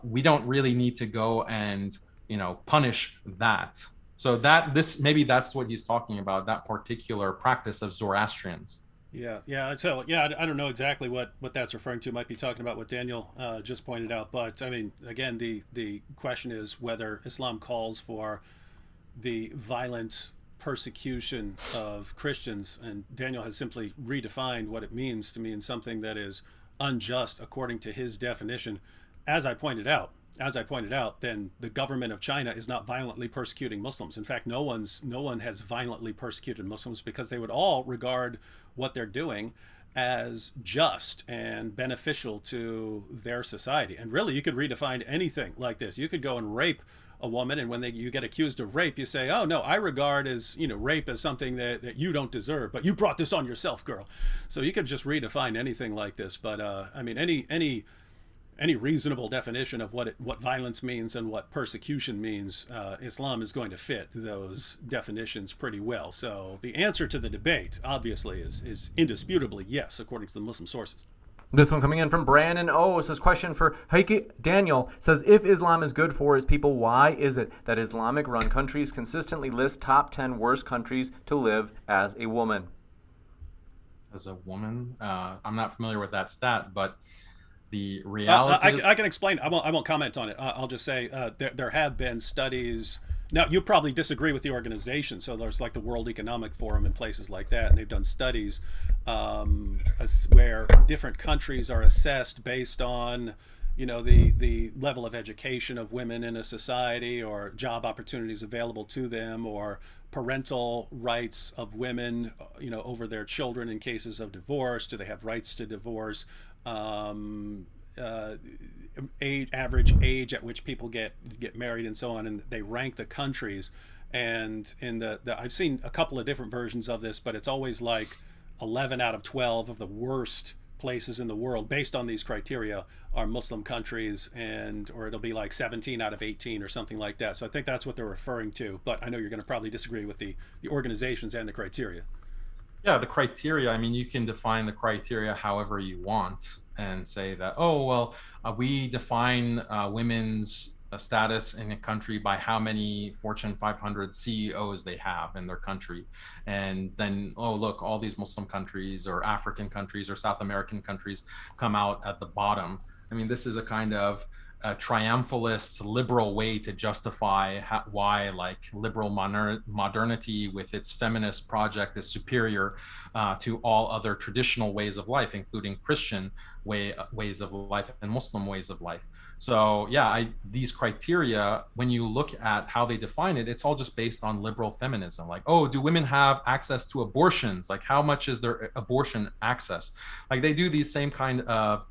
We don't really need to go and, punish that. So maybe that's what he's talking about, that particular practice of Zoroastrians. Yeah. So I don't know exactly what that's referring to. Might be talking about what Daniel just pointed out. But I mean, again, the question is whether Islam calls for the violent persecution of Christians, and Daniel has simply redefined what it means to mean something that is unjust according to his definition. As I pointed out, then the government of China is not violently persecuting Muslims. In fact, no one has violently persecuted Muslims because they would all regard what they're doing as just and beneficial to their society. And really, you could redefine anything like this. You could go and rape a woman, and when you get accused of rape, you say, oh no, I regard as rape as something that you don't deserve, but you brought this on yourself, girl. So you could just redefine anything like this. But I mean, any reasonable definition of what violence means and what persecution means, Islam is going to fit those definitions pretty well. So the answer to the debate, obviously, is indisputably yes, according to the Muslim sources. This one coming in from Brandon O. says, question for Daniel says, if Islam is good for its people, why is it that Islamic-run countries consistently list top 10 worst countries to live as a woman? As a woman? I'm not familiar with that stat, but the reality I can explain. I won't comment on it. I'll just say there have been studies. Now, you probably disagree with the organization. So there's like the World Economic Forum and places like that. And they've done studies where different countries are assessed based on, the level of education of women in a society, or job opportunities available to them, or parental rights of women, over their children in cases of divorce. Do they have rights to divorce? Average age at which people get married, and so on, and they rank the countries. And in I've seen a couple of different versions of this, but it's always like 11 out of 12 of the worst places in the world based on these criteria are Muslim countries, or it'll be like 17 out of 18 or something like that. So I think that's what they're referring to, but I know you're going to probably disagree with the organizations and the criteria. Yeah, the criteria, I mean, you can define the criteria however you want and say that, we define women's status in a country by how many Fortune 500 CEOs they have in their country. And then, look, all these Muslim countries or African countries or South American countries come out at the bottom. I mean, this is a kind of a triumphalist liberal way to justify why like liberal modernity with its feminist project is superior to all other traditional ways of life, including Christian ways of life and Muslim ways of life. So yeah, these criteria, when you look at how they define it, it's all just based on liberal feminism. Like, do women have access to abortions? Like, how much is their abortion access? Like, they do these same kind of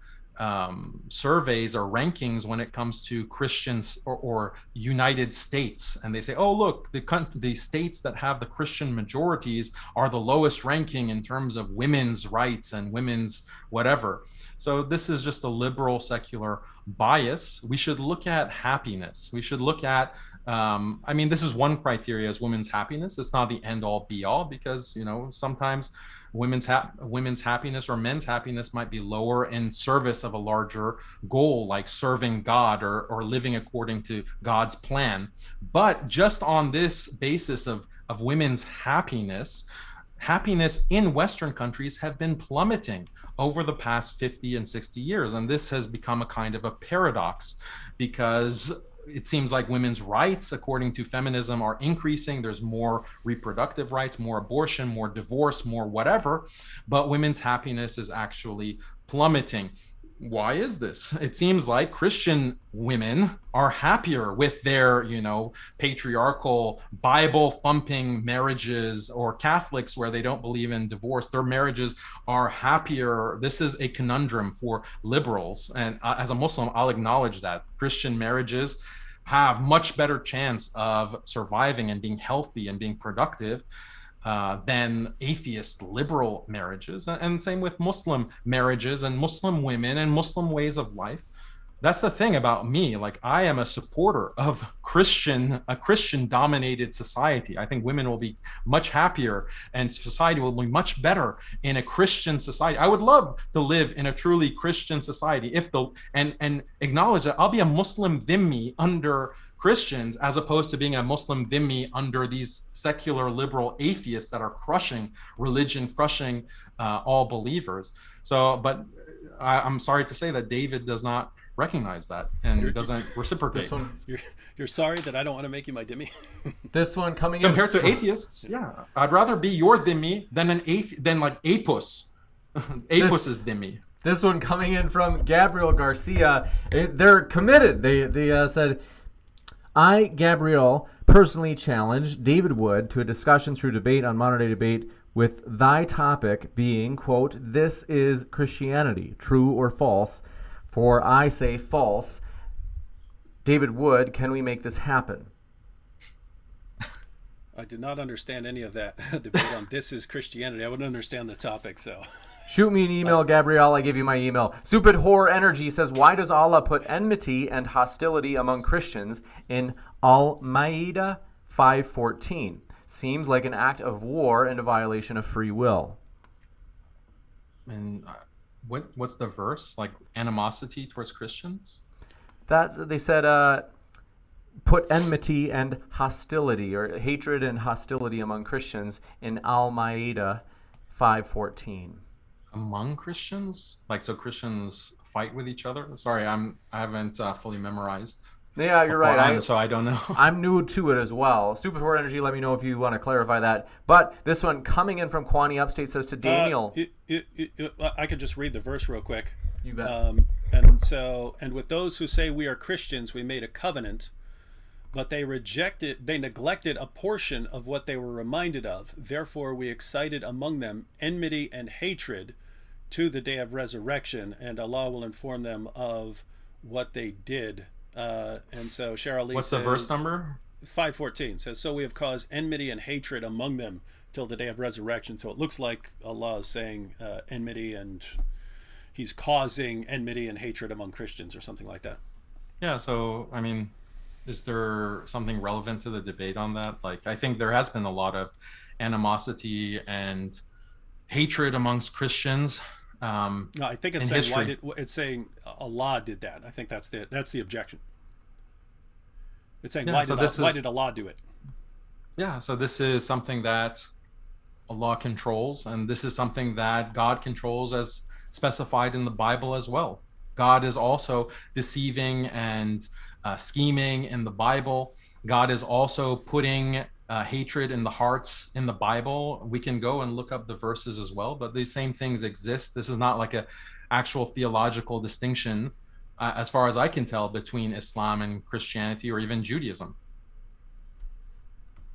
surveys or rankings when it comes to Christians or United States, and they say, oh, look, the states that have the Christian majorities are the lowest ranking in terms of women's rights and women's whatever. So this is just a liberal secular bias. We should look at happiness. We should look at this is one criteria, is women's happiness. It's not the end all be all, because sometimes women's happiness or men's happiness might be lower in service of a larger goal, like serving God or living according to God's plan. But just on this basis of women's happiness in Western countries have been plummeting over the past 50 and 60 years. And this has become a kind of a paradox, because it seems like women's rights, according to feminism, are increasing. There's more reproductive rights, more abortion, more divorce, more whatever, but women's happiness is actually plummeting. Why is this? It seems like Christian women are happier with their, patriarchal, Bible-thumping marriages, or Catholics where they don't believe in divorce. Their marriages are happier. This is a conundrum for liberals. And as a Muslim, I'll acknowledge that Christian marriages have much better chance of surviving and being healthy and being productive than atheist liberal marriages, and same with Muslim marriages and Muslim women and Muslim ways of life. That's the thing about me. Like, I am a supporter of a Christian dominated society. I think women will be much happier and society will be much better in a Christian society. I would love to live in a truly Christian society and acknowledge that I'll be a Muslim dhimmi under Christians, as opposed to being a Muslim dhimmi under these secular liberal atheists that are crushing religion, crushing all believers. So, but I'm sorry to say that David does not recognize that and doesn't reciprocate. This one, you're sorry that I don't want to make you my dhimmi. this one coming Compared in to atheists, yeah, I'd rather be your dhimmi than like Apus. Apus's dhimmi. This one coming in from Gabriel Garcia. They're committed. They said, I, Gabriel, personally challenged David Wood to a discussion through debate on Modern Day Debate, with thy topic being, quote, this is Christianity, true or false? For I say false. David Wood, can we make this happen? I did not understand any of that debate on this is Christianity. I wouldn't understand the topic, so... Shoot me an email, Gabrielle. I give you my email. Stupid Whore Energy says, why does Allah put enmity and hostility among Christians in Al-Ma'idah 5:14? Seems like an act of war and a violation of free will. And what's the verse? Like animosity towards Christians? They said, put enmity and hostility, or hatred and hostility among Christians in Al-Ma'idah 5:14. Among Christians? Like, so Christians fight with each other? Sorry, I haven't fully memorized. Yeah, you're right. So I don't know. I'm new to it as well. Stupid Whore Energy, let me know if you want to clarify that. But this one coming in from Kwani Upstate says to Daniel. I could just read the verse real quick. You bet. And with those who say we are Christians, we made a covenant, but they neglected a portion of what they were reminded of. Therefore, we excited among them enmity and hatred to the day of resurrection, and Allah will inform them of what they did. And so Cheryl Lee What's the verse number? 5:14 says, so we have caused enmity and hatred among them till the day of resurrection. So it looks like Allah is saying enmity, and he's causing enmity and hatred among Christians or something like that. Yeah, so I mean, is there something relevant to the debate on that? Like, I think there has been a lot of animosity and hatred amongst Christians. No, I think it's saying it's saying Allah did that. I think that's the objection. It's saying why did Allah do it? Yeah, so this is something that Allah controls, and this is something that God controls as specified in the Bible as well. God is also deceiving and scheming in the Bible. God is also putting hatred in the hearts in the Bible. We can go and look up the verses as well, but these same things exist. This is not like a actual theological distinction, as far as I can tell, between Islam and Christianity or even Judaism.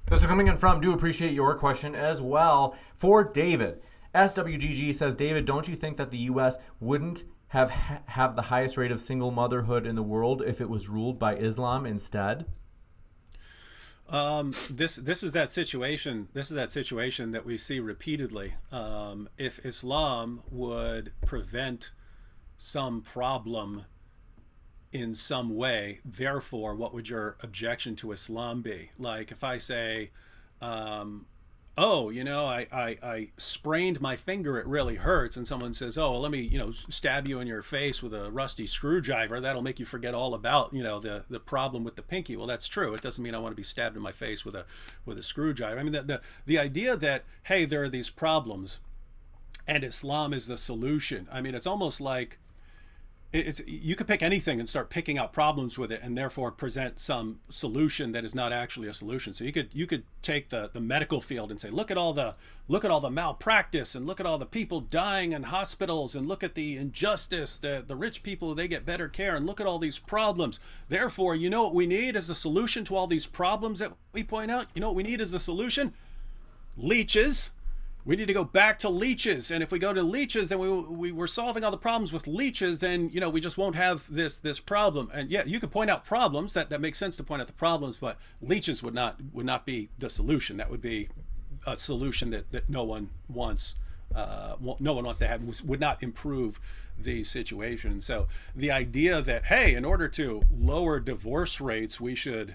This is coming in from, do appreciate your question as well. For David, SWGG says, David, don't you think that the U.S. wouldn't have the highest rate of single motherhood in the world if it was ruled by Islam instead? This is that situation. This is that situation that we see repeatedly. If Islam would prevent some problem in some way, therefore, what would your objection to Islam be? Like if I say, oh, I sprained my finger, it really hurts, and someone says, oh, well, let me, stab you in your face with a rusty screwdriver. That'll make you forget all about, the problem with the pinky. Well, that's true. It doesn't mean I want to be stabbed in my face with a screwdriver. I mean, the idea that, hey, there are these problems and Islam is the solution. I mean, it's almost like you could pick anything and start picking out problems with it, and therefore present some solution that is not actually a solution. So you could take the medical field and say, look at all the malpractice, and look at all the people dying in hospitals, and look at the injustice, the rich people, they get better care, and look at all these problems. Therefore, you know what we need as a solution to all these problems that we point out? You know what we need as a solution? Leeches. We need to go back to leeches, and if we go to leeches, then we're solving all the problems with leeches. Then we just won't have this problem. And yeah, you could point out problems. That makes sense to point out the problems, but leeches would not be the solution. That would be a solution that no one wants. No one wants to have. Would not improve the situation. So the idea that, hey, in order to lower divorce rates, we should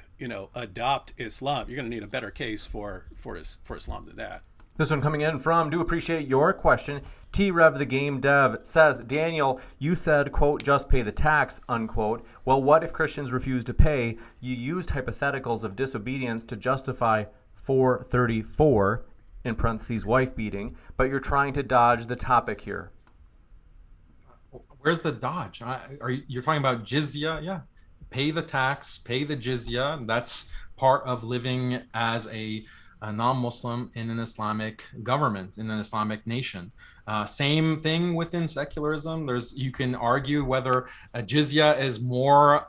adopt Islam. You're going to need a better case for Islam than that. This one coming in from, do appreciate your question. T-Rev the Game Dev says, Daniel, you said, quote, just pay the tax, unquote. Well, what if Christians refuse to pay? You used hypotheticals of disobedience to justify 434, in parentheses, wife beating, but you're trying to dodge the topic here. Where's the dodge? You're talking about jizya? Yeah. Pay the tax, pay the jizya. That's part of living as a non-Muslim in an Islamic government, in an Islamic nation. Same thing within secularism. You can argue whether a jizya is more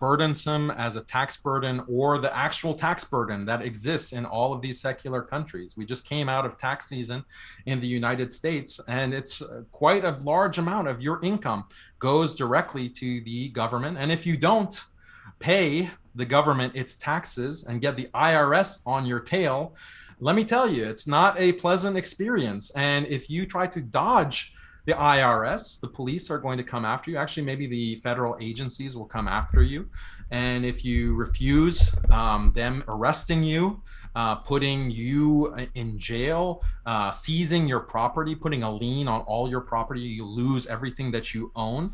burdensome as a tax burden, or the actual tax burden that exists in all of these secular countries. We just came out of tax season in the United States, and it's quite a large amount of your income goes directly to the government. And if you don't pay the government its taxes and get the IRS on your tail, let me tell you, it's not a pleasant experience. And if you try to dodge the IRS, the police are going to come after you. Actually, maybe the federal agencies will come after you. And if you refuse, them arresting you, putting you in jail, seizing your property, putting a lien on all your property, you lose everything that you own.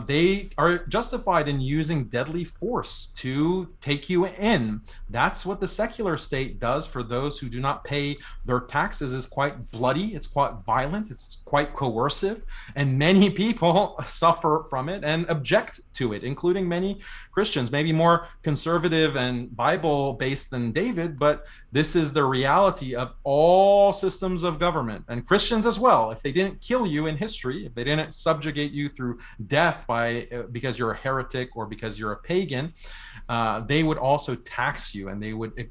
They are justified in using deadly force to take you in. That's what the secular state does for those who do not pay their taxes. Is quite bloody, it's quite violent, it's quite coercive, and many people suffer from it and object to it, including many Christians, maybe more conservative and Bible-based than David, but this is the reality of all systems of government, and Christians as well. If they didn't kill you in history, if they didn't subjugate you through death because you're a heretic or because you're a pagan, they would also tax you, and they would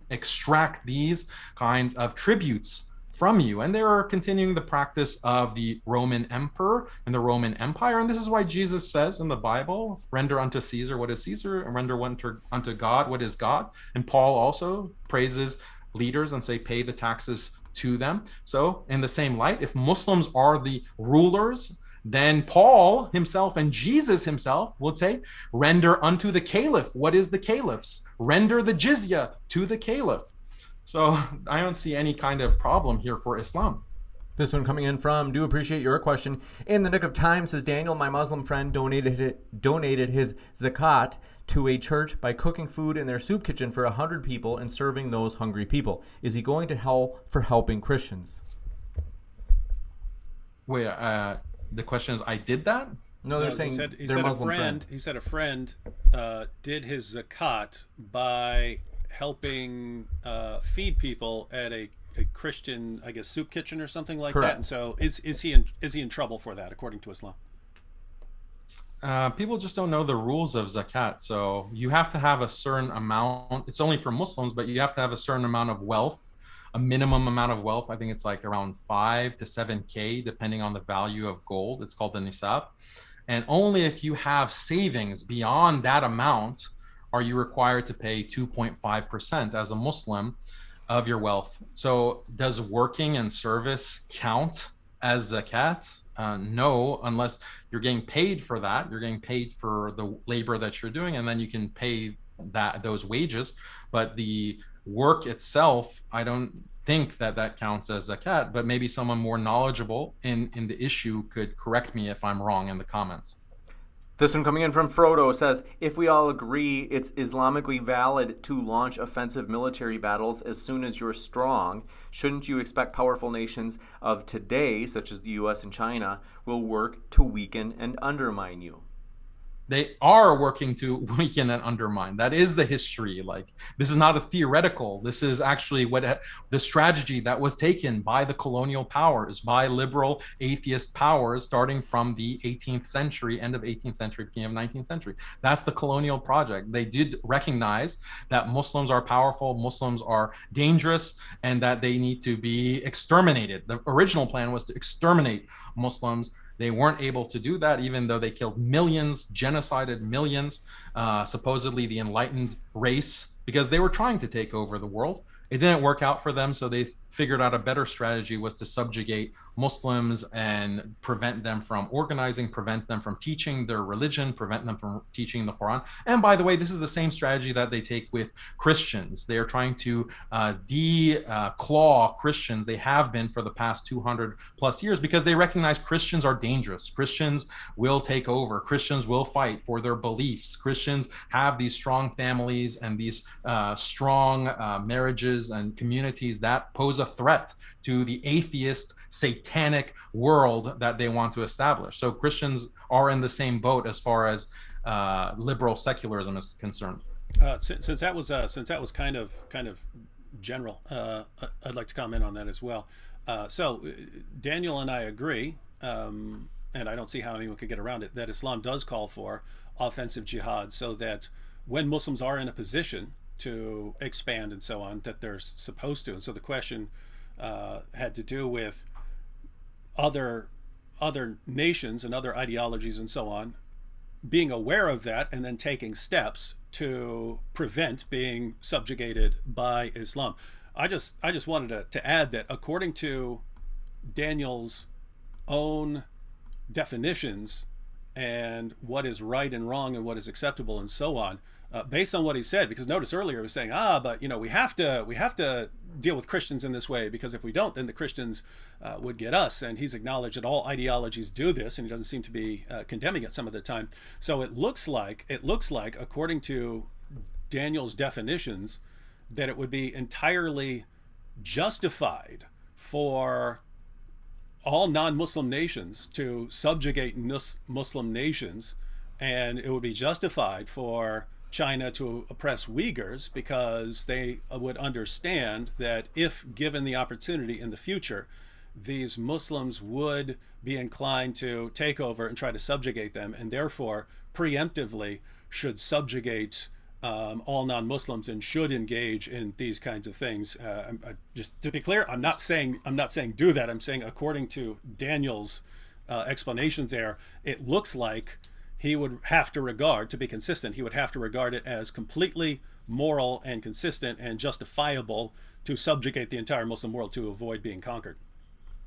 extract these kinds of tributes from you. And they are continuing the practice of the Roman emperor and the Roman Empire. And this is why Jesus says in the Bible, render unto Caesar what is Caesar, and render unto God what is God. And Paul also praises leaders and say, pay the taxes to them. So in the same light, if Muslims are the rulers, then Paul himself and Jesus himself would say, render unto the caliph what is the caliph's, render the jizya to the caliph. So I don't see any kind of problem here for Islam. This one coming in from, do appreciate your question. In the nick of time, says Daniel, my Muslim friend donated his zakat to a church by cooking food in their soup kitchen for 100 people and serving those hungry people. Is he going to hell for helping Christians? Wait, the question is, I did that? No, they're saying he their said Muslim friend. He said a friend did his zakat by helping feed people at a Christian, I guess, soup kitchen or something like Correct. that. And so is he in trouble for that, according to Islam? People just don't know the rules of zakat. So you have to have a certain amount. It's only for Muslims, but you have to have a certain amount of wealth a minimum amount of wealth. I think it's like around 5 to 7K, depending on the value of gold. It's called the nisab. And only if you have savings beyond that amount are you required to pay 2.5% as a Muslim of your wealth. So does working and service count as zakat? No, unless you're getting paid for that. You're getting paid for the labor that you're doing, and then you can pay those wages. But the work itself, I don't think that counts as zakat, but maybe someone more knowledgeable in the issue could correct me if I'm wrong in the comments. This one coming in from Frodo says, if we all agree it's Islamically valid to launch offensive military battles as soon as you're strong, shouldn't you expect powerful nations of today, such as the US and China, will work to weaken and undermine you? They are working to weaken and undermine. That is the history. Like, this is not a theoretical. This is actually what the strategy that was taken by the colonial powers, by liberal atheist powers, starting from the 18th century, end of 18th century, beginning of 19th century. That's the colonial project. They did recognize that Muslims are powerful, Muslims are dangerous, and that they need to be exterminated. The original plan was to exterminate Muslims. They weren't able to do that, even though they killed millions, genocided millions, supposedly the enlightened race, because they were trying to take over the world. It didn't work out for them, so they figured out a better strategy was to subjugate Muslims and prevent them from organizing, prevent them from teaching their religion, prevent them from teaching the Quran. And by the way, this is the same strategy that they take with Christians. They are trying to declaw Christians. They have been for the past 200 plus years, because they recognize Christians are dangerous. Christians will take over. Christians will fight for their beliefs. Christians have these strong families and these strong marriages and communities that pose a threat to the atheist, satanic world that they want to establish. So Christians are in the same boat as far as liberal secularism is concerned. Since that was kind of general, I'd like to comment on that as well. So Daniel and I agree, and I don't see how anyone could get around it, that Islam does call for offensive jihad, so that when Muslims are in a position to expand and so on, that they're supposed to. And so the question had to do with other nations and other ideologies and so on being aware of that and then taking steps to prevent being subjugated by Islam. I just wanted to add that according to Daniel's own definitions and what is right and wrong and what is acceptable and so on, based on what he said, because notice earlier he was saying, but we have to deal with Christians in this way, because if we don't, then the Christians would get us. And he's acknowledged that all ideologies do this, and he doesn't seem to be condemning it some of the time. So it looks like, according to Daniel's definitions, that it would be entirely justified for all non-Muslim nations to subjugate Muslim nations, and it would be justified for China to oppress Uyghurs, because they would understand that if given the opportunity in the future, these Muslims would be inclined to take over and try to subjugate them, and therefore preemptively should subjugate all non-Muslims and should engage in these kinds of things. Just to be clear, I'm not saying do that. I'm saying according to Daniel's explanations there, it looks like he would have to regard, to be consistent, he would have to regard it as completely moral and consistent and justifiable to subjugate the entire Muslim world to avoid being conquered.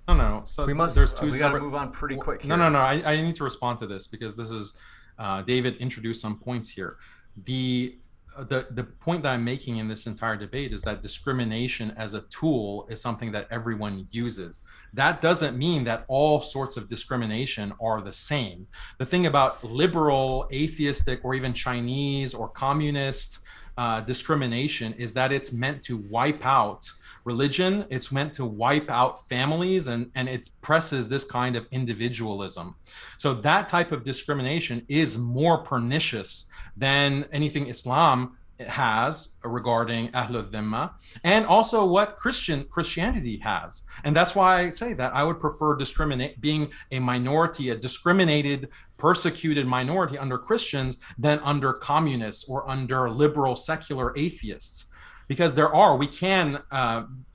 No. So we must. There's two we got to move on pretty quick here. No. I need to respond to this, because this is David introduced some points here. The point that I'm making in this entire debate is that discrimination as a tool is something that everyone uses. That doesn't mean that all sorts of discrimination are the same. The thing about liberal, atheistic, or even Chinese or communist discrimination is that it's meant to wipe out religion, it's meant to wipe out families, and it presses this kind of individualism. So that type of discrimination is more pernicious than anything Islam has regarding Ahlul Dhimma, and also what Christianity has. And that's why I say that I would prefer being a minority, a discriminated, persecuted minority under Christians than under communists or under liberal secular atheists. because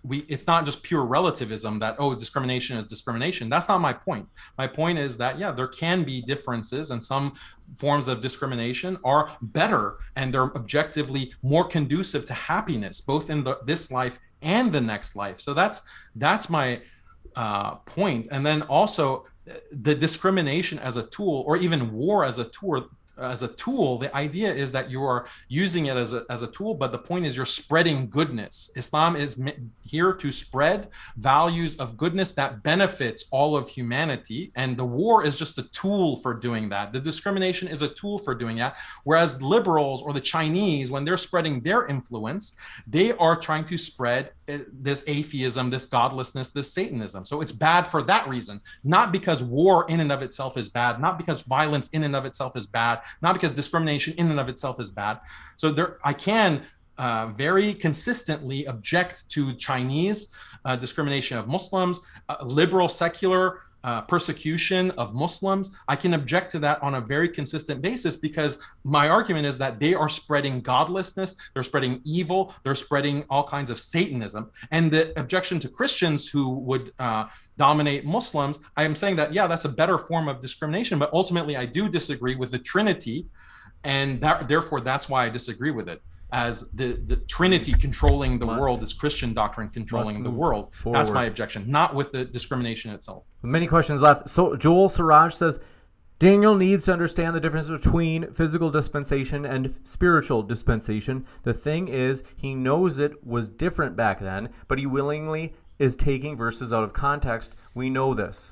it's not just pure relativism that, oh, discrimination is discrimination. That's not my point. My point is that, yeah, there can be differences, and some forms of discrimination are better and they're objectively more conducive to happiness, both in this life and the next life. So that's my point. And then also the discrimination as a tool, or even war as a tool, the idea is that you are using it as a tool, but the point is you're spreading goodness. Islam is here to spread values of goodness that benefits all of humanity, and the war is just a tool for doing that. The discrimination is a tool for doing that, whereas liberals or the Chinese, when they're spreading their influence, they are trying to spread this atheism, this godlessness, this Satanism. So it's bad for that reason, not because war in and of itself is bad, not because violence in and of itself is bad, not because discrimination in and of itself is bad. So I can very consistently object to Chinese discrimination of Muslims, liberal secular persecution of Muslims. I can object to that on a very consistent basis, because my argument is that they are spreading godlessness, they're spreading evil, they're spreading all kinds of Satanism. And the objection to Christians who would dominate Muslims, I am saying that, yeah, that's a better form of discrimination, but ultimately I do disagree with the Trinity, and therefore that's why I disagree with it. As the Trinity controlling the world, is Christian doctrine controlling the world. Forward. That's my objection, not with the discrimination itself. Many questions left. So Joel Siraj says, Daniel needs to understand the difference between physical dispensation and spiritual dispensation. The thing is, he knows it was different back then, but he willingly is taking verses out of context. We know this.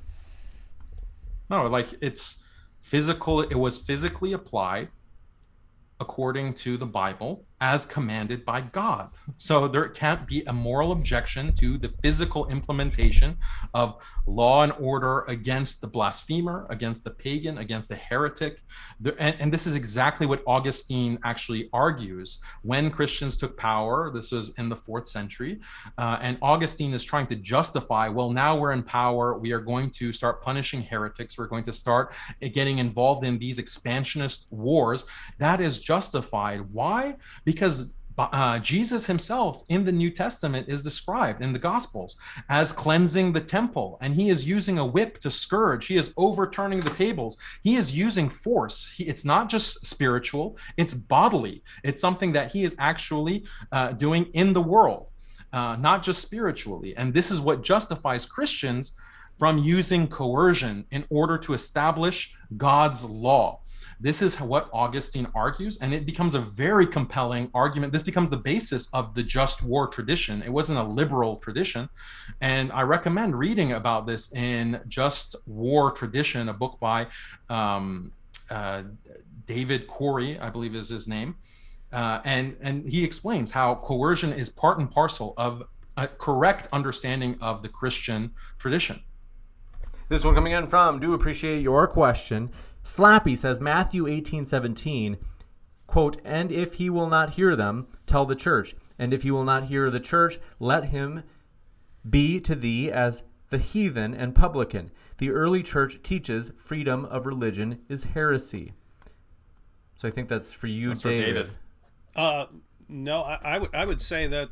No, like it's physical. It was physically applied according to the Bible as commanded by God. So there can't be a moral objection to the physical implementation of law and order against the blasphemer, against the pagan, against the heretic. And this is exactly what Augustine actually argues when Christians took power. This was in the 4th century. And Augustine is trying to justify, well, now we're in power, we are going to start punishing heretics, we're going to start getting involved in these expansionist wars. That is justified. Why? Because Jesus himself in the New Testament is described in the Gospels as cleansing the temple, and he is using a whip to scourge. He is overturning the tables. He is using force. It's not just spiritual, it's bodily. It's something that he is actually doing in the world, not just spiritually. And this is what justifies Christians from using coercion in order to establish God's law. This is what Augustine argues, and it becomes a very compelling argument. This becomes the basis of the just war tradition. It wasn't a liberal tradition, and I recommend reading about this in Just War Tradition, a book by David Corey, I believe is his name, and he explains how coercion is part and parcel of a correct understanding of the Christian tradition. This one coming in from, do appreciate your question. Slappy says, Matthew 18:17, quote, and if he will not hear them, tell the church. And if he will not hear the church, let him be to thee as the heathen and publican. The early church teaches freedom of religion is heresy. So I think that's for you, that's David. For David. No, I would say that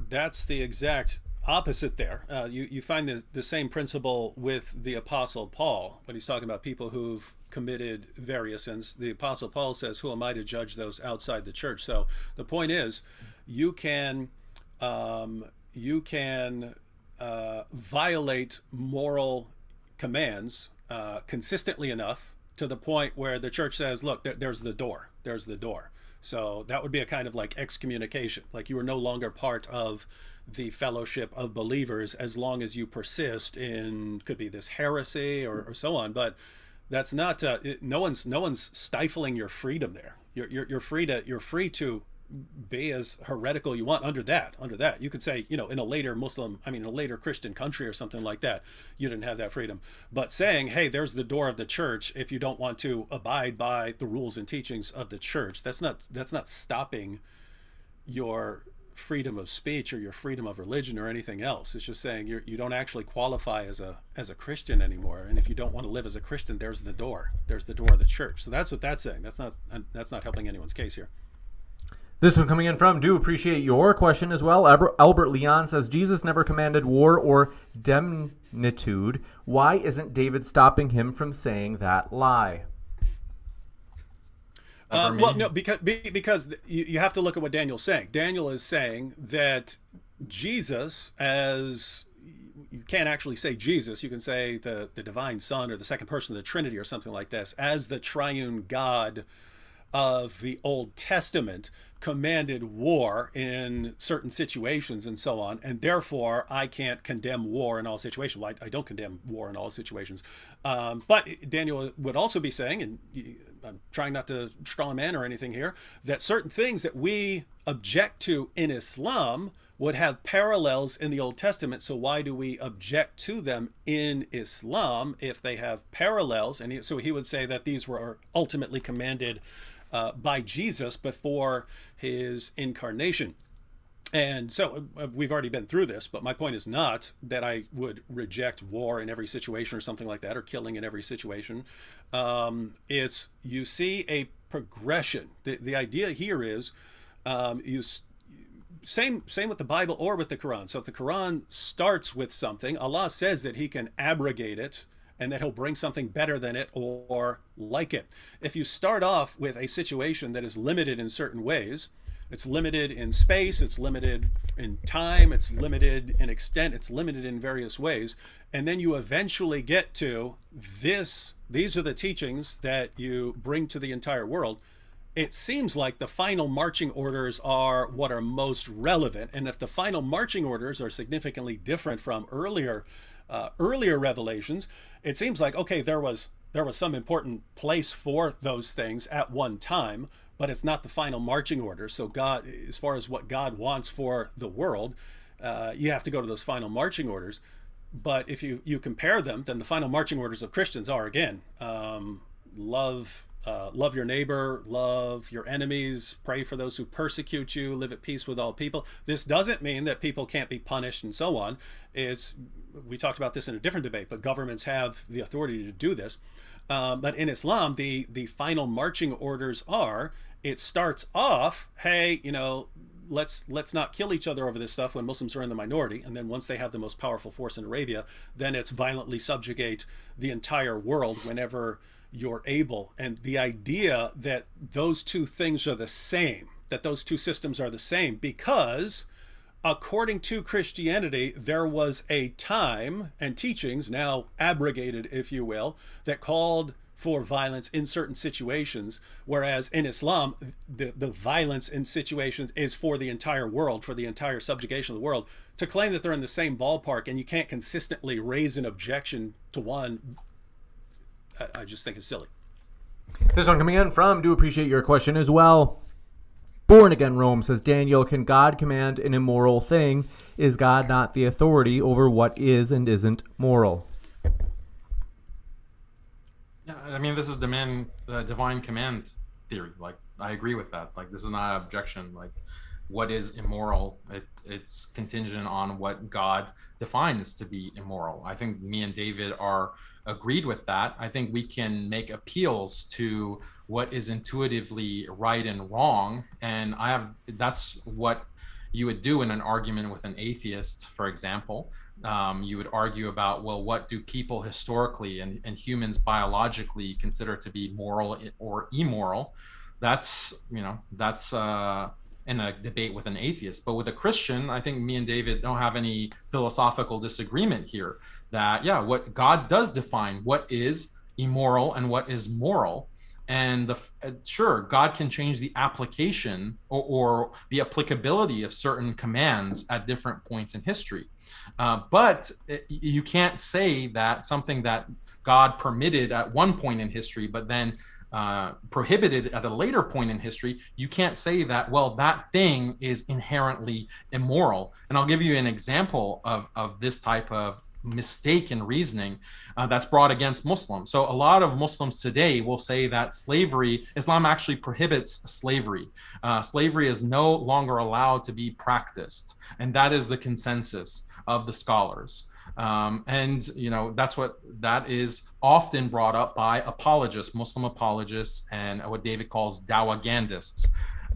that's the exact opposite there. You find the same principle with the Apostle Paul when he's talking about people who've committed various sins. The Apostle Paul says, who am I to judge those outside the church? So the point is, you can violate moral commands consistently enough to the point where the church says, look, there's the door. So that would be a kind of like excommunication, like you are no longer part of the fellowship of believers as long as you persist in, could be this heresy or so on. But that's not no one's stifling your freedom there. You're free to be as heretical you want under that. You could say, in a later in a later Christian country or something like that, you didn't have that freedom. But saying, hey, there's the door of the church, if you don't want to abide by the rules and teachings of the church, that's not stopping your freedom of speech or your freedom of religion or anything else. It's just saying you don't actually qualify as a Christian anymore. And if you don't want to live as a Christian, there's the door of the church. So that's what that's saying. That's not helping anyone's case here. This one coming in from, do appreciate your question as well. Albert Leon says, Jesus never commanded war or demnitude. Why isn't David stopping him from saying that lie? Well, no, because you have to look at what Daniel's saying. Daniel is saying that Jesus, as you can't actually say Jesus, you can say the divine Son or the second person of the Trinity or something like this, as the triune God of the Old Testament commanded war in certain situations and so on, and therefore I can't condemn war in all situations. Well, I don't condemn war in all situations, but Daniel would also be saying, and I'm trying not to straw man or anything here, that certain things that we object to in Islam would have parallels in the Old Testament. So why do we object to them in Islam if they have parallels? And so he would say that these were ultimately commanded by Jesus before his incarnation. And so we've already been through this, but my point is not that I would reject war in every situation or something like that, or killing in every situation. It's, you see a progression. The idea here is same with the Bible or with the Quran. So if the Quran starts with something, Allah says that he can abrogate it and that he'll bring something better than it or like it. If you start off with a situation that is limited in certain ways, it's limited in space, it's limited in time, it's limited in extent, it's limited in various ways, and then you eventually get to this, these are the teachings that you bring to the entire world, it seems like the final marching orders are what are most relevant. And if the final marching orders are significantly different from earlier revelations, it seems like, okay, there was some important place for those things at one time, but it's not the final marching orders. So God, as far as what God wants for the world, you have to go to those final marching orders. But if you compare them, then the final marching orders of Christians are, again, love your neighbor, love your enemies, pray for those who persecute you, live at peace with all people. This doesn't mean that people can't be punished and so on. We talked about this in a different debate, but governments have the authority to do this. But in Islam, the final marching orders are, it starts off, hey, let's not kill each other over this stuff when Muslims are in the minority. And then once they have the most powerful force in Arabia, then it's violently subjugate the entire world whenever you're able. And the idea that those two things are the same, that those two systems are the same, because according to Christianity, there was a time and teachings, now abrogated, if you will, that called for violence in certain situations, whereas in Islam, the violence in situations is for the entire world, for the entire subjugation of the world. To claim that they're in the same ballpark and you can't consistently raise an objection to one, I just think it's silly. This one coming in from, do appreciate your question as well. Born Again Rome says, Daniel, can God command an immoral thing? Is God not the authority over what is and isn't moral? Yeah, I mean, this is divine command theory. Like, I agree with that. Like, this is not an objection. Like, what is immoral? It's contingent on what God defines to be immoral. I think me and David are agreed with that. I think we can make appeals to what is intuitively right and wrong, and that's what you would do in an argument with an atheist, for example. You would argue about, well, what do people historically and humans biologically consider to be moral or immoral? That's in a debate with an atheist. But with a Christian, I think me and David don't have any philosophical disagreement here. That, yeah, what God does define what is immoral and what is moral. And sure, God can change the application or the applicability of certain commands at different points in history. But you can't say that something that God permitted at one point in history, but then prohibited at a later point in history, you can't say that, well, that thing is inherently immoral. And I'll give you an example of this type of mistaken reasoning that's brought against Muslims. So a lot of Muslims today will say that Islam actually prohibits slavery. Slavery is no longer allowed to be practiced. And that is the consensus of the scholars. And that is often brought up by apologists, Muslim apologists, and what David calls dawagandists.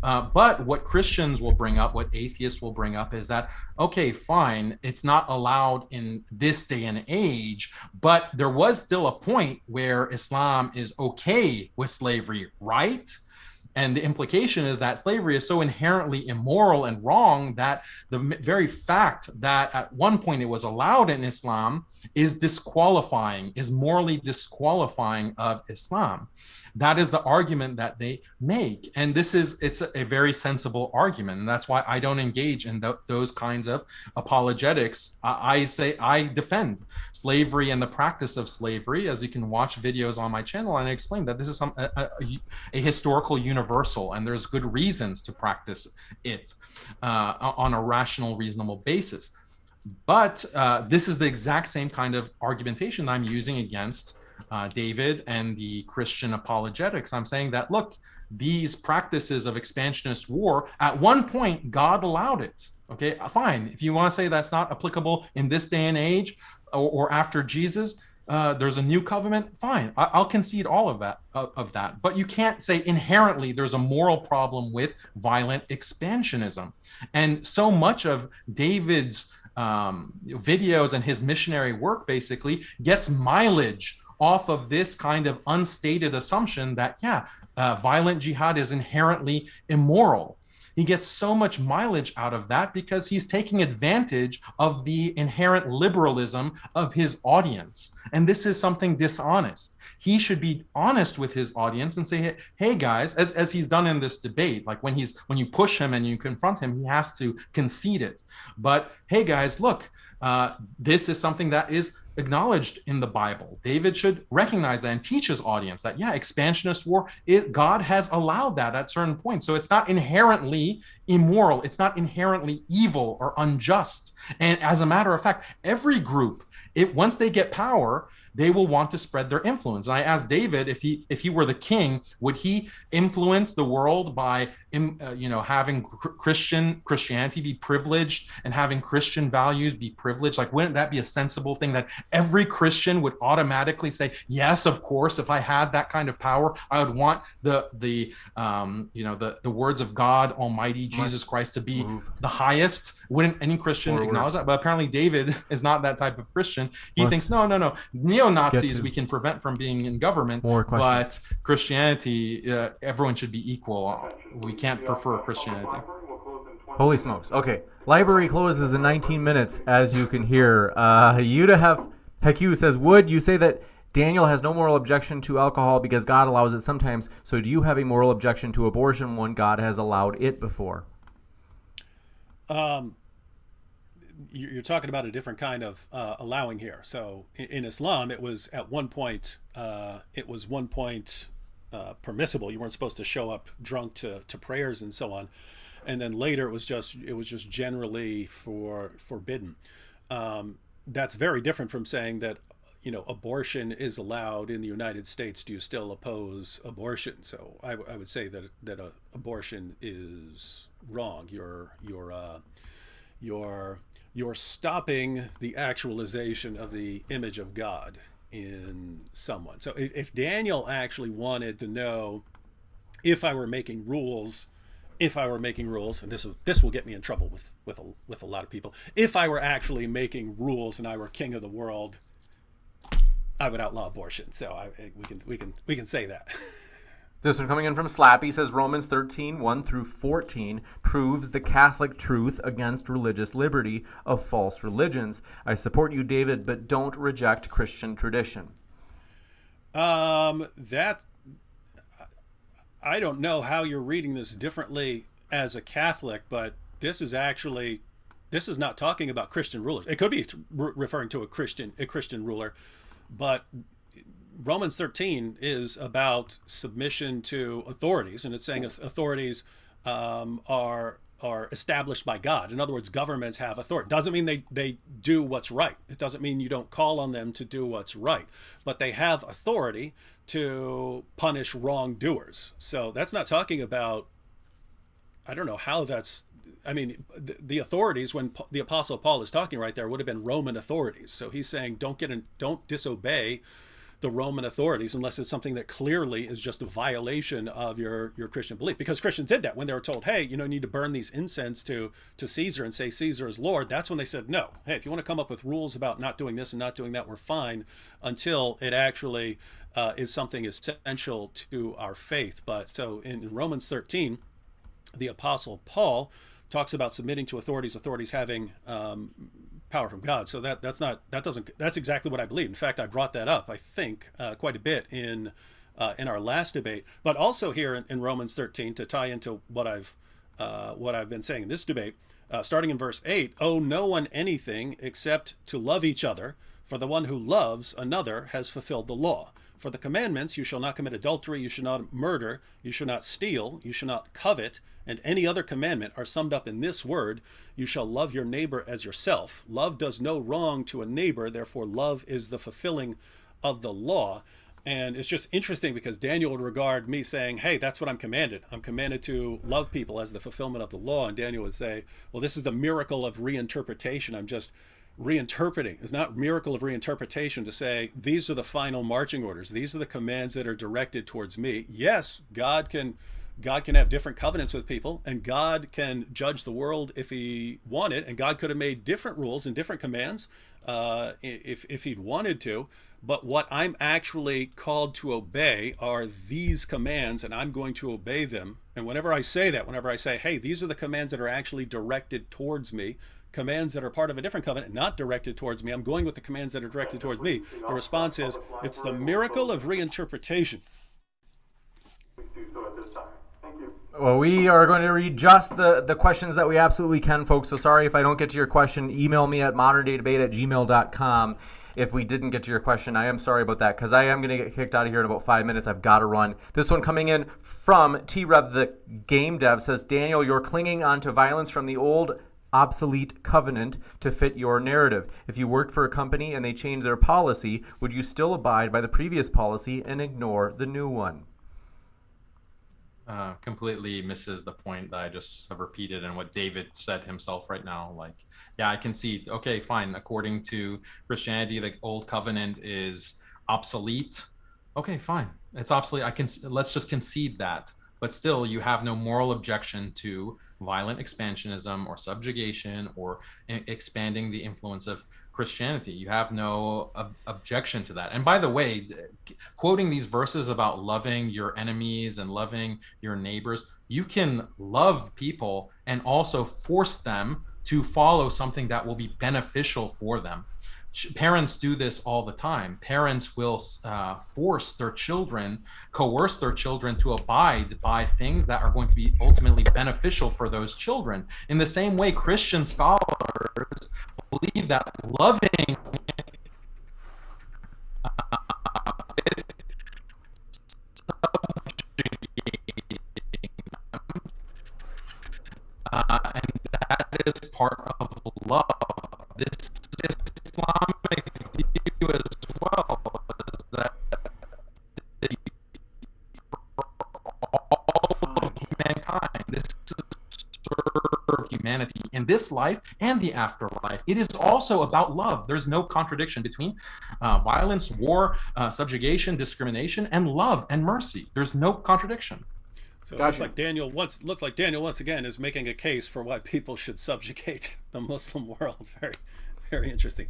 But what Christians will bring up, what atheists will bring up is that, okay, fine, it's not allowed in this day and age, but there was still a point where Islam is okay with slavery, right? And the implication is that slavery is so inherently immoral and wrong that the very fact that at one point it was allowed in Islam is disqualifying, is morally disqualifying of Islam. That is the argument that they make. And it's a very sensible argument. And that's why I don't engage in those kinds of apologetics. I say I defend slavery and the practice of slavery, as you can watch videos on my channel. And I explain that this is a historical universal, and there's good reasons to practice it on a rational, reasonable basis. But this is the exact same kind of argumentation I'm using against David and the Christian apologetics. I'm saying that, look, these practices of expansionist war, at one point, God allowed it. Okay, fine. If you want to say that's not applicable in this day and age or after Jesus, there's a new covenant, fine. I'll concede all of that. But you can't say inherently there's a moral problem with violent expansionism. And so much of David's videos and his missionary work basically gets mileage off of this kind of unstated assumption that, violent jihad is inherently immoral. He gets so much mileage out of that because he's taking advantage of the inherent liberalism of his audience. And this is something dishonest. He should be honest with his audience and say, hey guys, as he's done in this debate, like when you push him and you confront him, he has to concede it. But hey guys, look, this is something that is acknowledged in the Bible. David should recognize that and teach his audience that, expansionist war, God has allowed that at certain points. So it's not inherently immoral. It's not inherently evil or unjust. And as a matter of fact, every group, once they get power, they will want to spread their influence. And I asked David if he were the king, would he influence the world by having Christianity be privileged and having Christian values be privileged? Like, wouldn't that be a sensible thing that every Christian would automatically say, yes, of course, if I had that kind of power, I would want the words of God Almighty, Jesus Christ, to be the highest? Wouldn't any Christian acknowledge that? But apparently David is not that type of Christian. He thinks, no, neo-Nazis we can prevent from being in government, but Christianity, everyone should be equal. We can't prefer Christianity. Holy smokes. Okay. Library closes in 19 minutes, as you can hear. Haqiqatjou says, would you say that Daniel has no moral objection to alcohol because God allows it sometimes? So do you have a moral objection to abortion when God has allowed it before? You're talking about a different kind of allowing here. So in Islam, it was at one point, permissible. You weren't supposed to show up drunk to prayers and so on. And then later it was just generally forbidden. That's very different from saying that, abortion is allowed in the United States. Do you still oppose abortion? So I would say that abortion is wrong. You're stopping the actualization of the image of God in someone. So if Daniel actually wanted to know if I were making rules, and this will get me in trouble with a lot of people. If I were actually making rules and I were king of the world, I would outlaw abortion. So we can say that. This one coming in from Slappy says Romans 13, 1 through 14 proves the Catholic truth against religious liberty of false religions. I support you, David, but don't reject Christian tradition. That I don't know how you're reading this differently as a Catholic, but this is not talking about Christian rulers. It could be referring to a Christian ruler, but Romans 13 is about submission to authorities, and it's saying authorities are established by God. In other words, governments have authority. Doesn't mean they do what's right. It doesn't mean you don't call on them to do what's right, but they have authority to punish wrongdoers. So that's not talking about, I don't know how that's, I mean, the authorities, when the Apostle Paul is talking right there, would have been Roman authorities. So he's saying don't disobey the Roman authorities unless it's something that clearly is just a violation of your Christian belief. Because Christians did that when they were told, hey, you need to burn these incense to Caesar and say Caesar is Lord. That's when they said no. Hey, if you want to come up with rules about not doing this and not doing that, we're fine, until it actually is something essential to our faith. But so in Romans 13, the Apostle Paul talks about submitting to authorities having power from God. So that's exactly what I believe. In fact, I brought that up, I think, quite a bit in our last debate, but also here in Romans 13 to tie into what I've been saying in this debate, starting in verse 8. Owe no one anything except to love each other, for the one who loves another has fulfilled the law. For the commandments, you shall not commit adultery, you shall not murder, you shall not steal, you shall not covet, and any other commandment are summed up in this word: you shall love your neighbor as yourself. Love does no wrong to a neighbor, therefore love is the fulfilling of the law. And it's just interesting because Daniel would regard me saying, hey, that's what I'm commanded. I'm commanded to love people as the fulfillment of the law. And Daniel would say, well, this is the miracle of reinterpretation. I'm just reinterpreting. It's not miracle of reinterpretation to say these are the final marching orders. These are the commands that are directed towards me. Yes, God can have different covenants with people, and God can judge the world if he wanted, and God could have made different rules and different commands if he'd wanted to. But what I'm actually called to obey are these commands, and I'm going to obey them. And whenever I say, hey, these are the commands that are actually directed towards me, commands that are part of a different covenant, not directed towards me, I'm going with the commands that are directed towards me. The response is, it's the miracle of reinterpretation. Well, we are going to read just the questions that we absolutely can, folks. So sorry if I don't get to your question. Email me at moderndaydebate@gmail.com if we didn't get to your question. I am sorry about that, because I am going to get kicked out of here in about 5 minutes. I've got to run. This one coming in from T-Rev, the game dev, says, Daniel, you're clinging on to violence from the old obsolete covenant to fit your narrative. If you worked for a company and they changed their policy, would you still abide by the previous policy and ignore the new one? Completely misses the point that I just have repeated and what David said himself right now. Like, yeah, I can see, okay, fine. According to Christianity, the old covenant is obsolete. Okay, fine. It's obsolete. Let's just concede that. But still, you have no moral objection to violent expansionism or subjugation or expanding the influence of Christianity. You have no objection to that. And by the way, quoting these verses about loving your enemies and loving your neighbors, you can love people and also force them to follow something that will be beneficial for them. Parents do this all the time. Parents will coerce their children to abide by things that are going to be ultimately beneficial for those children. In the same way, Christian scholars believe that loving and that is part of love. This Islamic view as well is that all of mankind, this is serve humanity in this life and the afterlife. It is also about love. There's no contradiction between violence, war, subjugation, discrimination, and love and mercy. There's no contradiction. So it looks like Daniel once again is making a case for why people should subjugate the Muslim world. It's very, very interesting.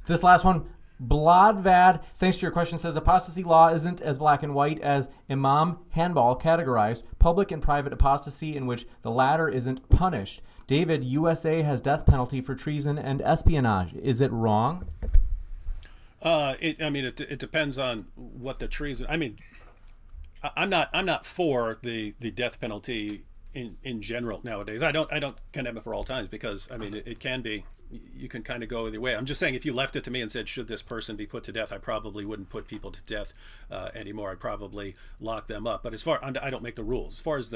This last one, Bladvad, thanks to your question, says apostasy law isn't as black and white as Imam Handball categorized public and private apostasy, in which the latter isn't punished. David, USA has death penalty for treason and espionage. Is it wrong? It depends on what the treason. I mean, I'm not for the death penalty in general nowadays. I don't condemn it for all times, because I mean it can be, you can kind of go either way. I'm just saying, if you left it to me and said, should this person be put to death, I probably wouldn't put people to death anymore. I'd probably lock them up. But I don't make the rules. As far as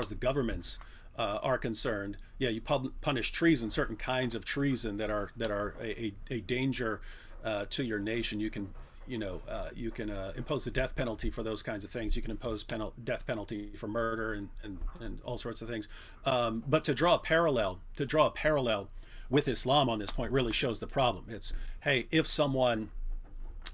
the governments are concerned, yeah, you punish treason, certain kinds of treason that are a danger to your nation. You can impose the death penalty for those kinds of things. You can impose death penalty for murder and all sorts of things. But to draw a parallel with Islam on this point really shows the problem. It's, hey, if someone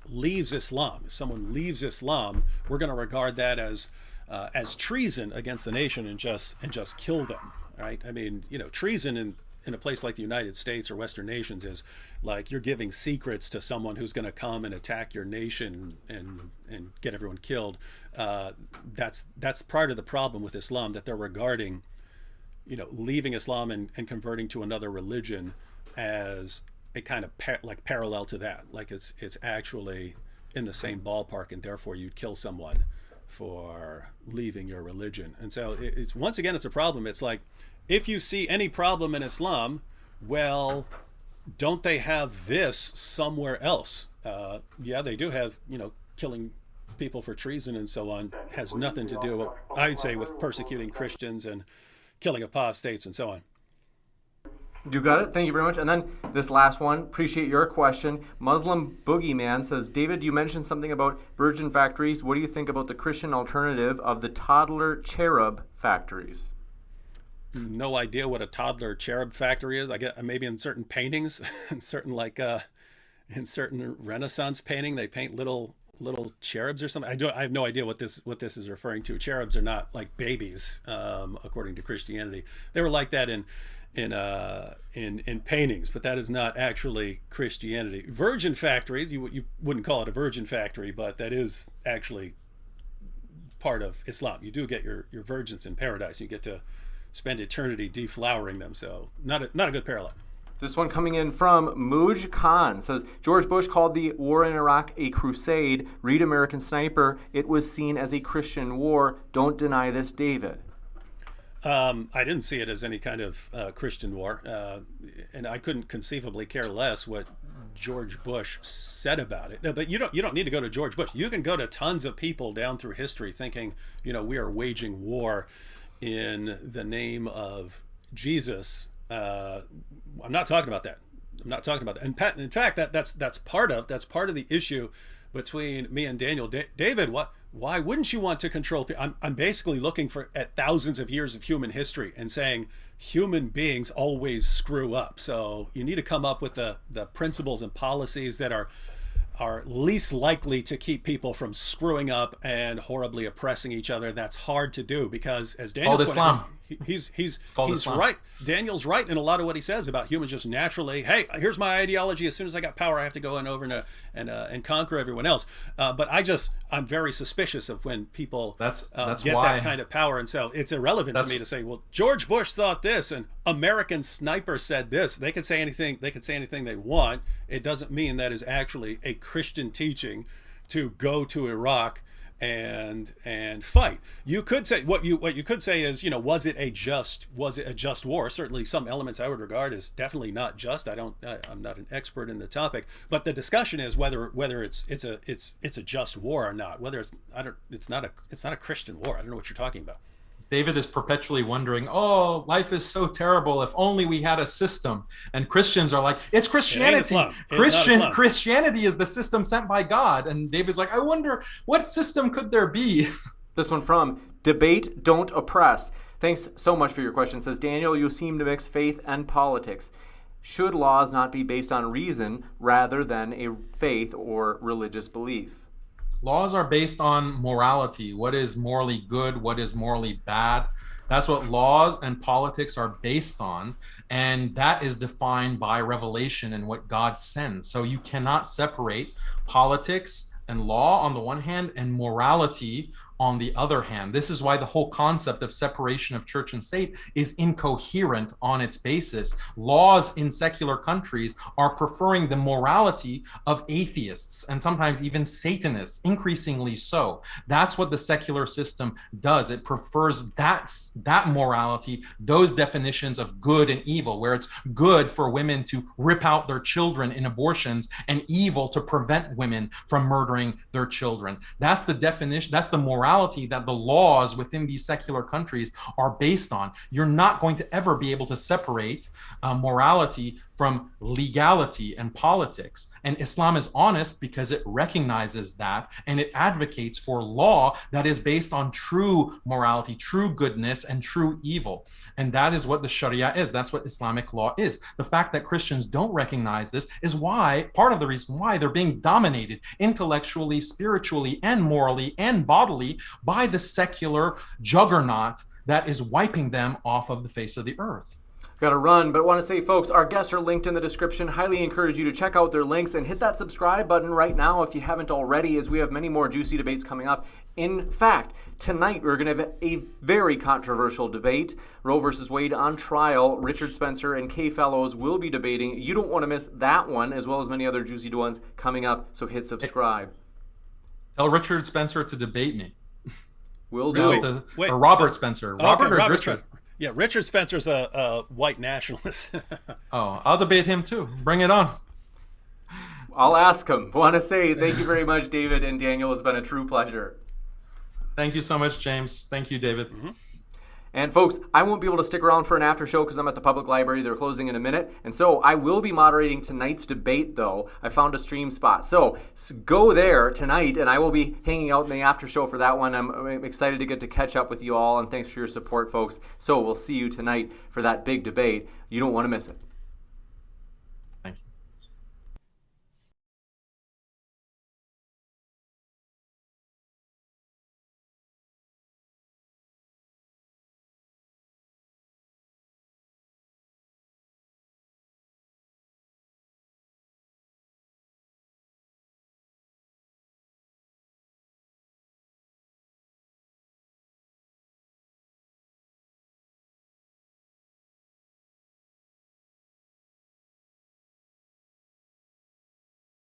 leaves Islam, if someone leaves Islam, we're going to regard that as treason against the nation and just kill them, right? I mean, treason in a place like the United States or Western nations is like you're giving secrets to someone who's going to come and attack your nation and get everyone killed. That's part of the problem with Islam, that they're regarding, leaving Islam and converting to another religion as a kind of parallel to that, like it's actually in the same ballpark, and therefore you'd kill someone for leaving your religion. And so it's once again, it's a problem. It's like, if you see any problem in Islam, well, don't they have this somewhere else? Yeah, they do have, killing people for treason and so on has nothing to do, I'd say, with persecuting Christians and killing apostates and so on. You got it. Thank you very much. And then this last one, appreciate your question. Muslim Boogeyman says, David, you mentioned something about virgin factories. What do you think about the Christian alternative of the toddler cherub factories? No idea what a toddler cherub factory is. I get maybe in certain paintings, in certain Renaissance painting, they paint little cherubs or something. I have no idea what this is referring to. Cherubs are not like babies, according to Christianity. They were like that in paintings, but that is not actually Christianity. Virgin factories, you wouldn't call it a virgin factory, but that is actually part of Islam. You do get your virgins in paradise. You get to spend eternity deflowering them. So not a good parallel. This one coming in from Muj Khan says, George Bush called the war in Iraq a crusade. Read American Sniper. It was seen as a Christian war. Don't deny this, David. I didn't see it as any kind of Christian war, and I couldn't conceivably care less what George Bush said about it. No, but you don't need to go to George Bush. You can go to tons of people down through history thinking, we are waging war in the name of Jesus. I'm not talking about that. In fact, that's part of the issue between me and Daniel. David, why wouldn't you want to control people? I'm basically looking at thousands of years of human history and saying human beings always screw up. So you need to come up with the principles and policies that are least likely to keep people from screwing up and horribly oppressing each other. That's hard to do because, as Daniel's Islam. He's Islam. right. Daniel's right in a lot of what he says about humans just naturally, hey, here's my ideology. As soon as I got power, I have to go and conquer everyone else. But I'm very suspicious of when people that's get why that kind of power. And so it's irrelevant to me to say, well, George Bush thought this and American Sniper said this. They can say anything they want. It doesn't mean that is actually a Christian teaching to go to Iraq and fight. You could say what you could say is, was it a just war? Certainly some elements I would regard as definitely not just. I'm not an expert in the topic, but the discussion is whether it's a just war or not. Whether it's not a Christian war. I don't know what you're talking about. David is perpetually wondering, oh, life is so terrible. If only we had a system. And Christians are like, it's Christianity. Christianity is the system sent by God. And David's like, I wonder what system could there be? This one from Debate Don't Oppress. Thanks so much for your question. It says, Daniel, you seem to mix faith and politics. Should laws not be based on reason rather than a faith or religious belief? Laws are based on morality. What is morally good? What is morally bad? That's what laws and politics are based on. And that is defined by revelation and what God sends. So you cannot separate politics and law on the one hand and morality on the other hand. This is why the whole concept of separation of church and state is incoherent on its basis. Laws in secular countries are preferring the morality of atheists and sometimes even Satanists, increasingly so. That's what the secular system does. It prefers that morality, those definitions of good and evil, where it's good for women to rip out their children in abortions and evil to prevent women from murdering their children. That's the definition, that's the morality that the laws within these secular countries are based on. You're not going to ever be able to separate morality from legality and politics. And Islam is honest because it recognizes that, and it advocates for law that is based on true morality, true goodness, and true evil. And that is what the Sharia is. That's what Islamic law is. The fact that Christians don't recognize this is why, part of the reason why they're being dominated intellectually, spiritually, and morally, and bodily by the secular juggernaut that is wiping them off of the face of the earth. Got to run, but want to say, folks, our guests are linked in the description. Highly encourage you to check out their links and hit that subscribe button right now if you haven't already, as we have many more juicy debates coming up. In fact, tonight we're going to have a very controversial debate. Roe versus Wade on trial. Richard Spencer and Kay Fellows will be debating. You don't want to miss that one, as well as many other juicy ones coming up, so hit subscribe. Tell Richard Spencer to debate me. Will do. Or Robert Spencer. Robert or Richard? Yeah, Richard Spencer's a white nationalist. Oh, I'll debate him too. Bring it on. I'll ask him. Want to say thank you very much, David and Daniel. It's been a true pleasure. Thank you so much, James. Thank you, David. Mm-hmm. And folks, I won't be able to stick around for an after show because I'm at the public library. They're closing in a minute. And so I will be moderating tonight's debate, though. I found a stream spot. So go there tonight, and I will be hanging out in the after show for that one. I'm excited to get to catch up with you all, and thanks for your support, folks. So we'll see you tonight for that big debate. You don't want to miss it.